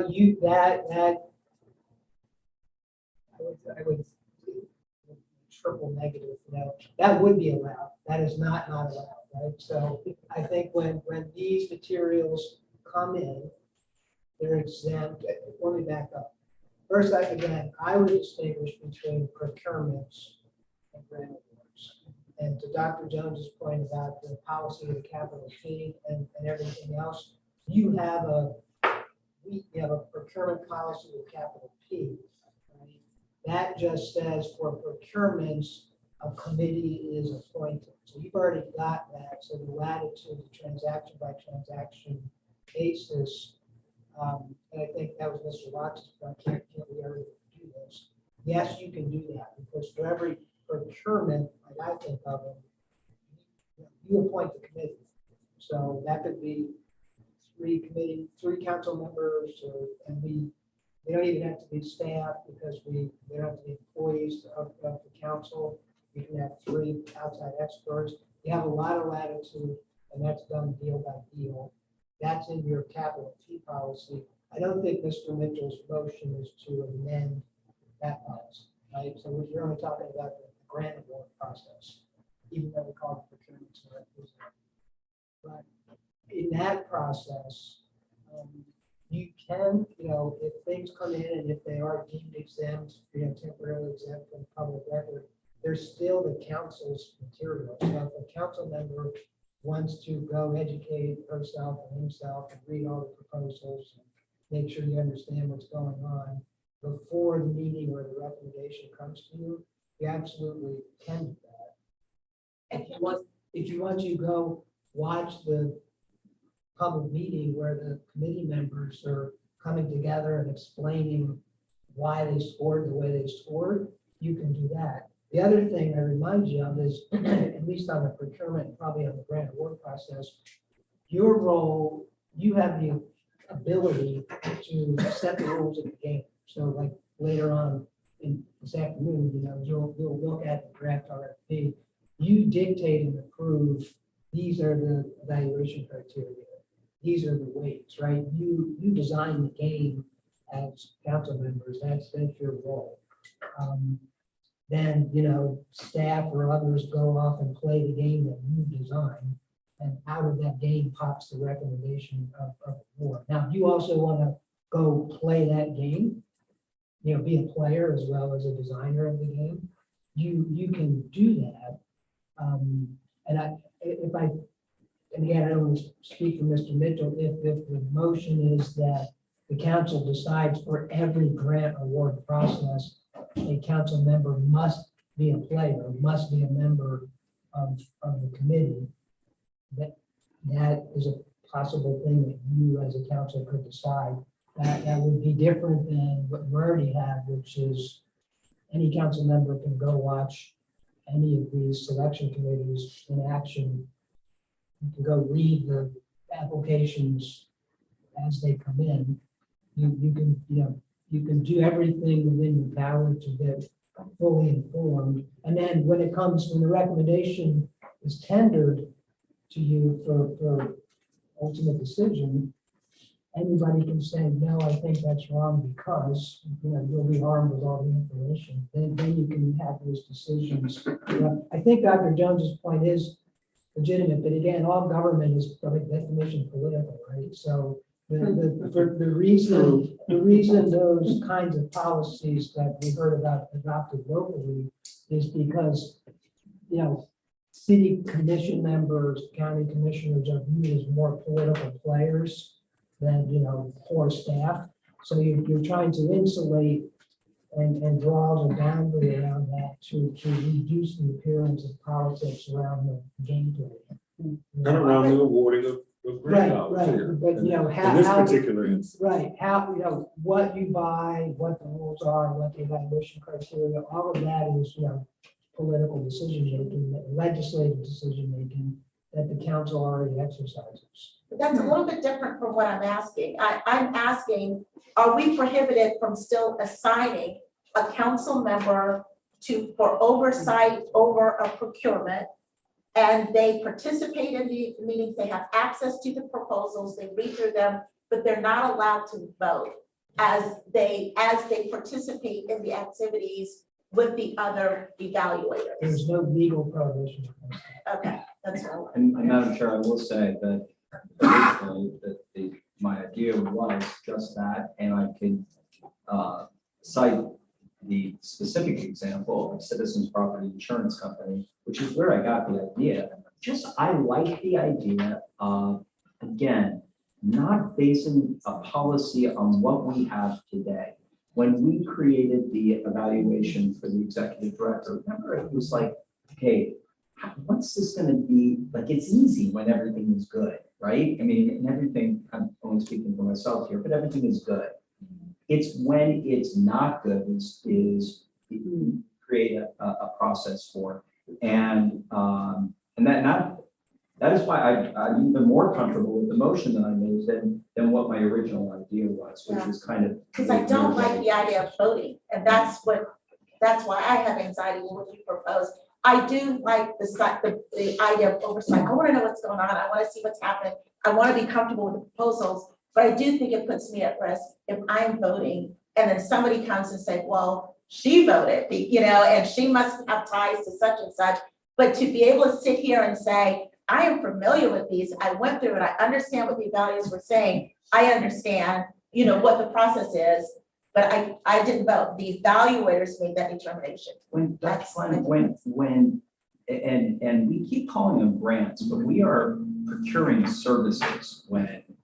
would triple negative, that would be allowed. That is not allowed, right? So I think when these materials come in, they're exempt. Let me back up. First, I would distinguish between procurements and grant awards. And to Dr. Jones's point about the policy of the capital P and everything else, you have a procurement policy with capital P. Right? That just says for procurements, a committee is appointed. So you've already got that. So the latitude, the transaction by transaction basis, and I think that was Mr. Watts' point, can't we already do this? Yes, you can do that, because for every procurement, like I think of it, you appoint the committee. So that could be 3 council members, and they don't even have to be staff because they don't have to be employees of the council. You can have 3 outside experts. You have a lot of latitude, and that's done deal by deal. That's in your capital T policy. I don't think Mr. Mitchell's motion is to amend that policy, right? So we're only talking about the grant award process, even though we call it procurement. But in that process, you can, if things come in and if they are deemed exempt, temporarily exempt from public record, there's still the council's material. So if a council member wants to go educate herself and himself and read all the proposals, and make sure you understand what's going on before the meeting where the recommendation comes to you, you absolutely can do that. If you want to go watch the public meeting where the committee members are coming together and explaining why they scored the way they scored, you can do that. The other thing I remind you of is, at least on the procurement, probably on the grant award process, your role, you have the ability to set the rules of the game. So like later on in this afternoon, you'll look at the draft RFP. You dictate and approve, these are the evaluation criteria. These are the weights, right? You design the game as council members. That's your role. Then, staff or others go off and play the game that you designed. And out of that game pops the recommendation of the board. Now, if you also want to go play that game, be a player as well as a designer of the game, you can do that. And again, I don't want to speak for Mr. Mitchell, if the motion is that the council decides for every grant award process, a council member must be a player, must be a member of the committee, that is a possible thing that you as a council could decide. That would be different than what we already have, which is any council member can go watch any of these selection committees in action. You can go read the applications as they come in. You can do everything within your power to get fully informed. And then when the recommendation is tendered to you for ultimate decision, anybody can say, no, I think that's wrong because, you'll be armed with all the information. Then you can have those decisions. I think Dr. Jones's point is legitimate, but again, all government is by definition political, right? So the reason those kinds of policies that we heard about adopted locally is because, city commission members, county commissioners are viewed as more political players than, core staff. So you're trying to insulate and draw the boundary around that to reduce the appearance of politics around the gameplay. And around the awarding of grant dollars here. But in this particular instance. Right, how, what you buy, what the rules are, what the evaluation criteria, all of that is, political decision making, legislative decision making that the council already exercises. But that's a little bit different from what I'm asking. I'm asking, are we prohibited from still assigning a council member for oversight over a procurement? And they participate in the meetings, they have access to the proposals, they read through them, but they're not allowed to vote as they participate in the activities with the other evaluators. There's no legal prohibition. Okay, that's all. And Madam Chair, I will say that originally my idea was just that, and I can cite the specific example of Citizens Property Insurance Company, which is where I got the idea. I like the idea of, again, not basing a policy on what we have today. When we created the evaluation for the executive director, remember it was like, okay, what's this going to be? Like, it's easy when everything is good, right? I mean, and everything, I'm only speaking for myself here, but everything is good. It's when it's not good is create a process for, and that That is why I'm even more comfortable with the motion that I made than what my original idea was, which is kind of. Because I don't like the idea of voting, and that's why I have anxiety with what you propose. I do like the idea of oversight. I want to know what's going on. I want to see what's happening. I want to be comfortable with the proposals, but I do think it puts me at risk if I'm voting and then somebody comes and say, well, she voted, and she must have ties to such and such. But to be able to sit here and say, I am familiar with these, I went through it, I understand what the values were saying, I understand, what the process is, but I didn't vote. The evaluators made that determination. And we keep calling them grants, but we are procuring services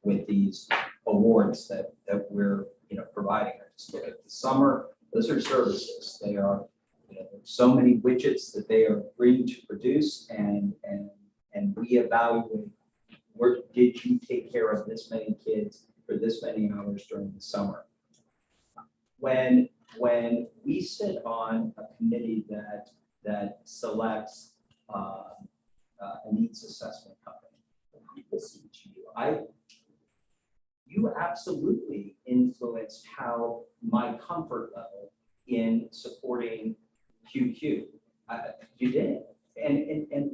with these awards that we're, providing. Just look at the summer, those are services. They are, so many widgets that they are free to produce and we evaluate, did you take care of this many kids for this many hours during the summer? When we sit on a committee that selects a needs assessment company, I listen to you. You absolutely influenced how my comfort level in supporting QQ. You did, and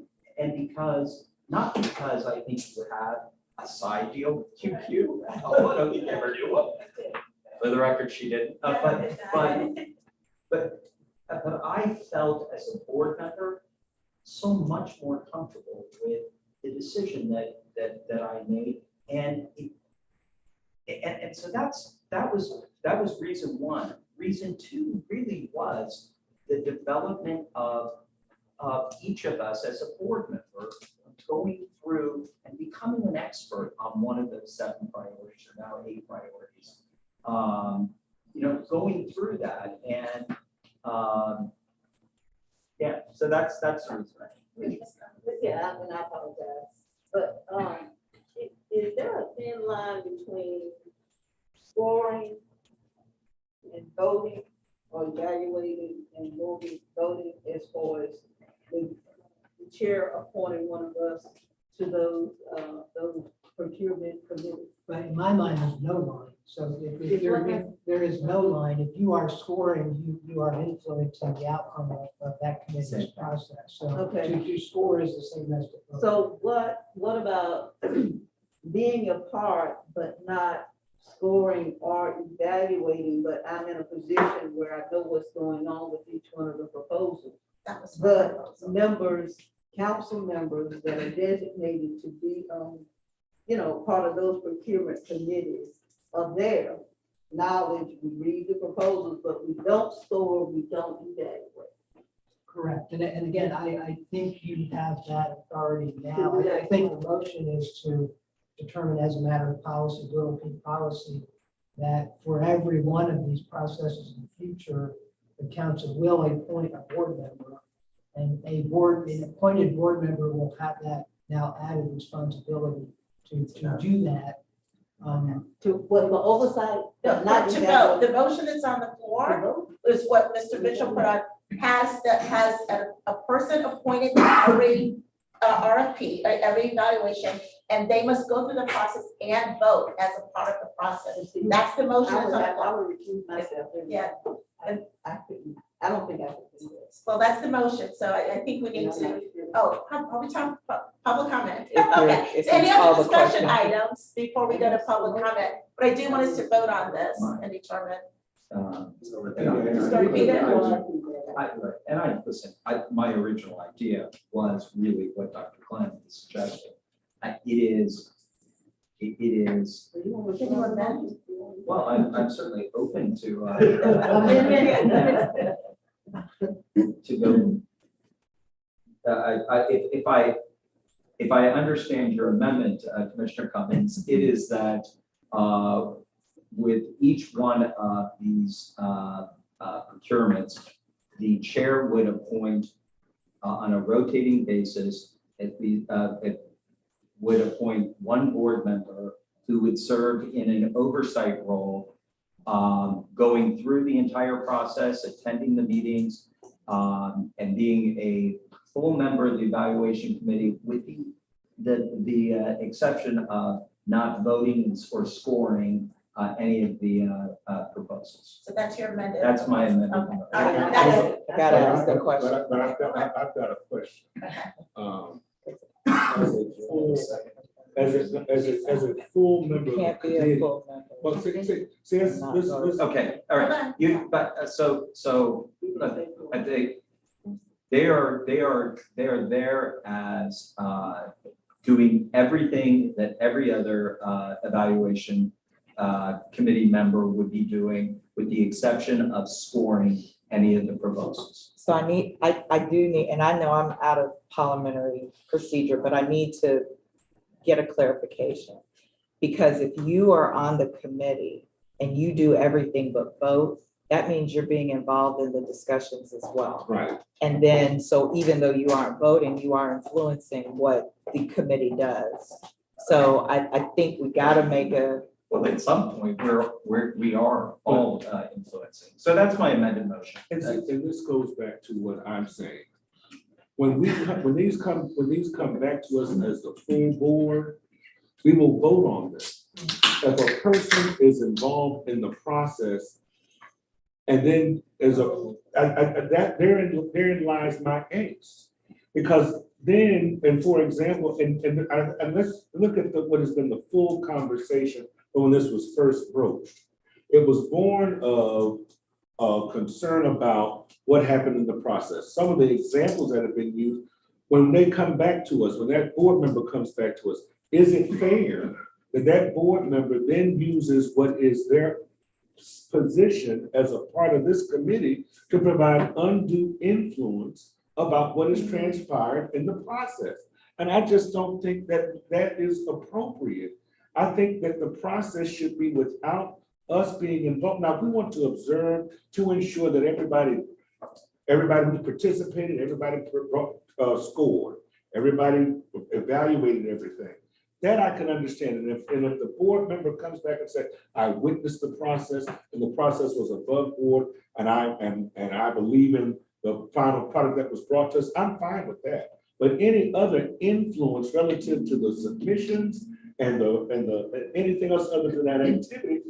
not because I think you have a side deal with QQ. Oh, I don't think you ever do. For the record, she didn't. But I felt as a board member so much more comfortable with the decision that I made, and so that was reason one. Reason two really was the development of each of us as a board member going through and becoming an expert on one of those 7 priorities, or now 8 priorities. Going through that and yeah, so that's the reason. Yeah, I apologize, but is there a thin line between scoring and voting, or evaluating and voting as far as the chair appointing one of us to those procurement committees? But in my mind, there's no line. So if there is no line, if you are scoring, you are influencing the outcome of that committee's process. So Okay. to score is the same as to vote. So what about being a part but not scoring or evaluating, but I'm in a position where I know what's going on with each one of the proposals? That was my But proposal. members, council members that are designated to be, part of those procurement committees are there. Knowledge, we read the proposals, but we don't score, we don't evaluate. Correct. And again, I think you have that authority now. I think the motion is to determine as a matter of policy, little P policy, that for every one of these processes in the future, the council will appoint a board member, and an appointed board member will have that now added responsibility to do that. To what, the oversight? Not To evaluate. vote, the motion that's on the floor is what Mr. Mitchell put on, has a person appointed to every RFP, every evaluation, and they must go through the process and vote as a part of the process. That's the motion that's on the I floor. would recuse myself. Yeah. I don't think I could do this. Well, that's the motion, so I think we need to, are we talking public comment? If you're- Okay, if so any you call other the discussion question. items before we go to public comment? But I do want us to vote on this and determine. Just gonna repeat it? Listen, my original idea was really what Dr. Glenn is suggesting. It is, Can you amend? well, I'm certainly open to to go. If I understand your amendment, Commissioner Cummings, it is that with each one of these procurements, the chair would appoint on a rotating basis, it would appoint one board member who would serve in an oversight role, going through the entire process, attending the meetings, and being a full member of the evaluation committee with the the exception of not voting or scoring any of the proposals. So that's your amendment. That's my amendment. Okay. I gotta ask a question. But I've got a question. As a full, as a full member of the Can't be a committee. full member. Well, see, this, Okay, all right, you, but, so, look, I think they are there as, doing everything that every other, evaluation, committee member would be doing, with the exception of scoring any of the proposals. So I do need, and I know I'm out of parliamentary procedure, but I need to get a clarification. Because if you are on the committee and you do everything but vote, that means you're being involved in the discussions as well. right, And then, so even though you aren't voting, you are influencing what the committee does. So I think we gotta make a, Well, at some point, we are all influencing. So that's my amended motion. and this goes back to what I'm saying. When these come back to us as the full board, we will vote on this. If a person is involved in the process, and then therein lies my angst. Because then, and for example, and let's look at what has been the full conversation when this was first broached. It was born of concern about what happened in the process. Some of the examples that have been used, when they come back to us, when that board member comes back to us, is it fair that that board member then uses what is their position as a part of this committee to provide undue influence about what is transpired in the process? And I just don't think that that is appropriate. I think that the process should be without us being involved. Now, we want to observe to ensure that everybody who participated, everybody scored, everybody evaluated everything. That I can understand. And if the board member comes back and says, I witnessed the process and the process was above board, and I believe in the final product that was brought to us, I'm fine with that. But any other influence relative to the submissions and anything else other than that activity,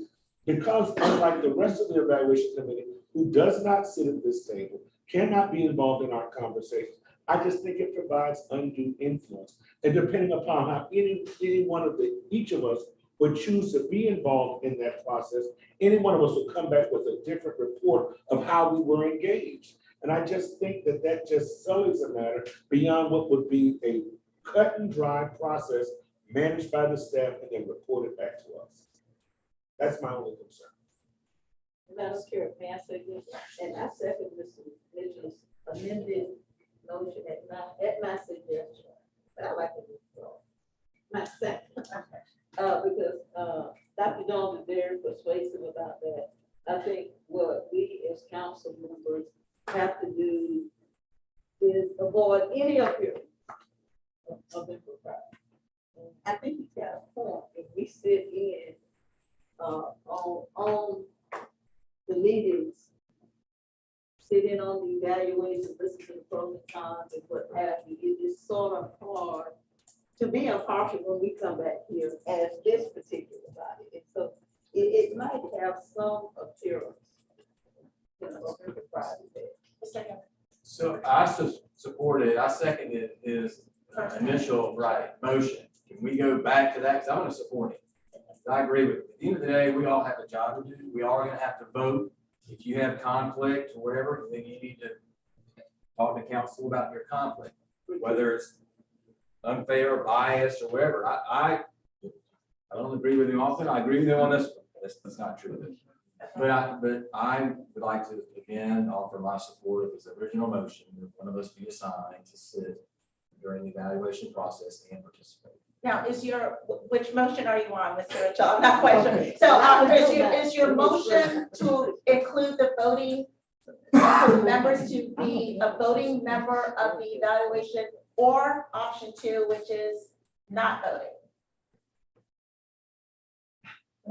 because unlike the rest of the evaluation committee, who does not sit at this table, cannot be involved in our conversations, I just think it provides undue influence. And depending upon how each of us would choose to be involved in that process, any one of us will come back with a different report of how we were engaged. And I just think that that just sullies a matter beyond what would be a cut and dry process managed by the staff and then reported back to us. That's my only concern. Madam Chair, may I say this? And I second Mr. Mitchell's amended motion at my suggestion, but I like to withdraw my second. Because Dr. Jones is very persuasive about that. I think what we as council members have to do is avoid any appearance of impropriety. I think he's got a point. If we sit in on the meetings, sit in on the evaluation, listen to the pros and cons and what have you, it is sort of hard to be impartial when we come back here as this particular body. And so it might have some appearance, you know, of impropriety there. So I supported, I seconded his initial motion. Can we go back to that? Because I'm going to support it. I agree with it. At the end of the day, we all have a job to do. We all are going to have to vote. If you have conflict or whatever, then you need to talk to counsel about your conflict, whether it's unfair or biased or whatever. I don't agree with him often. I agree with him on this one. That's not true. But I would like to again offer my support of his original motion that one of us be assigned to sit during the evaluation process and participate. Now, which motion are you on, Mr. Mitchell? I'm not quite sure. So is your motion to include the voting members to be a voting member of the evaluation, or option 2, which is not voting?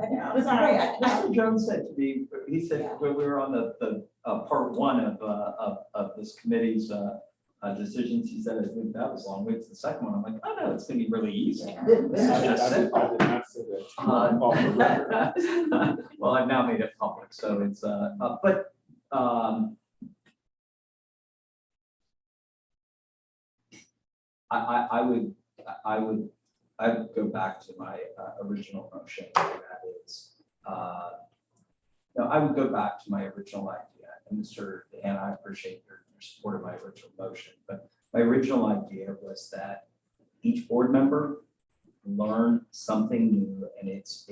I'm sorry. Mr. Jones said to me, he said when we were on the part 1 of this committee's decisions, he said, I think that was long. Wait till the second one. I'm like, oh no, it's gonna be really easy. Yeah. This is I did just simple. not say that. Off the record. Well, I've now made it public, so it's, but, I would go back to my original motion, and that is, no, I would go back to my original idea, and Mr. Dan, I appreciate your support of my original motion, but my original idea was that each board member learn something new, and it's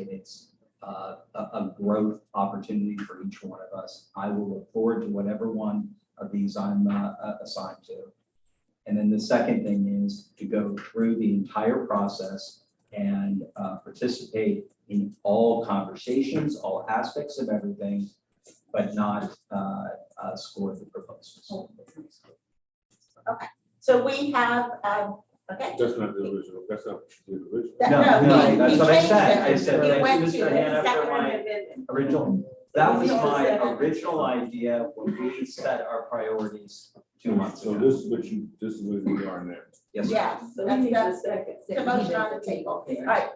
a growth opportunity for each one of us. I will look forward to whatever one of these I'm assigned to. And then the second thing is to go through the entire process and participate in all conversations, all aspects of everything, but not score the proposals. Okay, so we have, okay. That's not the original, that's not what you did originally. No, that's he what I changed said. it. I said, He thank you, went Mr. to Hannah, for second my amendment. original. That was my original idea when we set our priorities 2 months So ago. this is where we are now. Yes, sir. Yes, So we that's need a the, second. the motion on the table. All right,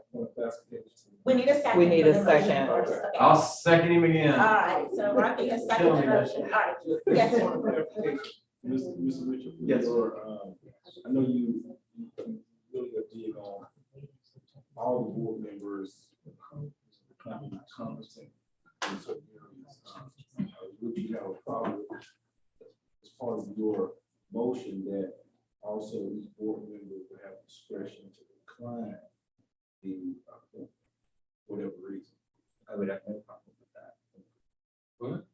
we need a second. We need for a the motion second. first. Okay. I'll second him All again. right, so Rocky has seconded the motion. All right, yes. Mr. Richard. Yes. I know you really got dig on all the board members commenting. And so, would you have a problem with, as part of your motion, that also each board member would have discretion to decline the, whatever reason? I would have no problem with that. What?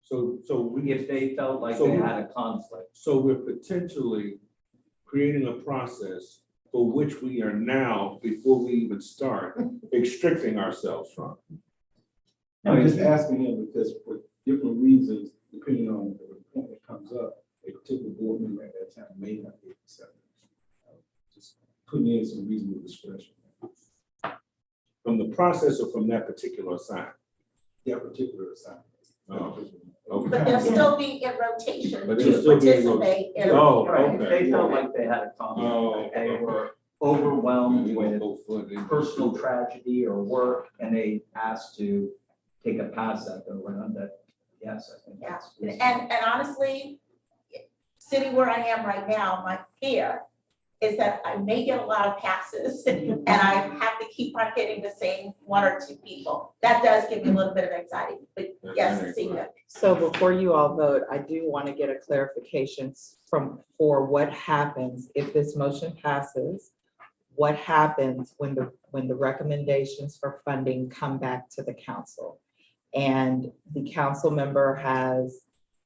So we, If they felt like they had a conflict. so we're potentially creating a process for which we are now, before we even start, restricting ourselves from. I'm just asking him because for different reasons, depending on the report that comes up, a particular board member at that time may not be accepted. Just putting in some reasonable discretion. From the process or from that particular assignment? That particular assignment. Okay. But they'll still be in rotation But they'll to still be in participate in. Oh, If okay. they felt like they had a conflict, Oh, like they okay. were overwhelmed with with personal tragedy or work, and they asked to take a pass at the round, that, yes, I think Yeah, that's. and honestly, sitting where I am right now, my fear is that I may get a lot of passes and I have to keep on hitting the same one or two people. That does give me a little bit of anxiety, but yes, Cecilia. So before you all vote, I do want to get a clarification for what happens if this motion passes. What happens when the recommendations for funding come back to the council? And the council member has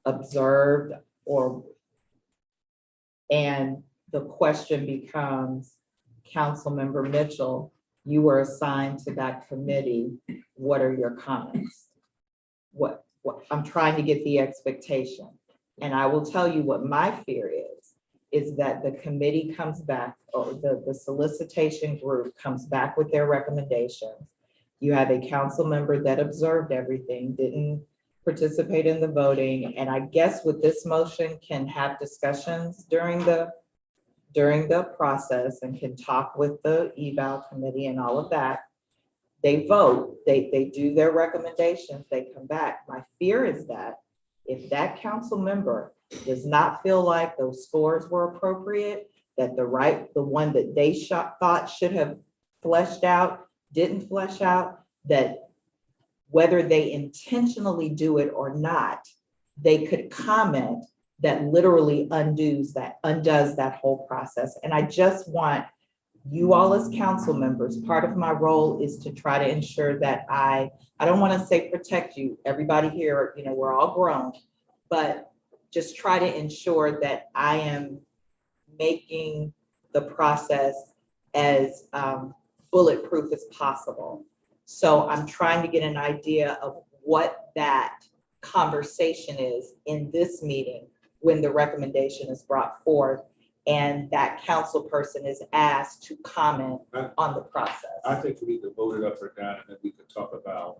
observed and the question becomes, Councilmember Mitchell, you were assigned to that committee. What are your comments? What I'm trying to get the expectation. And I will tell you what my fear is that the committee comes back, or the solicitation group comes back with their recommendations. You have a council member that observed everything, didn't participate in the voting, and I guess with this motion can have discussions during the process and can talk with the eval committee and all of that. They vote, they do their recommendations, they come back. My fear is that if that council member does not feel like those scores were appropriate, that the one that they thought should have fleshed out, didn't flesh out, that whether they intentionally do it or not, they could comment that literally undoes that whole process. And I just want you all as council members, part of my role is to try to ensure that I don't want to say protect you, everybody here, we're all grown, but just try to ensure that I am making the process as bulletproof as possible. So I'm trying to get an idea of what that conversation is in this meeting when the recommendation is brought forth and that council person is asked to comment on the process. I think we need to vote it up or down, and then we can talk about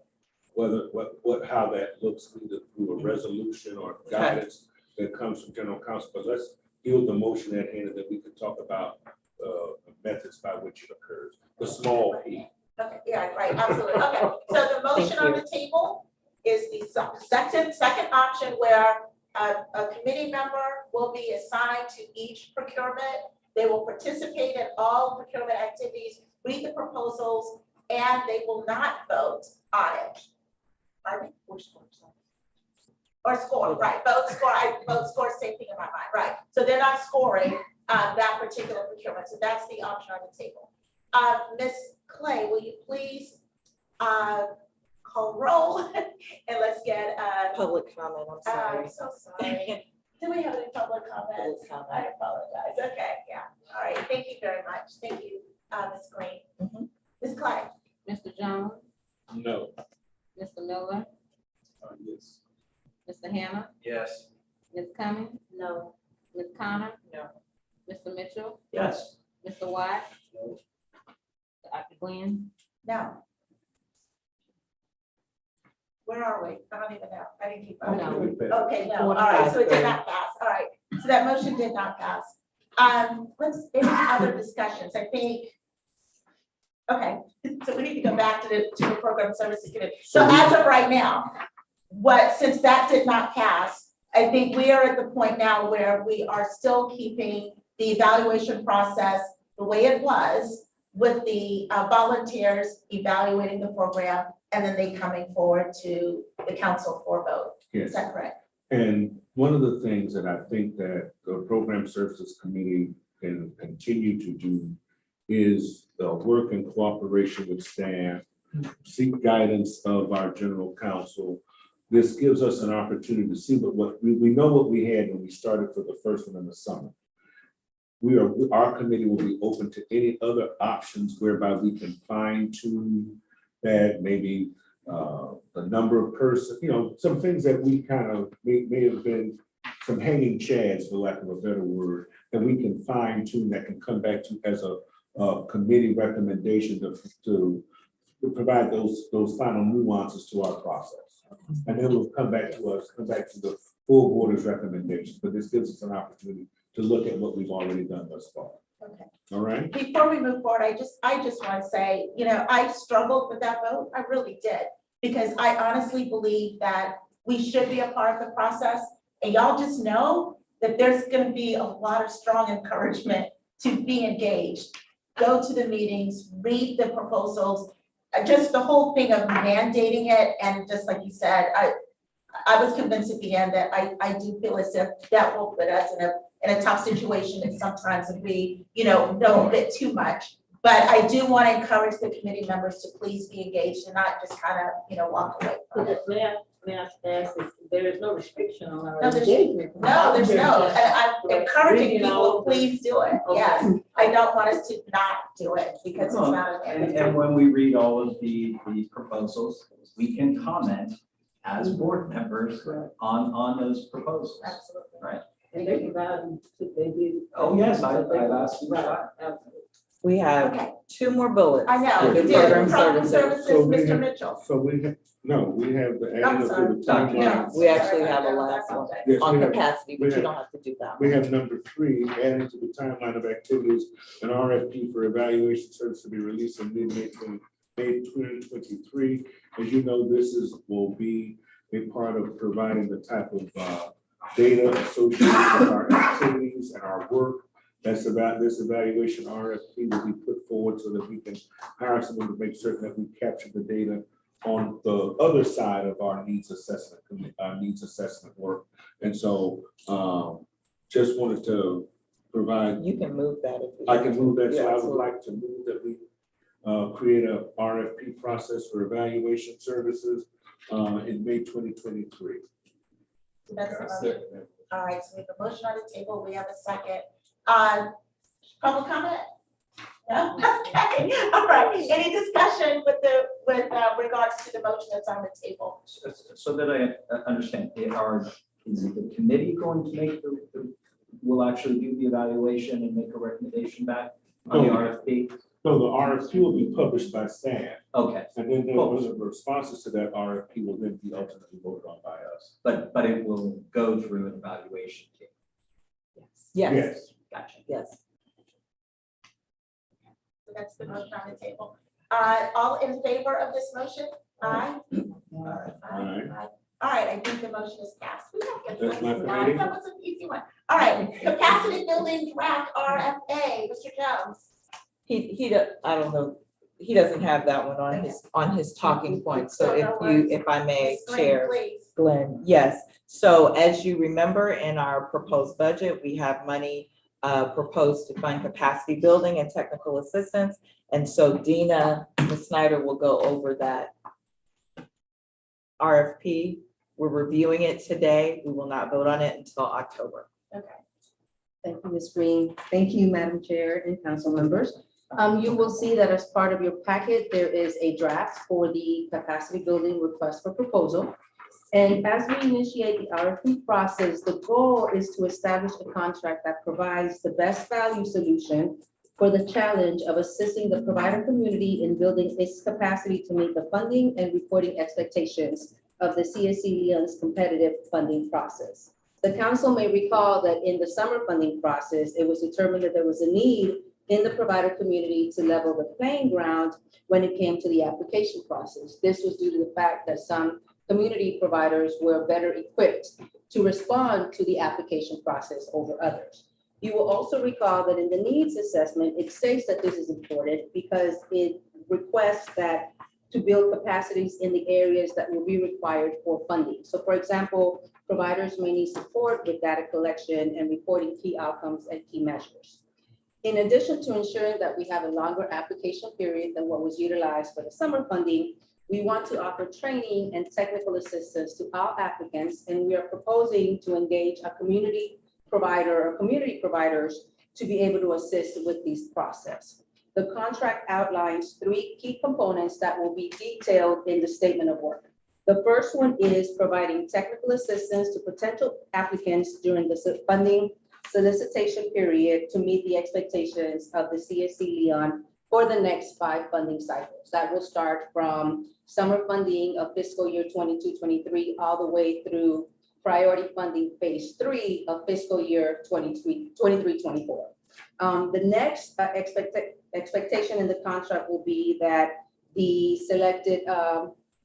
how that looks either through a resolution or guidance that comes from general counsel. But deal with the motion at hand, and then we can talk about the methods by which it occurs. The small P. Okay, yeah, right, absolutely. Okay, so the motion on the table is the second option where a committee member will be assigned to each procurement. They will participate in all procurement activities, read the proposals, and they will not vote on it. Pardon me? Or score, right, vote score, same thing in my mind, right. So they're not scoring that particular procurement, so that's the option on the table. Ms. Clay, will you please call roll and let's get Public comment, I'm sorry. I'm so sorry. Do we have any public comments? Public comment. I apologize. Okay, yeah. All right, thank you very much. Thank you, Ms. Green. Mhm. Ms. Clay? Mr. Jones, No. Mr. Miller, Yes. Mr. Hannah, Yes. Ms. Cummings, No. Ms. Connor, No. Mr. Mitchell, Yes. Mr. Watt. Dr. Glenn, No. Where are we? I don't even know. I didn't keep up. No. Okay, no, all right, so it did not pass. All right, so that motion did not pass. Any other discussions? I think. Okay, so we need to go back to the program services committee. So as of right now, since that did not pass, I think we are at the point now where we are still keeping the evaluation process the way it was with the volunteers evaluating the program and then they coming forward to the council for vote. Yes. Is that correct? And one of the things that I think that the Program Services Committee can continue to do is the work in cooperation with staff, seek guidance of our general counsel. This gives us an opportunity to see what we know what we had when we started for the first one in the summer. Our committee will be open to any other options whereby we can fine tune that, maybe the number of persons, some things that we kind of may have been some hanging chads, for lack of a better word, that we can fine tune, that can come back to as a committee recommendation to provide those final nuances to our process. And then we'll come back to the full board's recommendations, but this gives us an opportunity to look at what we've already done thus far. Okay. All right? Before we move forward, I just want to say, I struggled with that vote. I really did. Because I honestly believe that we should be a part of the process. And y'all just know that there's going to be a lot of strong encouragement to be engaged. Go to the meetings, read the proposals, just the whole thing of mandating it. And just like you said, I was convinced at the end that I do feel as if that will put us in a tough situation and sometimes if we, know a bit too much. But I do want to encourage the committee members to please be engaged and not just kind of, walk away from it. May I ask if there is no restriction on our No, there's- engagement? No, there's no, and I'm encouraging Reading all people, of the- please do it, Okay. yes. I don't want us to not do it because it's not. And when we read all of the proposals, we can comment as board members on those proposals. Absolutely. Right. And they can vote, they do. Oh, yes, I've asked you Right, that. absolutely. We have Okay. 2 more bullets. I know, under you did, program program services. services, we Mr. have- Mitchell. So we have the I'm adding sorry. of the timeline. We actually have a last one Yes, on we have- capacity, we but you have- don't have to do that. We have number 3, adding to the timeline of activities, an RFP for evaluation service to be released in May 2023. As you know, will be a part of providing the type of data associated with our activities and our work. That's about this evaluation RFP will be put forward so that we can hire someone to make certain that we capture the data on the other side of our needs assessment work. And so just wanted to provide, You can move that if you. I can move that, so Yeah, I would absolutely. like to move that we create a RFP process for evaluation services in May 2023. That's the motion. All right, so we have a motion on the table, we have a second. Public comment? No? Okay, all right, any discussion with regards to the motion that's on the table? So that I understand, is the committee going to make will actually do the evaluation and make a recommendation back on the RFP? No, the RFP will be published by staff, Okay, and then the responses to that RFP will then be ultimately voted on by us. but it will go through an evaluation team. Yes, Gotcha. yes. So that's the motion on the table. All in favor of this motion? Aye. Aye. All right, I think the motion is passed. We have That's my consensus, guys. committee. That was an easy one. All right, capacity building draft RFA, Mr. Jones. I don't know, he doesn't have that one on his talking points, so if I may, Ms. Green, Chair please. Glenn, yes. So as you remember, in our proposed budget, we have money proposed to fund capacity building and technical assistance. And so Ms. Snyder will go over that RFP. We're reviewing it today. We will not vote on it until October. Okay. Thank you, Ms. Green. Thank you, Madam Chair and council members. You will see that as part of your packet, there is a draft for the capacity building request for proposal. And as we initiate the RFP process, the goal is to establish a contract that provides the best value solution for the challenge of assisting the provider community in building its capacity to meet the funding and reporting expectations of the CSC Leon's competitive funding process. The council may recall that in the summer funding process, it was determined that there was a need in the provider community to level the playing ground when it came to the application process. This was due to the fact that some community providers were better equipped to respond to the application process over others. You will also recall that in the needs assessment, it states that this is important because it requests that to build capacities in the areas that will be required for funding. So for example, providers may need support with data collection and reporting key outcomes and key measures. In addition to ensuring that we have a longer application period than what was utilized for the summer funding, we want to offer training and technical assistance to all applicants, and we are proposing to engage a community provider or community providers to be able to assist with this process. The contract outlines 3 key components that will be detailed in the statement of work. The first one is providing technical assistance to potential applicants during the funding solicitation period to meet the expectations of the CSC Leon for the next 5 funding cycles. That will start from summer funding of fiscal year 22-23 all the way through priority funding phase 3 of fiscal year 23-24. The next expectation in the contract will be that the selected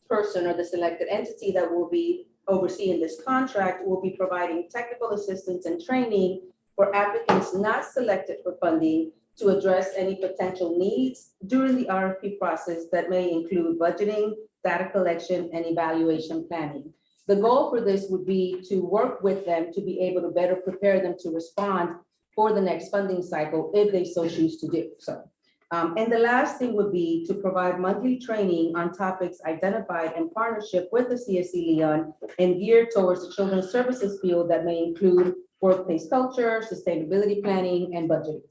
person or the selected entity that will be overseeing this contract will be providing technical assistance and training for applicants not selected for funding to address any potential needs during the RFP process that may include budgeting, data collection, and evaluation planning. The goal for this would be to work with them to be able to better prepare them to respond for the next funding cycle if they so choose to do so. And the last thing would be to provide monthly training on topics identified in partnership with the CSC Leon and geared towards the children's services field that may include workplace culture, sustainability planning, and budgeting.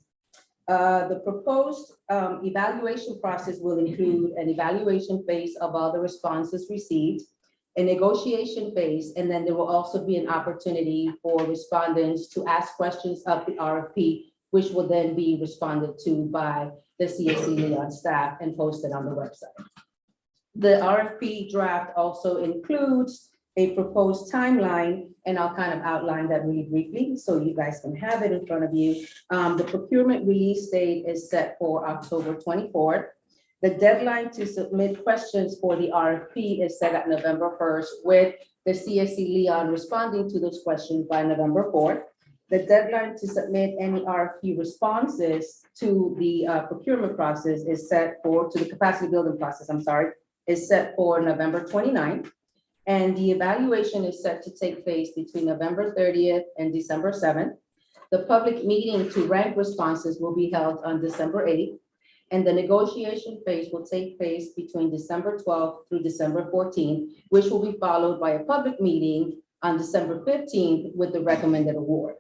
The proposed evaluation process will include an evaluation phase of all the responses received, a negotiation phase, and then there will also be an opportunity for respondents to ask questions of the RFP, which will then be responded to by the CSC Leon staff and posted on the website. The RFP draft also includes a proposed timeline, and I'll kind of outline that really briefly so you guys can have it in front of you. The procurement release date is set for October 24th. The deadline to submit questions for the RFP is set at November 1st, with the CSC Leon responding to those questions by November 4th. The deadline to submit any RFP responses to the procurement process is set for, to the capacity building process, is set for November 29th. And the evaluation is set to take place between November 30th and December 7th. The public meeting to rank responses will be held on December 8th. And the negotiation phase will take place between December 12th through December 14th, which will be followed by a public meeting on December 15th with the recommended award.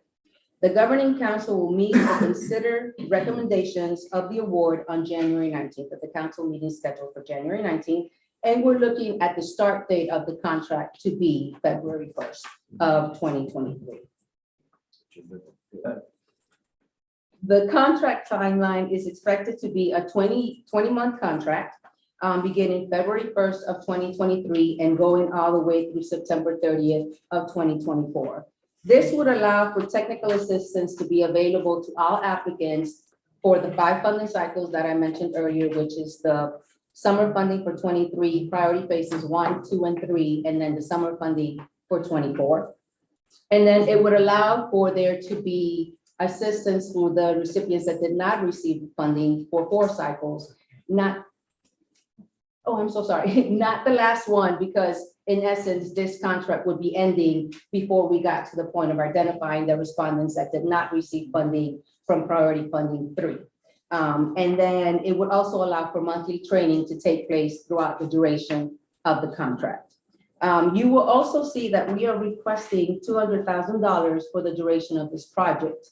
The Governing Council will meet to consider recommendations of the award on January 19th, at the council meeting scheduled for January 19th. And we're looking at the start date of the contract to be February 1st of 2023. The contract timeline is expected to be a 20-month contract beginning February 1st of 2023 and going all the way through September 30th of 2024. This would allow for technical assistance to be available to all applicants for the 5 funding cycles that I mentioned earlier, which is the summer funding for 23, priority phases 1, 2, and 3, and then the summer funding for 24. And then it would allow for there to be assistance for the recipients that did not receive funding for 4 cycles, not, oh, I'm so sorry, not the last one, because in essence, this contract would be ending before we got to the point of identifying the respondents that did not receive funding from priority funding 3. And then it would also allow for monthly training to take place throughout the duration of the contract. You will also see that we are requesting $200,000 for the duration of this project.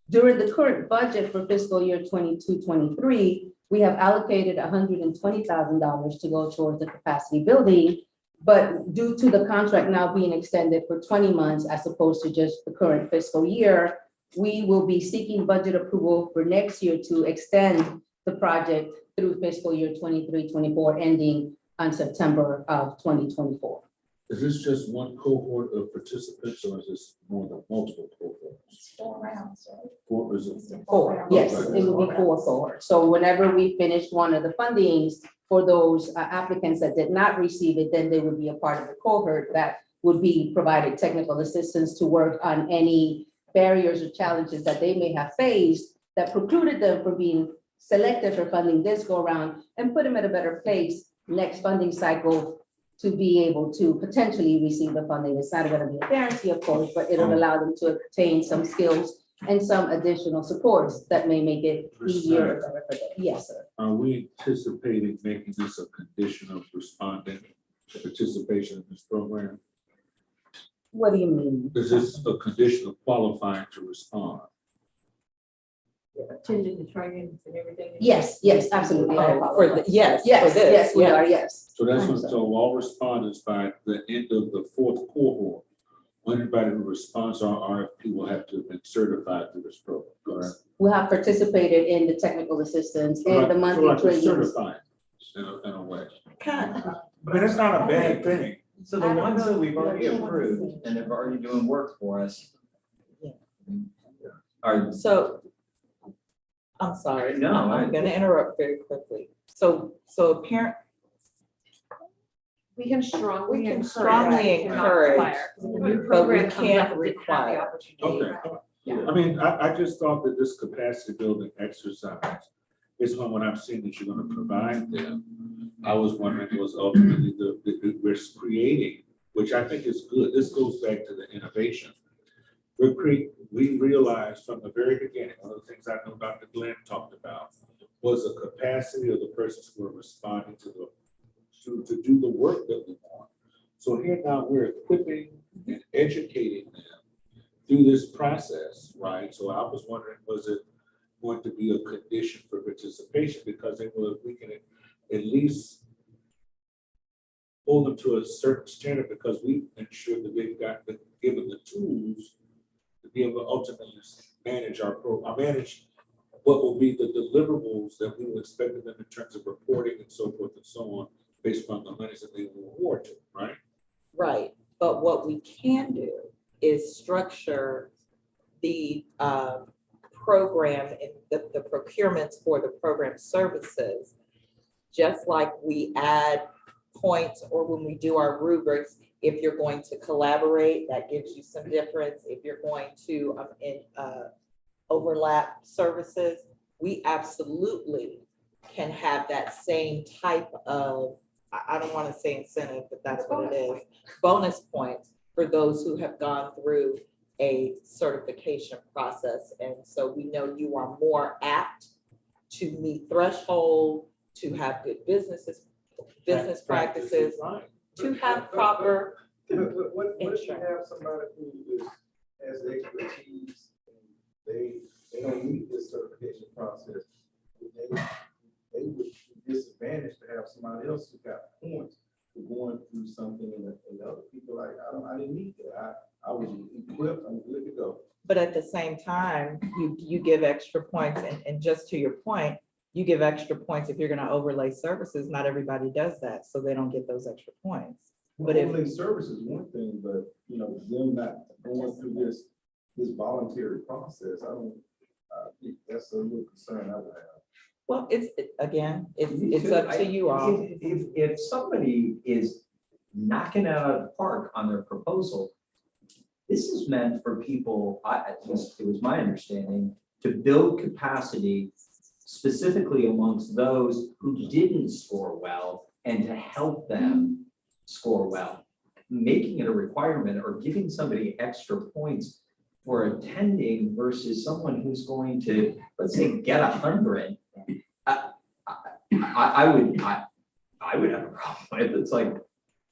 During the current budget for fiscal year 22-23, we have allocated $120,000 to go towards the capacity building, but due to the contract now being extended for 20 months as opposed to just the current fiscal year, we will be seeking budget approval for next year to extend the project through fiscal year 23-24, ending on September of 2024. Is this just one cohort of participants or is this more than multiple cohorts? 4 rounds, right? 4 is it? 4, yes, it will be 4 cohorts. So whenever we finish one of the fundings for those applicants that did not receive it, then they would be a part of the cohort that would be provided technical assistance to work on any barriers or challenges that they may have faced that precluded them from being selected for funding this go around, and put them at a better place next funding cycle to be able to potentially receive the funding. It's not going to be a guarantee, of course, but it'll allow them to obtain some skills and some additional supports that may make it easier. Yes, sir. Are we anticipating making this a condition of respondent participation in this program? What do you mean? Is this a condition of qualifying to respond? Attending the trainings and everything. Yes, yes, absolutely. I For the, yes, for Yes, this, yes, we are, yes. So that's I'm what, so all respondents by the end of the 4th cohort, anybody who responds to our RFP will have to have been certified through this program, correct? We have participated in the technical assistance and the monthly trainings. Certified in a way. But it's not a bad thing. So the ones that we've already approved and they're already doing work for us. Are, So, I'm sorry. No, I'm gonna interrupt very quickly. So apparent, We can strongly We can encourage. strongly cannot encourage, require, 'cause if a new but we program comes can't up, it didn't have the require. opportunity. Okay. I mean, I just thought that this capacity building exercise is when I'm seeing that you're gonna provide them. I was wondering was ultimately we're creating, which I think is good. This goes back to the innovation. We realized from the very beginning, one of the things I know Dr. Glenn talked about was the capacity of the persons who are responding to do the work that we want. So here now we're equipping and educating them through this process, right? So I was wondering, was it going to be a condition for participation? Because we can at least hold them to a certain standard because we ensure that they've been given the tools to be able to ultimately manage manage what will be the deliverables that we will expect of them in terms of reporting and so forth and so on, based upon the monies that they will award to, right? right, but what we can do is structure the program and the procurements for the program services, just like we add points or when we do our rubrics. If you're going to collaborate, that gives you some difference. If you're going to overlap services, we absolutely can have that same type of, I don't want to say incentive, but that's what it is, bonus points for those who have gone through a certification process. And so we know you are more apt to meet threshold, to have good business practices, to have proper What if you insurance. have somebody who has the expertise and they don't meet this certification process? They would be disadvantaged to have somebody else who got points for going through something and other people like, I didn't need that. I was equipped, I'm good to go. But at the same time, you give extra points, and just to your point, you give extra points if you're gonna overlay services. Not everybody does that, so they don't get those extra points. Well, But if overlay service is one thing, but, you know, them not going through this voluntary process, I don't, that's a little concern I would have. Well, again, Me it's too. up to you all. If somebody is knocking it out of the park on their proposal, this is meant for people, at least it was my understanding, to build capacity specifically amongst those who didn't score well and to help them score well. Making it a requirement or giving somebody extra points for attending versus someone who's going to, let's say, get 100. I would have a problem with it. It's like,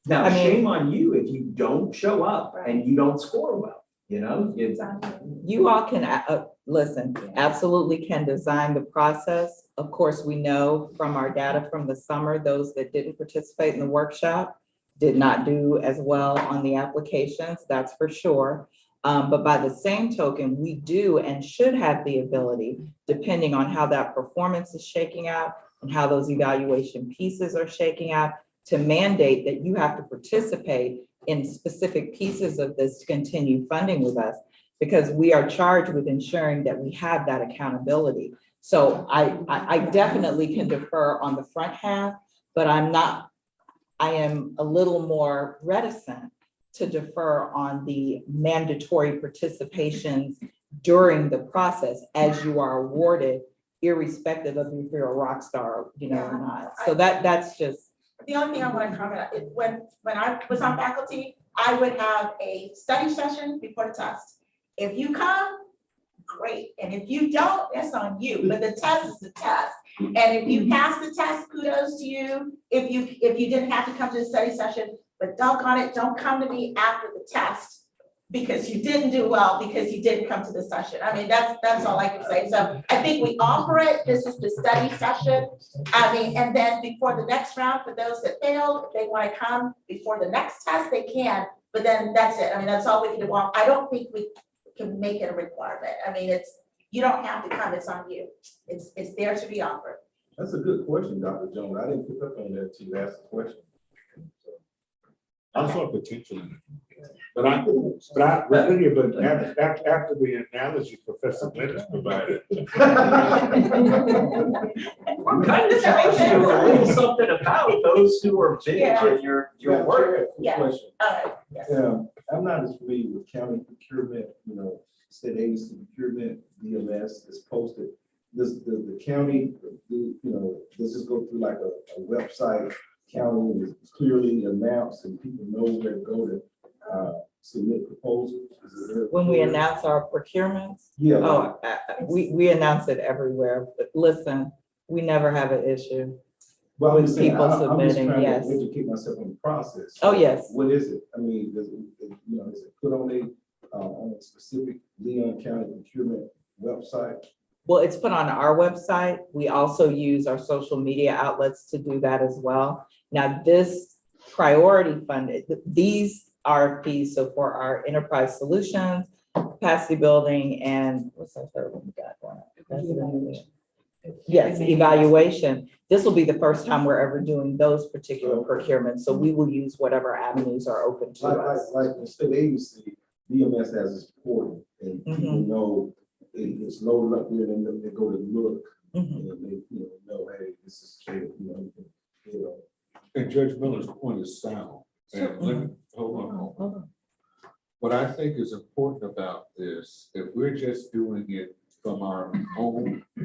now I mean- shame on you if you don't show up and you don't score well, you know? You all can, listen, absolutely can design the process. Of course, we know from our data from the summer, those that didn't participate in the workshop did not do as well on the applications, that's for sure. But by the same token, we do and should have the ability, depending on how that performance is shaking out and how those evaluation pieces are shaking out, to mandate that you have to participate in specific pieces of this to continue funding with us, because we are charged with ensuring that we have that accountability. So I definitely can defer on the front half, but I am a little more reticent to defer on the mandatory participations during the process as you are awarded, irrespective of if you're a rock star, you know, or not. So that's just. The only thing I want to comment on is when I was on faculty, I would have a study session before the test. If you come, great. And if you don't, that's on you. But the test is the test. And if you pass the test, kudos to you. If you didn't have to come to the study session, but doggone it, don't come to me after the test because you didn't do well because you didn't come to the session. I mean, that's all I can say. So I think we offer it. This is the study session. I mean, and then before the next round, for those that failed, if they want to come before the next test, they can. But then that's it. I mean, that's all we can do. I don't think we can make it a requirement. I mean, you don't have to come. It's on you. It's there to be offered. That's a good question, Dr. Jones. I didn't pick up on that till you asked the question. I saw potential in it. But after the analogy Professor Glennis provided. I'm kind of telling you a little something about those who are big on your work. Yeah. Question. Yes. Yeah, I'm not as familiar with county procurement, you know, state agency procurement, DMS is posted. Does the county, you know, does this go through like a website? County is clearly announced and people know where to go to submit proposals? When we announce our procurements? Yeah. Oh, we announce it everywhere, but listen, we never have an issue. Well, with people submitting, yes. Educate myself on the process. Oh, yes. What is it? I mean, does it, you know, is it put on a specific Leon County procurement website? Well, it's put on our website. We also use our social media outlets to do that as well. Now, this priority funded, these RFPs, so for our enterprise solutions, capacity building, and what's that third one we got going on? Yes, evaluation. This will be the first time we're ever doing those particular procurements. So we will use whatever avenues are open to us. Like the state agency, DMS has its portal and people know it's loaded up there and they go to look and they know, hey, this is, you know. And Judge Miller's point is sound. And let me, hold on. What I think is important about this, if we're just doing it from our own, I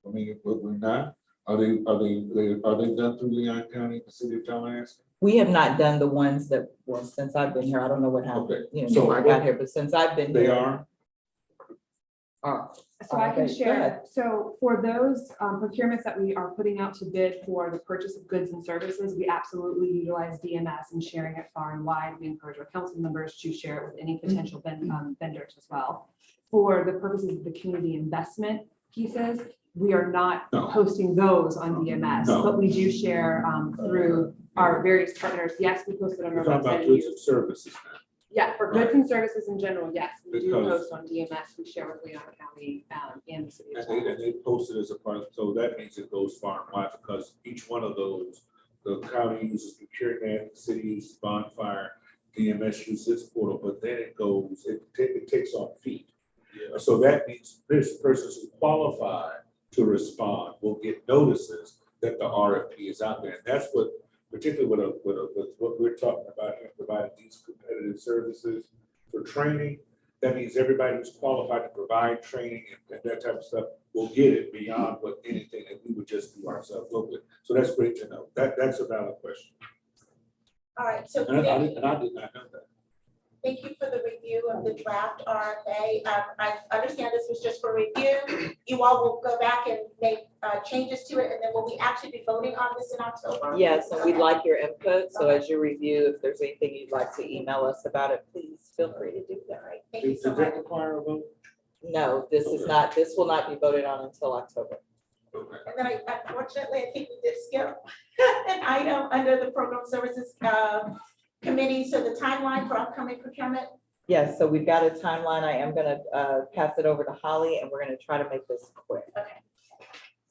mean, but we're not, are they done through Leon County, the city of Tallahassee? We have not done the ones that, well, since I've been here, I don't know what happened, you know, So before I got here, but since I've been here. They are? So I can Okay, go share, ahead. so for those procurements that we are putting out to bid for the purchase of goods and services, we absolutely utilize DMS and sharing it far and wide. We encourage our council members to share it with any potential vendors as well. For the purposes of the community investment pieces, we are not posting those on DMS, but we do share through our various partners. Yes, we posted on our We're talking about website. goods and services now. Yeah, for goods and services in general, yes, we do Because- post on DMS, we share with Leon County and the city. And they post it as a part, so that means it goes far and wide because each one of those, the county uses ProcureNet, the city uses Bonfire, EMS portal, but then it takes on feet. So that means this persons who qualify to respond will get notices that the RFP is out there. And that's what, particularly with what we're talking about here, providing these competitive services for training. That means everybody who's qualified to provide training and that type of stuff will get it beyond what anything that we would just do ourselves locally. So that's great to know. That's a valid question. All right, so And I did not know that. thank you for the review of the draft RFA. I understand this was just for review. You all will go back and make changes to it, and then will we actually be voting on this in October? Yes, and we'd Okay. like your input. So as you review, if there's anything you'd like to email us about it, please feel free to do that. All right, thank you Does so that much. require a vote? No, this is not, this will not be voted on until October. Okay. And then unfortunately, I think we did skip an item under the Program Services Committee. So the timeline for upcoming procurement. Yes, so we've got a timeline. I am gonna pass it over to Holly, and we're gonna try to make this quick.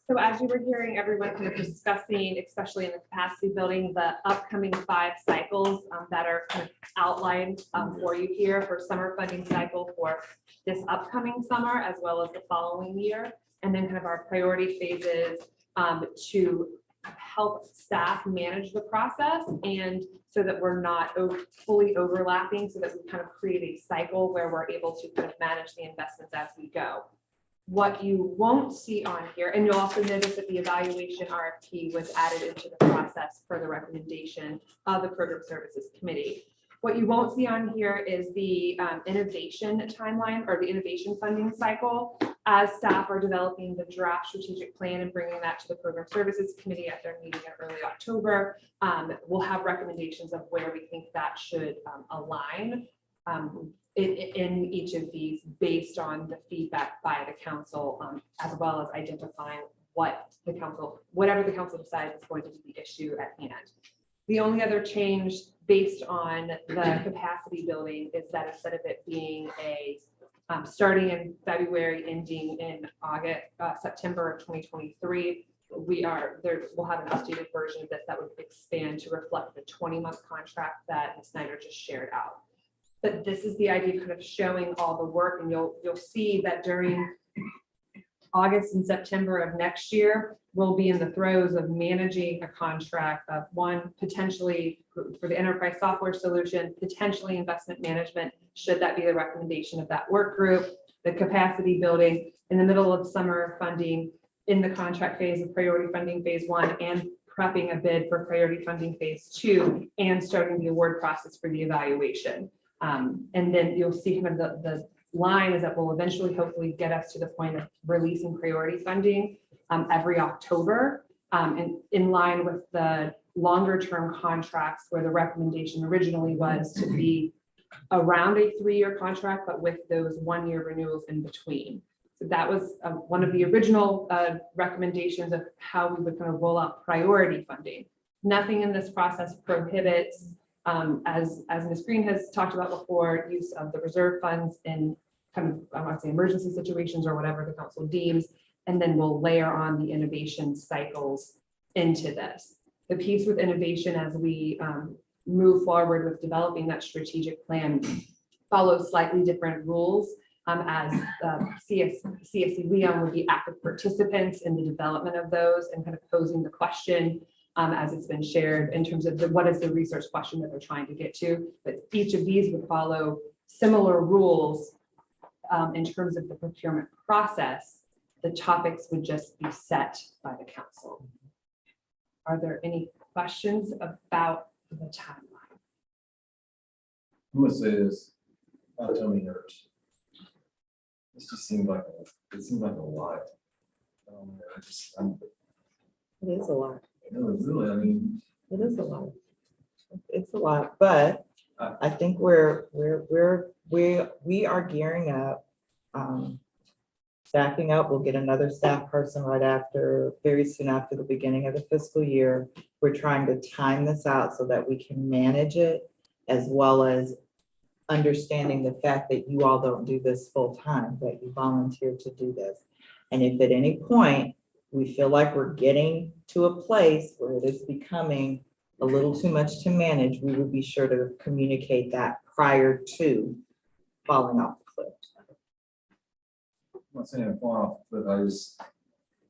So as you were hearing everyone kind of discussing, especially in the capacity building, the upcoming 5 cycles that are kind of outlined for you here for summer funding cycle for this upcoming summer, as well as the following year. And then kind of our priority phases to help staff manage the process, and so that we're not fully overlapping, so that we kind of create a cycle where we're able to kind of manage the investments as we go. What you won't see on here, and you'll also notice that the evaluation RFP was added into the process for the recommendation of the Program Services Committee. What you won't see on here is the innovation timeline or the innovation funding cycle. As staff are developing the draft strategic plan and bringing that to the Program Services Committee at their meeting in early October, we'll have recommendations of where we think that should align in each of these based on the feedback by the council, as well as identifying whatever the council decides is going to be the issue at hand. The only other change based on the capacity building is that instead of it being starting in February, ending in September of 2023, we'll have an updated version of this that would expand to reflect the 20-month contract that Ms. Snyder just shared out. But this is the idea of kind of showing all the work, and you'll see that during August and September of next year, we'll be in the throes of managing a contract of one, potentially for the enterprise software solution, potentially investment management, should that be the recommendation of that work group, the capacity building in the middle of summer funding in the contract phase of priority funding phase 1, and prepping a bid for priority funding phase 2, and starting the award process for the evaluation. And then you'll see kind of the line is that will eventually hopefully get us to the point of releasing priority funding every October, and in line with the longer term contracts where the recommendation originally was to be around a 3-year contract, but with those 1-year renewals in between. So that was one of the original recommendations of how we would kind of roll out priority funding. Nothing in this process prohibits, as Ms. Green has talked about before, use of the reserve funds in kind of, I want to say, emergency situations or whatever the council deems, and then we'll layer on the innovation cycles into this. The piece with innovation as we move forward with developing that strategic plan follows slightly different rules, as CSC Leon would be active participants in the development of those and kind of posing the question as it's been shared in terms of what is the research question that they're trying to get to. But each of these would follow similar rules in terms of the procurement process. The topics would just be set by the council. Are there any questions about the timeline? I'm gonna say this, not Tony Hirsch. This just seemed like a lot. It is a lot. Really, I mean. It is a lot. It's a lot, but I think we are gearing up, staffing up. We'll get another staff person very soon after the beginning of the fiscal year. We're trying to time this out so that we can manage it, as well as understanding the fact that you all don't do this full time, that you volunteer to do this. And if at any point we feel like we're getting to a place where it is becoming a little too much to manage, we would be sure to communicate that prior to falling off the cliff. I'm not saying I'm falling off, but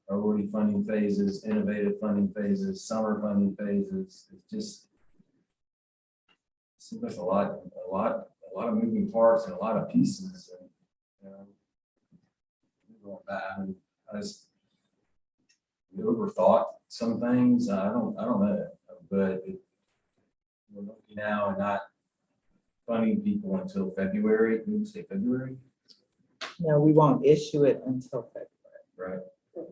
early funding phases, innovative funding phases, summer funding phases, it's just seems like a lot of moving parts and a lot of pieces and, you know, going back, I mean, we overthought some things. I don't know, but we're looking now and not funding people until February. Can you say February? No, we won't issue it until February. Right.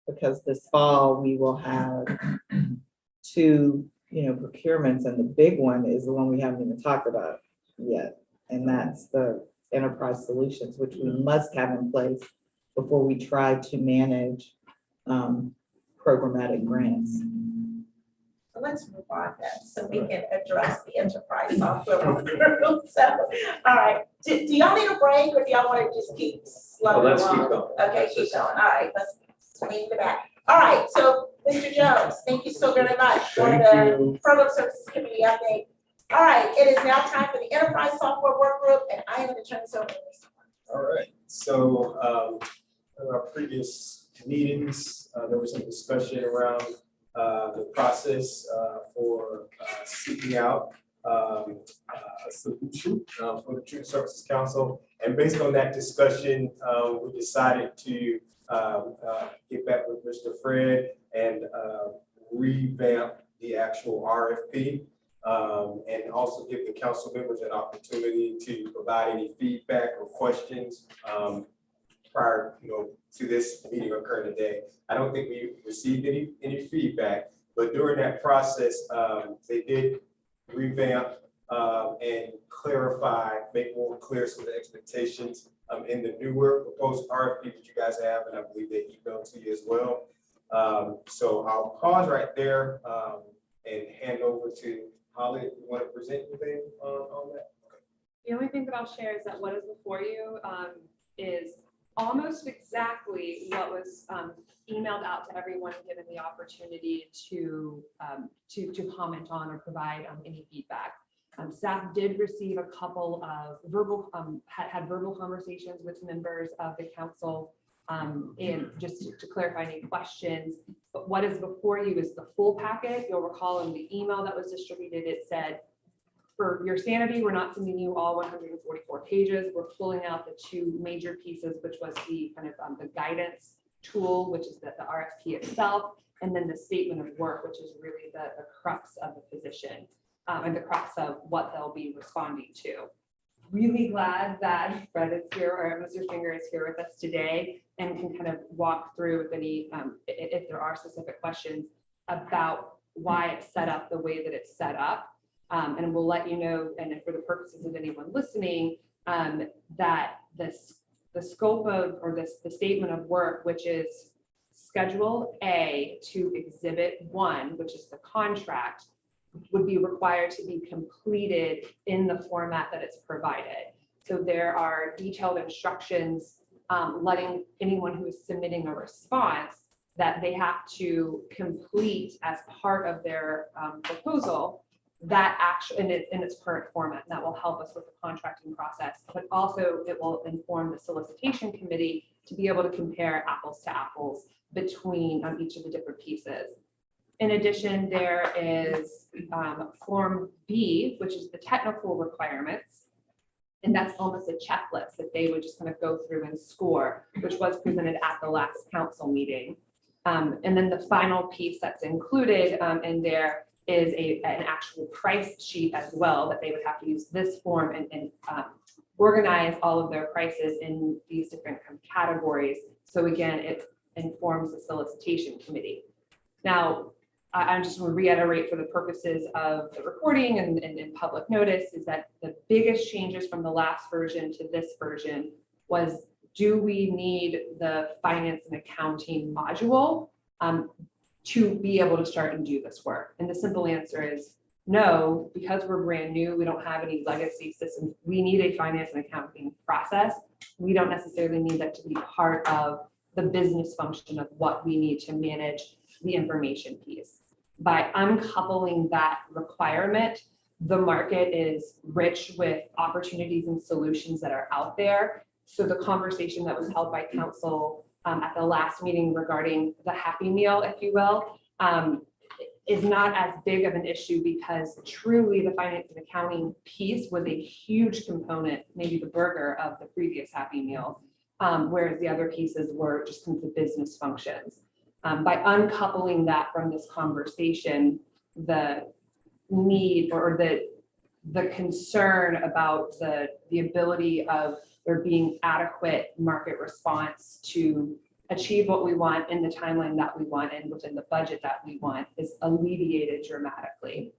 Because this fall, we will have two, procurements, and the big one is the one we haven't even talked about yet. And that's the enterprise solutions, which we must have in place before we try to manage programmatic grants. So let's move on then, so we can address the enterprise software work group. So, all right, do y'all need a break, or do y'all want to just keep slugging Let's keep along? going. Okay, keep going. All right, let's swing the back. All right, so Mr. Jones, thank you so very much for the Program Services Committee update. All right, it is now time for the enterprise software work group, and I am going to turn this over to Mr. All right, so in our previous meetings, there was some discussion around the process for seeking out a solution for the Children's Services Council. And based on that discussion, we decided to get back with Mr. Fred and revamp the actual RFP. And also give the council members an opportunity to provide any feedback or questions prior, to this meeting occurring today. I don't think we received any feedback, but during that process, they did revamp and clarify, make more clear some of the expectations in the newer proposed RFP that you guys have, and I believe they emailed to you as well. So I'll pause right there and hand over to Holly, if you want to present anything on that. The only thing that I'll share is that what is before you is almost exactly what was emailed out to everyone, given the opportunity to comment on or provide any feedback. Staff did receive a couple of verbal, had verbal conversations with members of the council and just to clarify any questions. But what is before you is the full packet. You'll recall in the email that was distributed, it said, for your sanity, we're not sending you all 144 pages. We're pulling out the two major pieces, which was the kind of the guidance tool, which is the RFP itself, and then the statement of work, which is really the crux of the position and the crux of what they'll be responding to. Really glad that Fred is here, or Mr. Finger is here with us today, and can kind of walk through with any, if there are specific questions about why it's set up the way that it's set up. And we'll let you know, and for the purposes of anyone listening, that the scope of, or the statement of work, which is Schedule A to Exhibit 1, which is the contract, would be required to be completed in the format that it's provided. So there are detailed instructions letting anyone who is submitting a response that they have to complete as part of their proposal that actually in its current format. And that will help us with the contracting process, but also it will inform the solicitation committee to be able to compare apples to apples between each of the different pieces. In addition, there is Form B, which is the technical requirements. And that's almost a checklist that they would just kind of go through and score, which was presented at the last council meeting. And then the final piece that's included in there is an actual price sheet as well, that they would have to use this form and organize all of their prices in these different categories. So again, it informs the solicitation committee. Now, I just want to reiterate for the purposes of the recording and public notice is that the biggest changes from the last version to this version was, do we need the finance and accounting module to be able to start and do this work? And the simple answer is no, because we're brand new, we don't have any legacy systems. We need a finance and accounting process. We don't necessarily need that to be part of the business function of what we need to manage the information piece. By uncoupling that requirement, the market is rich with opportunities and solutions that are out there. So the conversation that was held by council at the last meeting regarding the Happy Meal, if you will, is not as big of an issue because truly the finance and accounting piece was a huge component, maybe the burger of the previous Happy Meal, whereas the other pieces were just kind of the business functions. By uncoupling that from this conversation, the need or the concern about the ability of there being adequate market response to achieve what we want in the timeline that we want and within the budget that we want is alleviated dramatically.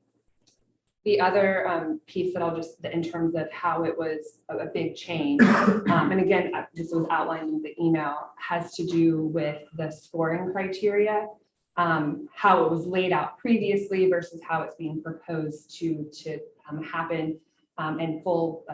The other piece that I'll just, in terms of how it was a big change, and again, this was outlined in the email, has to do with the scoring criteria, how it was laid out previously versus how it's being proposed to happen in full,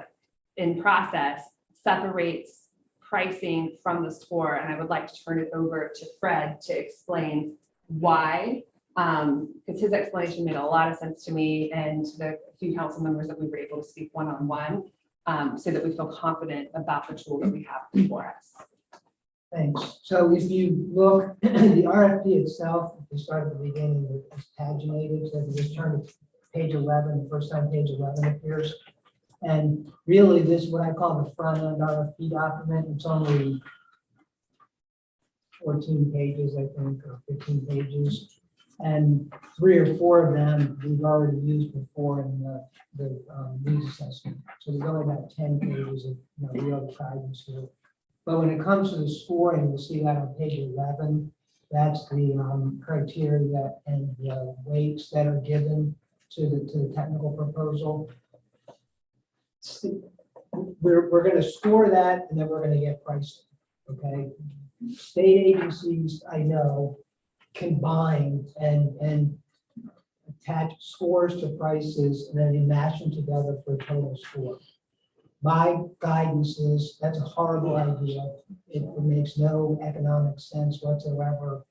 in process, separates pricing from the score. And I would like to turn it over to Fred to explain why, because his explanation made a lot of sense to me and the few council members that we were able to speak one-on-one, so that we feel confident about the tool that we have before us. Thanks. So if you look, the RFP itself, if you start at the beginning, it's paginated. So if you just turn to page 11, the first time page 11 appears. And really, this is what I call the front end RFP document. It's only 14 pages, I think, or 15 pages. And 3 or 4 of them we've already used before in the needs assessment. So there's only about 10 pages of real guidance here. But when it comes to the scoring, you'll see that on page 11. That's the criteria and the weights that are given to the technical proposal. We're going to score that, and then we're going to get pricing. Okay, state agencies I know combine and attach scores to prices, and then they match them together for a total score. My guidance is that's a horrible idea. It makes no economic sense whatsoever.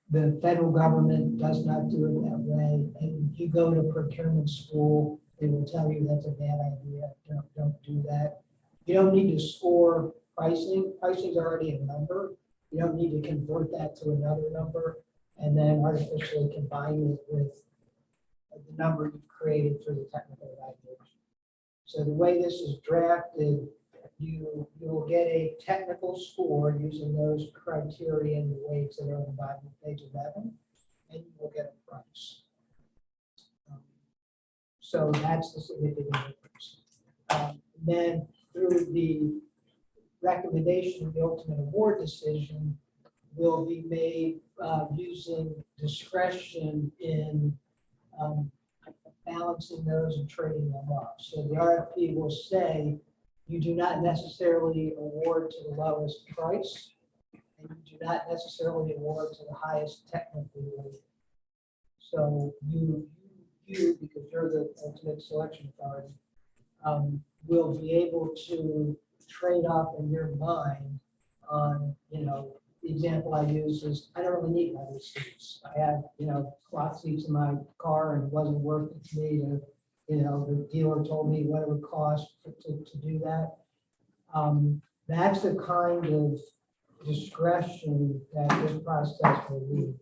The federal government does not do it that way. And if you go to procurement school, they will tell you that's a bad idea. Don't do that. You don't need to score pricing. Pricing is already a number. You don't need to convert that to another number and then artificially combine it with the number you've created through the technical evaluation. So the way this is drafted, you will get a technical score using those criteria and the weights that are on the bottom of page 11, and you will get a price. So that's the significant difference. Then through the recommendation of the ultimate award decision will be made using discretion in balancing those and trading them up. So the RFP will say you do not necessarily award to the lowest price, and you do not necessarily award to the highest technical rate. So you, because you're the ultimate selection authority, will be able to trade off in your mind on, the example I use is I don't really need leather seats. I have, cloth seats in my car and it wasn't worth it to me to, the dealer told me what it would cost to do that. That's the kind of discretion that this process will lead.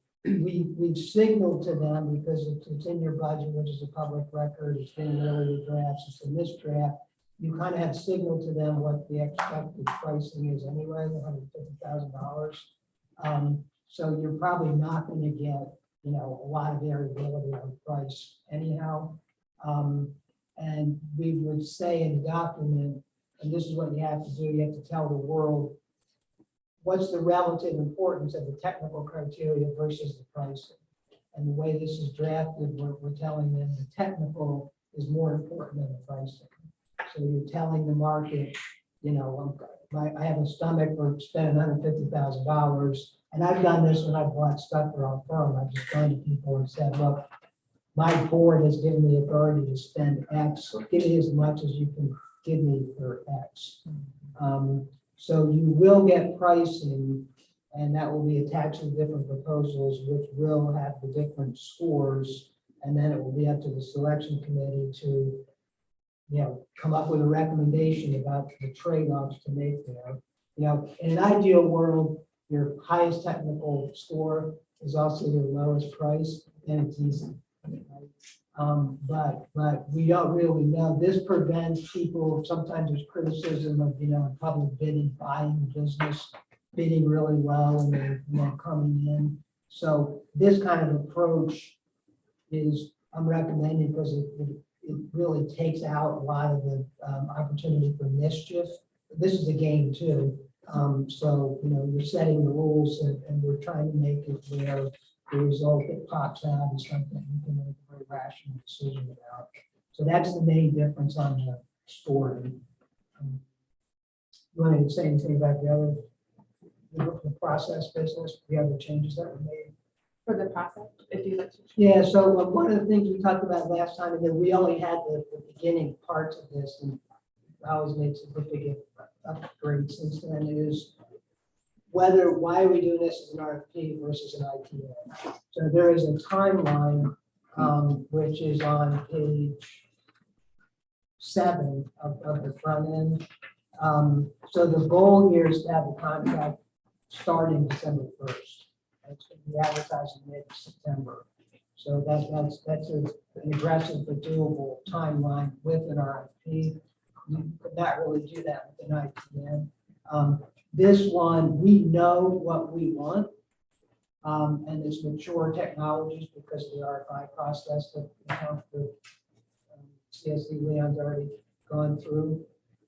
We've signaled to them because it's in your budget, which is a public record, it's been in earlier drafts, it's in this draft. You kind of have signaled to them what the expected pricing is anyway, $150,000. So you're probably not going to get, a lot of variability on price anyhow. And we would say in the document, and this is what you have to do, you have to tell the world what's the relative importance of the technical criteria versus the pricing. And the way this is drafted, we're telling them the technical is more important than the pricing. So you're telling the market, I have a stomach for spending $150,000. And I've done this when I've bought stuff for our firm. I've just gone to people and said, look, my board has given me authority to spend X. Give me as much as you can give me for X. So you will get pricing And that will be attached to different proposals, which will have the different scores. And then it will be up to the selection committee to, come up with a recommendation about the trade-offs to make there. In an ideal world, your highest technical score is also your lowest price, and it's easy. But we don't really know. This prevents people, sometimes there's criticism of, in public bidding, buying business, bidding really well and then coming in. So this kind of approach I'm recommending because it really takes out a lot of the opportunity for mischief. This is a game too. So, you're setting the rules and we're trying to make it where the result that pops out is something you can make a very rational decision about. So that's the main difference on the scoring. You want to say anything about the process business, the other changes that were made? For the process, if you like to. Yeah, so one of the things we talked about last time, and then we only had the beginning parts of this, and I always made significant upgrades since then, is why are we doing this as an RFP versus an ITN? So there is a timeline, which is on page 7 of the front end. So the goal here is to have the contract starting December 1st. It's going to be advertised in mid-September. So that's an aggressive but doable timeline with an RFP. You could not really do that with an ITN. This one, we know what we want. And it's mature technologies because of the RFI process that the CSC Leon's already gone through.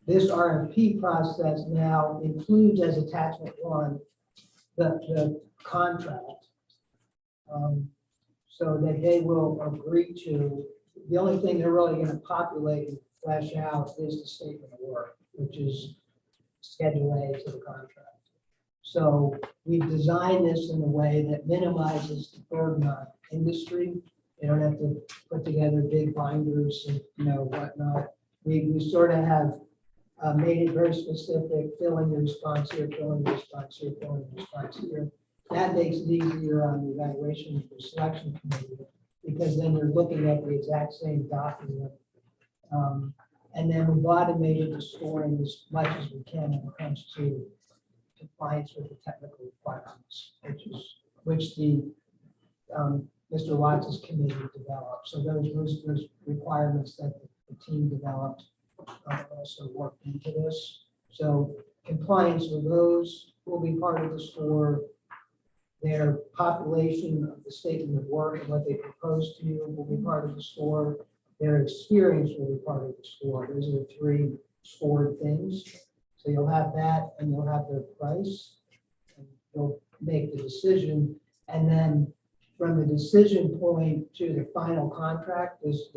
This RFP process now includes as attachment 1 the contract, so that they will agree to. The only thing they're really going to populate and flesh out is the statement of work, which is Schedule A to the contract. So we've designed this in a way that minimizes the burden on industry. They don't have to put together big binders and whatnot. We sort of have made it very specific, filling the response here, filling the response here, filling the response here. That makes it easier on the evaluation for selection committee, because then you're looking at the exact same document. And then we've automated the scoring as much as we can when it comes to compliance with the technical requirements, which the Mr. Watts' committee developed. So those requirements that the team developed also worked into this. So compliance with those will be part of the score. Their population of the statement of work and what they propose to you will be part of the score. Their experience will be part of the score. Those are the 3 scored things. So you'll have that and you'll have their price. And you'll make the decision. And then from the decision point to the final contract is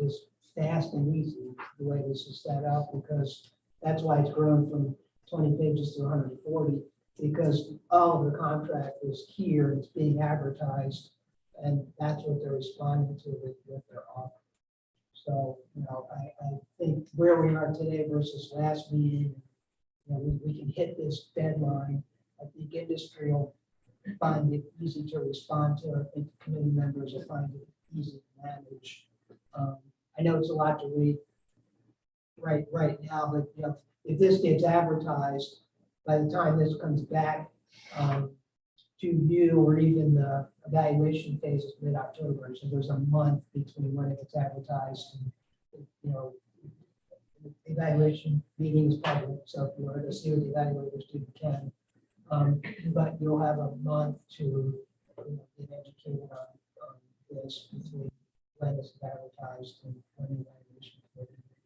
fast and easy the way this is set up, because that's why it's grown from 20 pages to 140, because all of the contract is here, it's being advertised, and that's what they're responding to with their offer. So, I think where we are today versus last meeting, we can hit this deadline. I think industry will find it easy to respond to. I think the committee members will find it easy to manage. I know it's a lot to read right now, but if this gets advertised, by the time this comes back to you, or even the evaluation phase is mid-October, so there's a month between when it gets advertised and the evaluation meeting is public. So if you want to see what the evaluators do, you can. But you'll have a month to get educated on this between when it's advertised and when the evaluation committee is.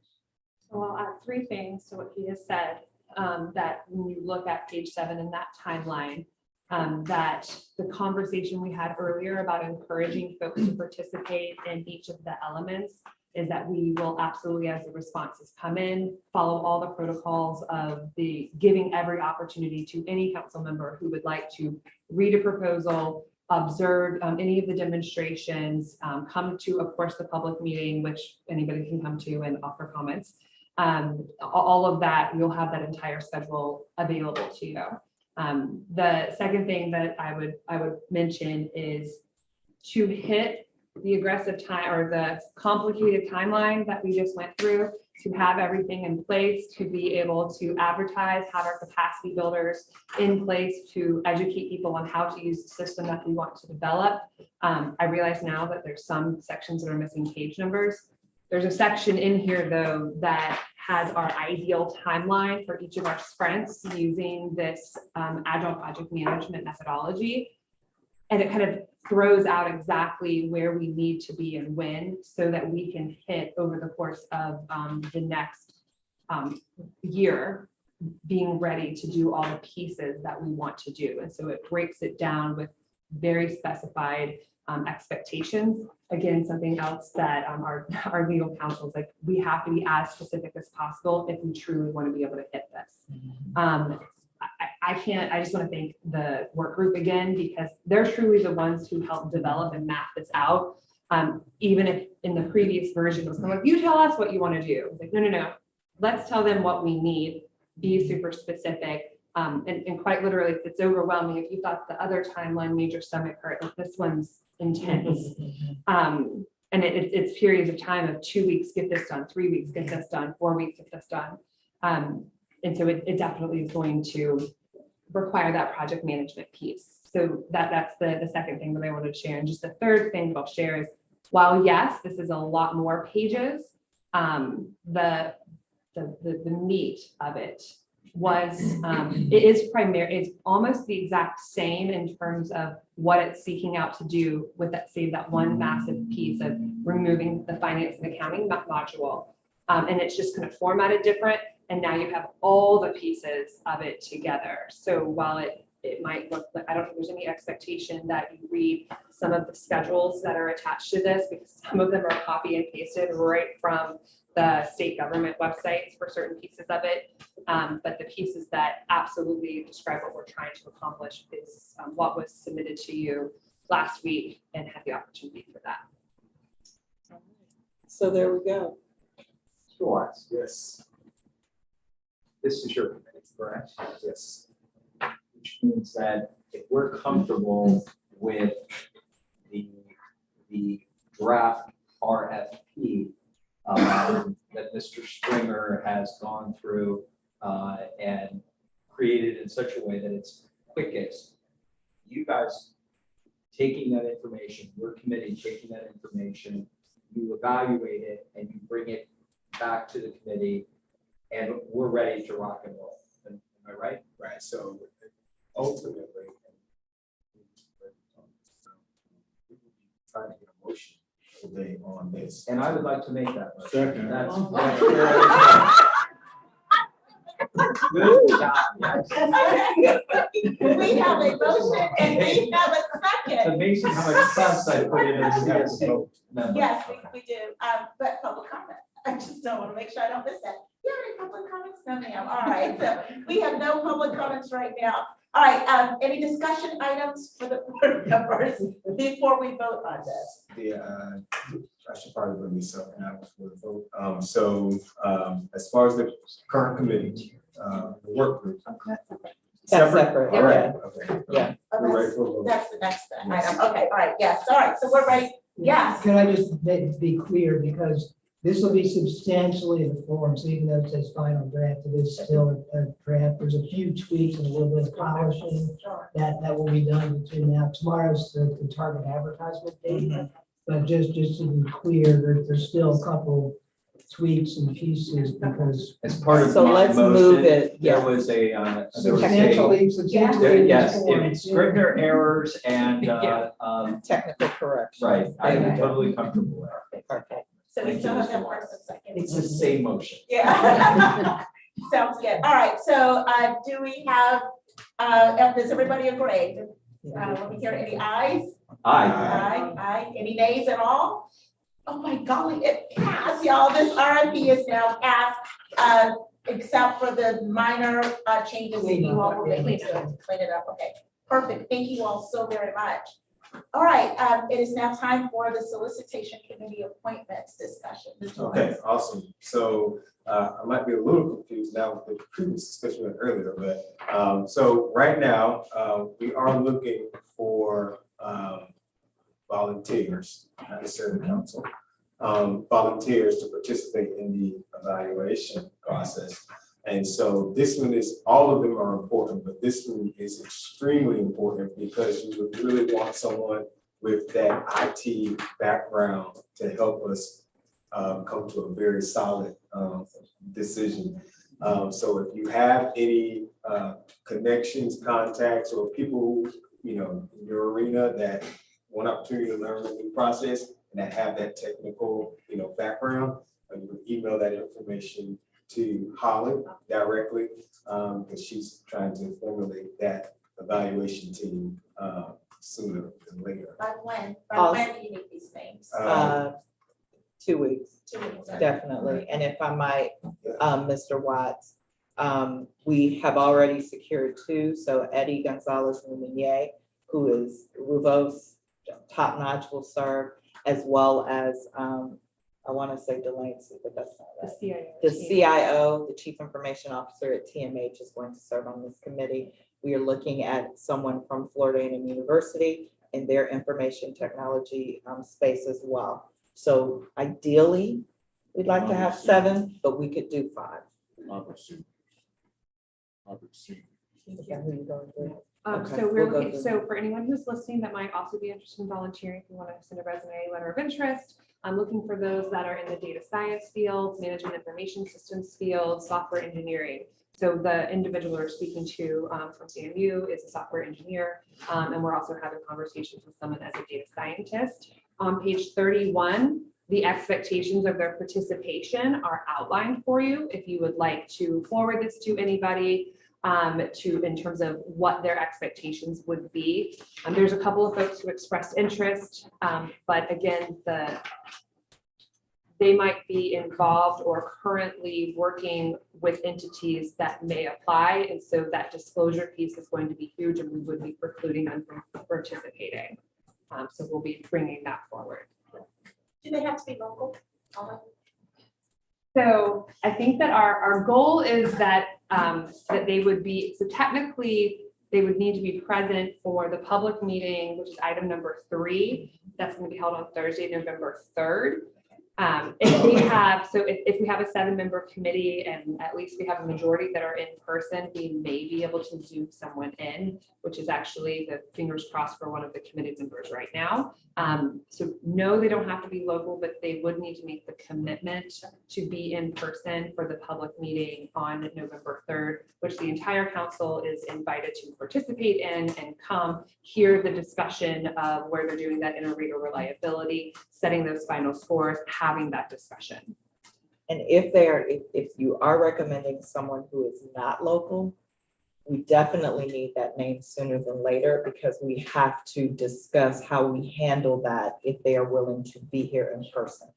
So I'll add 3 things to what he has said, that when you look at page 7 in that timeline, that the conversation we had earlier about encouraging folks to participate in each of the elements is that we will absolutely, as the responses come in, follow all the protocols of the giving every opportunity to any council member who would like to read a proposal, observe any of the demonstrations, come to, of course, the public meeting, which anybody can come to and offer comments. All of that, you'll have that entire schedule available to you. The second thing that I would mention is to hit the aggressive time or the complicated timeline that we just went through, to have everything in place, to be able to advertise, have our capacity builders in place to educate people on how to use the system that we want to develop. I realize now that there's some sections that are missing page numbers. There's a section in here though that has our ideal timeline for each of our sprints using this agile project management methodology. And it kind of throws out exactly where we need to be and when, so that we can hit over the course of the next year, being ready to do all the pieces that we want to do. And so it breaks it down with very specified expectations. Again, something else that our legal counsel is like, we have to be as specific as possible if we truly want to be able to hit this. I just want to thank the work group again, because they're truly the ones who helped develop and map this out. Even if in the previous version it was kind of like, you tell us what you want to do. It's like, no. Let's tell them what we need, be super specific. And quite literally, it's overwhelming. If you thought the other timeline made your stomach hurt, like this one's intense. And it's periods of time of 2 weeks, get this done, 3 weeks, get this done, 4 weeks, get this done. And so it definitely is going to require that project management piece. So that's the second thing that I wanted to share. And just the third thing that I'll share is, while yes, this is a lot more pages, the meat of it was, it's almost the exact same in terms of what it's seeking out to do with that one massive piece of removing the finance and accounting module. And it's just kind of formatted different. And now you have all the pieces of it together. So while it might look like, I don't think there's any expectation that you read some of the schedules that are attached to this, because some of them are copy and pasted right from the state government websites for certain pieces of it. But the pieces that absolutely describe what we're trying to accomplish is what was submitted to you last week and had the opportunity for that. So there we go. Sure. Yes. This is your committee, correct? Yes. Which means that if we're comfortable with the draft RFP that Mr. Stringer has gone through and created in such a way that it's quickest, you guys taking that information, your committee taking that information, you evaluate it and you bring it back to the committee, and we're ready to rock and roll. Am I right? Right, so ultimately, trying to get a motion today on this. And I would like to make that motion. Second. That's good job. We have a motion and we have a It's second. amazing how much trust I put into the CSC member. Yes, we do, but public comment. I just don't want to make sure I don't miss that. You have any public comments? No, ma'am. All right, so we have no public comments right now. All right, any discussion items for the board members before we vote on this? Yeah, I should probably bring this up now before the vote. As far as the current committee, the work group. That's separate. All right, okay. Yeah. We're ready for a vote. That's the next item. Okay, all right, yes, all right, so we're ready. Yes. Can I just be clear, because this will be substantially the form, so even though it says final draft, it is still a draft. There's a few tweaks and a little bit of polishing that will be done between now. Tomorrow's the target advertisement date. But just to be clear, there's still a couple tweaks and pieces because. As part of So the let's motion, move it, there yeah. was a, Substantially. yes, it's Scrivener errors and, Technical correction. right, I'm totally comfortable with it. Okay. So we still have that first and second. It's the same motion. Yeah. Sounds good. All right, so do we have, does everybody agree? Let me hear any ayes. Aye. Aye. Any nays at all? Oh my golly, it passed, y'all. This RFP is now passed, except for the minor changes that you all were making to clean it up. Okay, perfect. Thank you all so very much. All right, it is now time for the solicitation committee appointments discussion. Mr. Okay, Lawrence. awesome. So I might be a little confused now with the previous discussion earlier, but so right now, we are looking for volunteers, not necessarily council, volunteers to participate in the evaluation process. And so this one is, all of them are important, but this one is extremely important because you would really want someone with that IT background to help us come to a very solid decision. So if you have any connections, contacts, or people who, you know, in your arena that want opportunity to learn the new process and that have that technical, you know, background, you can email that information to Holly directly, because she's trying to formulate that evaluation team sooner than later. By when? By Also- when do you need these names? 2 weeks, 2 weeks. definitely. And if I might, Mr. Watts, we have already secured 2. So Eddie Gonzalez Lumiere, who is Ruvos top notch, will serve, as well as I want to say Delancey, but that's not The right. CIO. The CIO, the Chief Information Officer at TMH, is going to serve on this committee. We are looking at someone from Florida A&M University in their information technology space as well. So ideally, we'd like to have 7, but we could do 5. Robert C. Robert C. Okay, who you going with? Okay, So we're we'll go looking, through so for anyone who's listening that might also be interested in volunteering, if you want to send a resume, letter of interest, I'm looking for those that are in the data science field, management information systems field, software engineering. So the individual we're speaking to from CMU is a software engineer, and we're also having conversations with someone as a data scientist. On page 31, the expectations of their participation are outlined for you. If you would like to forward this to anybody, in terms of what their expectations would be. There's a couple of folks who expressed interest, but again, they might be involved or currently working with entities that may apply. And so that disclosure piece is going to be huge, and we would be precluding them from participating. So we'll be bringing that forward. Do they have to be local? So I think that our goal is that that they would be, so technically they would need to be present for the public meeting, which is item number 3. That's going to be held on Thursday, November 3rd. If we have, so if we have a 7-member committee and at least we have a majority that are in person, we may be able to Zoom someone in, which is actually the fingers crossed for one of the committee members right now. So no, they don't have to be local, but they would need to make the commitment to be in person for the public meeting on November 3rd, which the entire council is invited to participate in and come hear the discussion of where they're doing that inter-rater reliability, setting those final scores, having that discussion. And if you are recommending someone who is not local, we definitely need that name sooner than later, because we have to discuss how we handle that if they are willing to be here in person.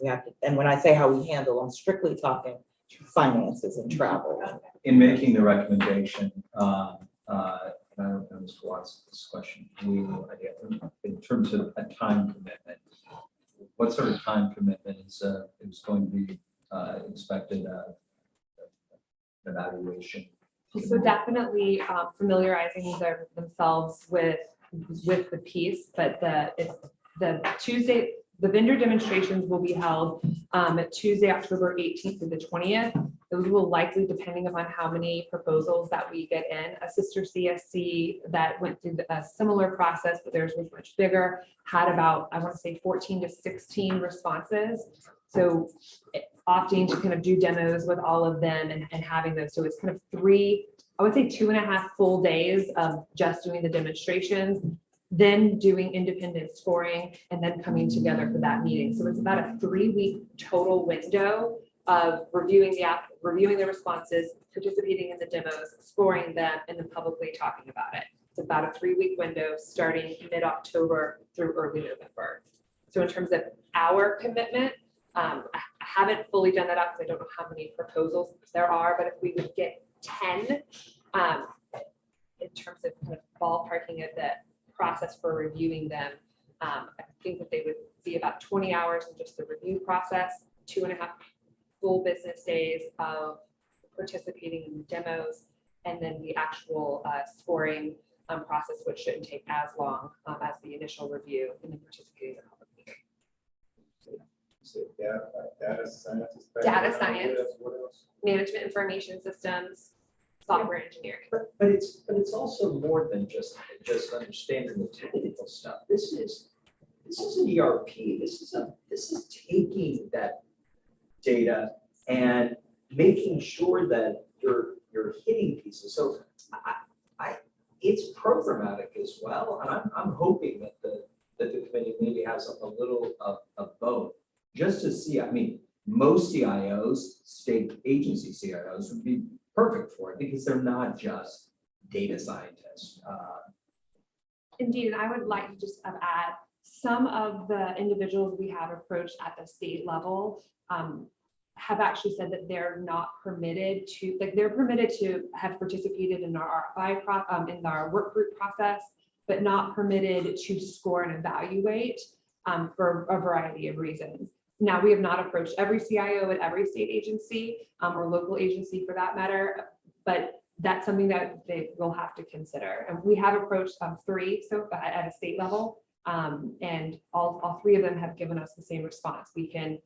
We have to, and when I say how we handle, I'm strictly talking finances and travel. In making the recommendation, and I don't know Mr. Watts, this question, in terms of a time commitment, what sort of time commitment is going to be expected evaluation? So definitely familiarizing themselves with the piece, but the Tuesday, the vendor demonstrations will be held Tuesday, October 18th through the 20th. Those will likely, depending upon how many proposals that we get in, a sister CSC that went through a similar process, but theirs was much bigger, had about, I want to say 14 to 16 responses. So opting to kind of do demos with all of them and having those. So it's kind of 3, I would say 2.5 full days of just doing the demonstrations, then doing independent scoring, and then coming together for that meeting. So it's about a 3-week total window of reviewing the responses, participating in the demos, scoring them, and then publicly talking about it. It's about a 3-week window starting mid-October through early November. So in terms of our commitment, I haven't fully done that up because I don't know how many proposals there are, but if we would get 10, in terms of kind of ballparking it, that process for reviewing them. I think that they would be about 20 hours in just the review process, 2.5 full business days of participating in the demos, and then the actual scoring process, which shouldn't take as long as the initial review and then participating in the public meeting. So data science. Data science, management information systems, software engineering. But it's also more than just understanding the technical stuff. This is an ERP. This is taking that data and making sure that you're hitting pieces. So it's programmatic as well, and I'm hoping that the committee maybe has a little of both, just to see. I mean, most CIOs, state agency CIOs, would be perfect for it because they're not just data scientists. Indeed, and I would like to just add, some of the individuals we have approached at the state level have actually said that they're not permitted to, like they're permitted to have participated in our RFI, in our work group process, but not permitted to score and evaluate for a variety of reasons. Now, we have not approached every CIO at every state agency or local agency for that matter, but that's something that they will have to consider. And we have approached 3 so at a state level, and all 3 of them have given us the same response. We can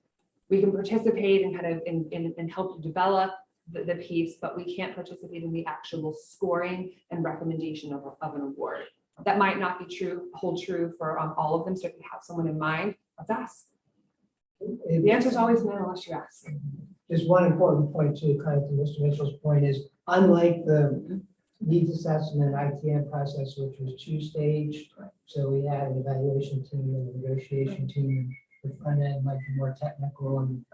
participate and kind of and help you develop the piece, but we can't participate in the actual scoring and recommendation of an award. That might not be hold true for all of them. So if you have someone in mind, let's ask. The answer is always no unless you ask. Just one important point too, kind of to Mr. Mitchell's point, is unlike the needs assessment ITM process, which was 2-stage, so we had an evaluation team and a negotiation team. The front end might be more technical and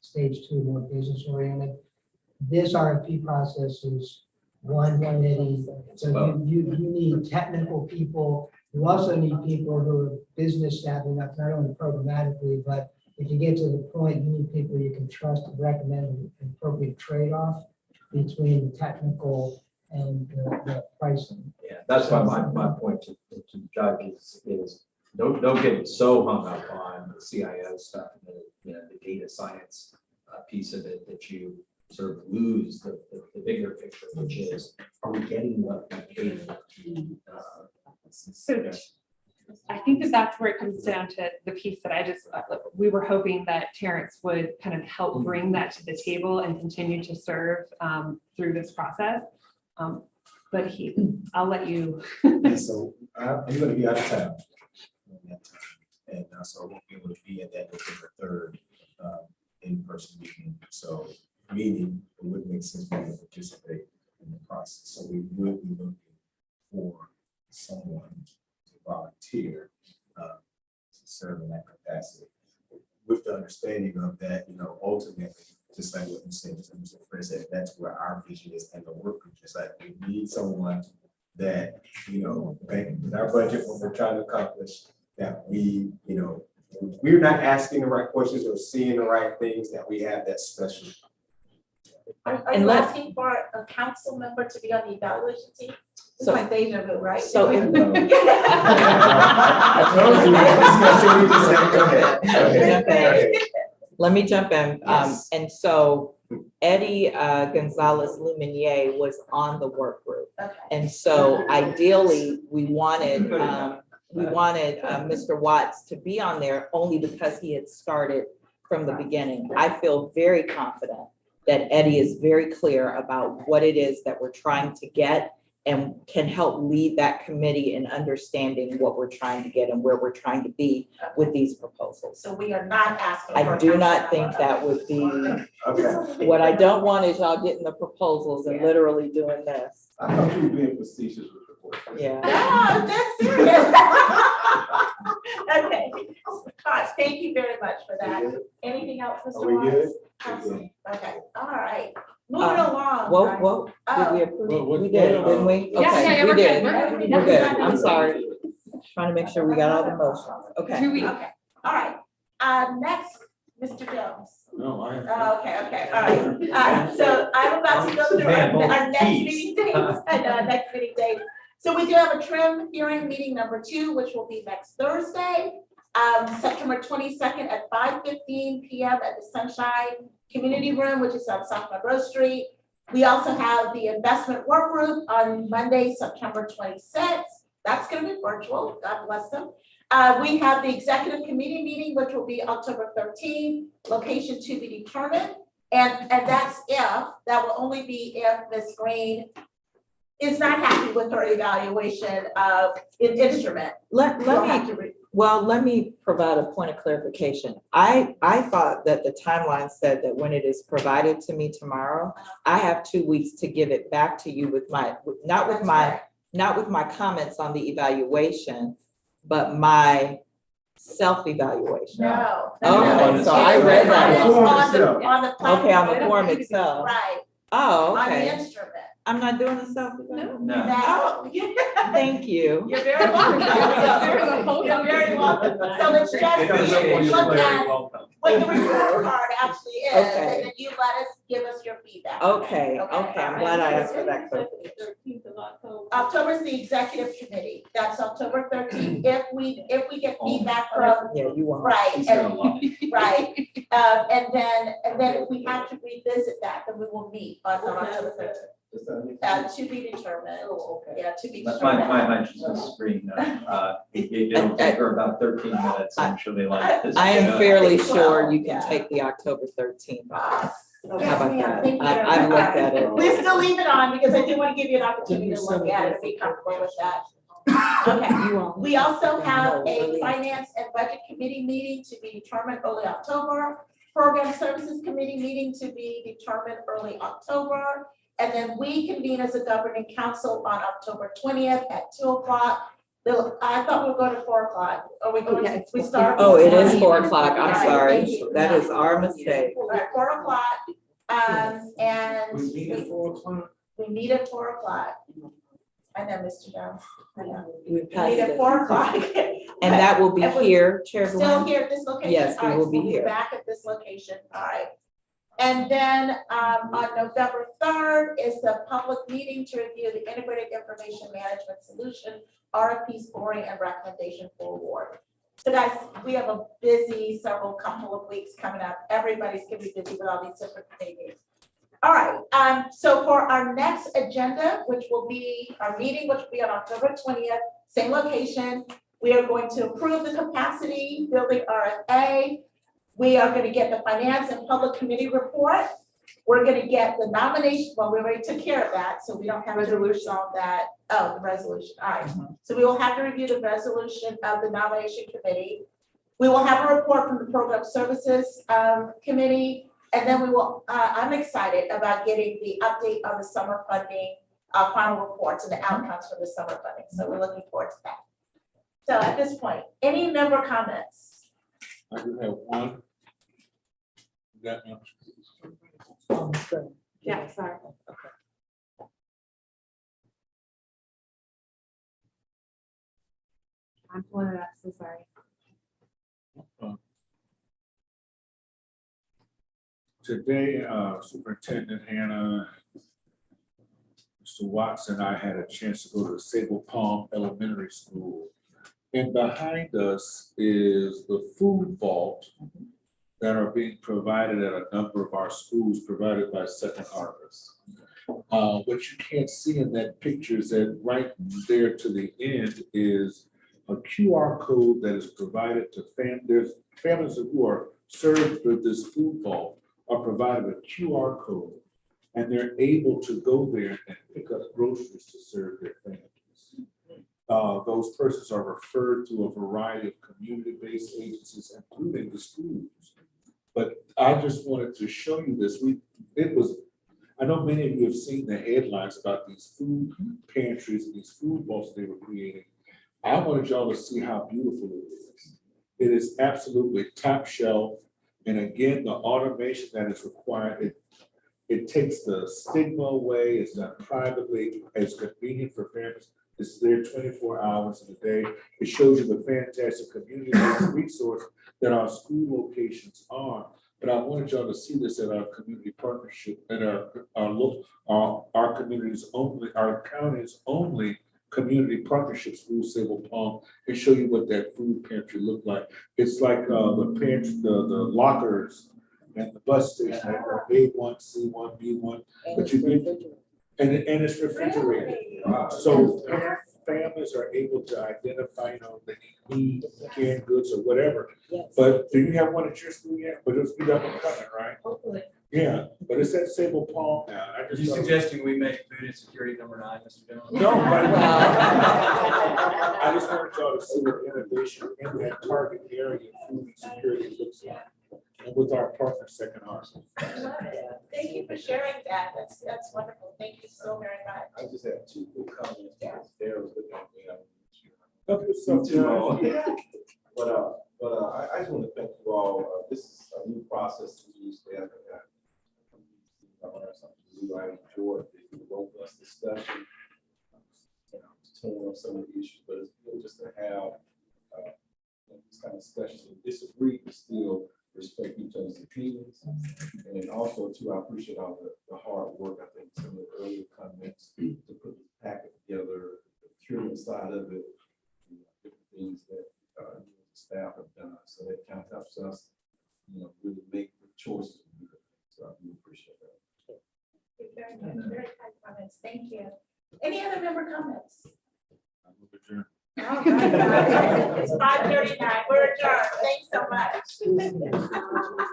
stage 2 more business oriented. This RFP process is one committee, so you need technical people. You also need people who are business savvy enough, not only programmatically, but if you get to the point, you need people you can trust to recommend an appropriate trade-off between the technical and the pricing. Yeah, that's why my point to the judge is don't get so hung up on the CIO stuff and the data science piece of it that you sort of lose the bigger picture, which is, are we getting what we paid for? So I think that's where it comes down to the piece that we were hoping that Terrence would kind of help bring that to the table and continue to serve through this process. But I'll let you. So I'm going to be out of town. And so I won't be able to be at that November 3rd in-person meeting. So meaning it wouldn't make sense for me to participate in the process. So we will be looking for someone to volunteer to serve in that capacity, with the understanding of that, ultimately, just like what you said, Mr. Fred said, that's where our vision is, and the work group is like, we need someone that, with our budget, what we're trying to accomplish, that we're not asking the right questions or seeing the right things, that we have that special. Are you asking for a council member to be on the evaluation team? It's So- like deja vu, right? So let me jump in. And so Eddie Gonzalez Luminier was on the work group. Okay. And so ideally, we wanted Mr. Watts to be on there only because he had started from the beginning. I feel very confident that Eddie is very clear about what it is that we're trying to get and can help lead that committee in understanding what we're trying to get and where we're trying to be with these proposals. So we are not asking. for I a do council not think member. that would be, Okay. what I don't want is y'all getting the proposals and literally doing this. I thought you were being facetious with the board. Yeah. No, that's serious. Okay. Gosh, thank you very much for that. Anything else, Mr. Are we Watts? good? Council? Okay, all right. Moving along. Whoa, guys. whoa, did we approve? Well, We did, didn't we? Okay, we did. We're good. I'm sorry. Trying to make sure we got all the motions. Okay. 2 weeks. Okay, all right. Next, Mr. Jones. No, I. Okay, all right. So I'm about to go through Man, our both next keys. meeting dates and next meeting dates. So we do have a trim hearing meeting number 2, which will be next Thursday, September 22nd at 5:15 PM at the Sunshine Community Room, which is on South Monroe Street. We also have the investment work group on Monday, September 26th. That's gonna be virtual, God bless them. We have the executive committee meeting, which will be October 13th, location to be determined. And that's that will only be if Ms. Green is not happy with her evaluation of instrument. Let You'll me have to re- Let me provide a point of clarification. I thought that the timeline said that when it is provided to me tomorrow, I have 2 weeks to give it back to you with not with my comments on the evaluation, but my self-evaluation. No. Okay, so I read that. On the platform. Okay, on the form itself. Right, Oh, on the okay. instrument. I'm not doing a self-evaluation? No. No. Thank you. You're very welcome. You're very welcome. So it's just, you look at what the report card actually is, Okay. and then you let us, give us your feedback. Okay, I'm glad I asked for that clarification. 13th of October. October's the executive committee, that's October 13th, if we get feedback from, Yeah, you want. right, She's and, gonna love it. right. And then if we have to revisit that, then we will meet on October 13th. To be determined. Oh, okay. Yeah, to be My determined. hunch is the screen, it'll take her about 13 minutes and she'll be like. this is I am good. fairly Well, sure you can yeah. take the October 13th off. Yes, How about ma'am. that? Thank you. I've looked at it. We still leave it on because I do want to give you an opportunity to look at it and be comfortable with that. Okay. We also have a finance and budget committee meeting to be determined early October. Program services committee meeting to be determined early October. And then we convene as a governing council on October 20th at 2:00. I thought we were going to 4:00. Are we going to, we start? Oh, it is 4 o'clock. I'm All right, sorry. thank you. That is our mistake. All right, 4:00. And We meet at 4 o'clock. we meet at 4:00. I know, Mr. Jones. I know. We We passed meet at it. 4:00. And that will be And we- here, Chair Still Glenn? here at this location? Yes, we All right, will so be we'll here. Back at this location, all right. And then on November 3rd is the public meeting to review the integrated information management solution, RFP scoring and recommendation for award. So guys, we have a busy couple of weeks coming up. Everybody's gonna be busy with all these different things. All right, so for our next agenda, which will be our meeting, which will be on October 20th, same location, we are going to approve the capacity building RFA. We are gonna get the finance and public committee report. We're gonna get the nomination, well, we already took care of that, so we don't have to Resolution. resolve that. Oh, the resolution, all right. So we will have to review the resolution of the nomination committee. We will have a report from the program services committee. And then we will, I'm excited about getting the update on the summer funding, final reports and the outcomes from the summer funding. So we're looking forward to that. So at this point, any member comments? I do have one. You got me? Yeah, sorry. I'm pulling it up, so sorry. Today, Superintendent Hannah, Mr. Watson, and I had a chance to go to Sable Palm Elementary School. And behind us is the food vault that are being provided at a number of our schools, provided by Second Harvest. What you can't see in that picture is that right there to the end is a QR code that is provided to there's families who are served with this food vault are provided a QR code, and they're able to go there and pick up groceries to serve their families. Those persons are referred to a variety of community-based agencies, including the schools. But I just wanted to show you this. I know many of you have seen the headlines about these food pantries and these food vaults they were creating. I wanted y'all to see how beautiful it is. It is absolutely top shelf. And again, the automation that is required, it takes the stigma away. It's done privately. It's convenient for families. It's there 24 hours in a day. It shows you the fantastic community resource that our school locations are. But I wanted y'all to see this at our community partnership, at our communities only, our county's only community partnerships through Sable Palm and show you what that food pantry looked like. It's like the pantry, the lockers and the bus station, like A1, C1, B1, but you get, and it's refrigerated. So families are able to identify, they need canned goods or whatever. Yes. But do you have one at your school yet? But it's up and coming, right? Hopefully. Yeah, but it's at Sable Palm now. I Are just you thought- suggesting we make food insecurity number 9, Mr. Jones? No, but I just wanted y'all to see what innovation in that target area, food insecurity looks like. And with our partner, Second Harvest. Thank you for sharing that. That's wonderful. Thank you so very much. I just have 2 quick comments. There was looking at me. Okay, so, But I just want to thank you all. This is a new process to use. I enjoyed the robust discussion. Tone of some of the issues, but it's good just to have this kind of discussions and disagree, but still respect each other's opinions. And then also too, I appreciate all the hard work. I think some of the earlier comments to put the packet together, the procurement side of it, different things that staff have done. So that kind of helps us, really make the choices. So I really appreciate that. Very much. Very kind comments. Thank you. Any other member comments? All right. It's 5:39. We're adjourned. Thanks so much.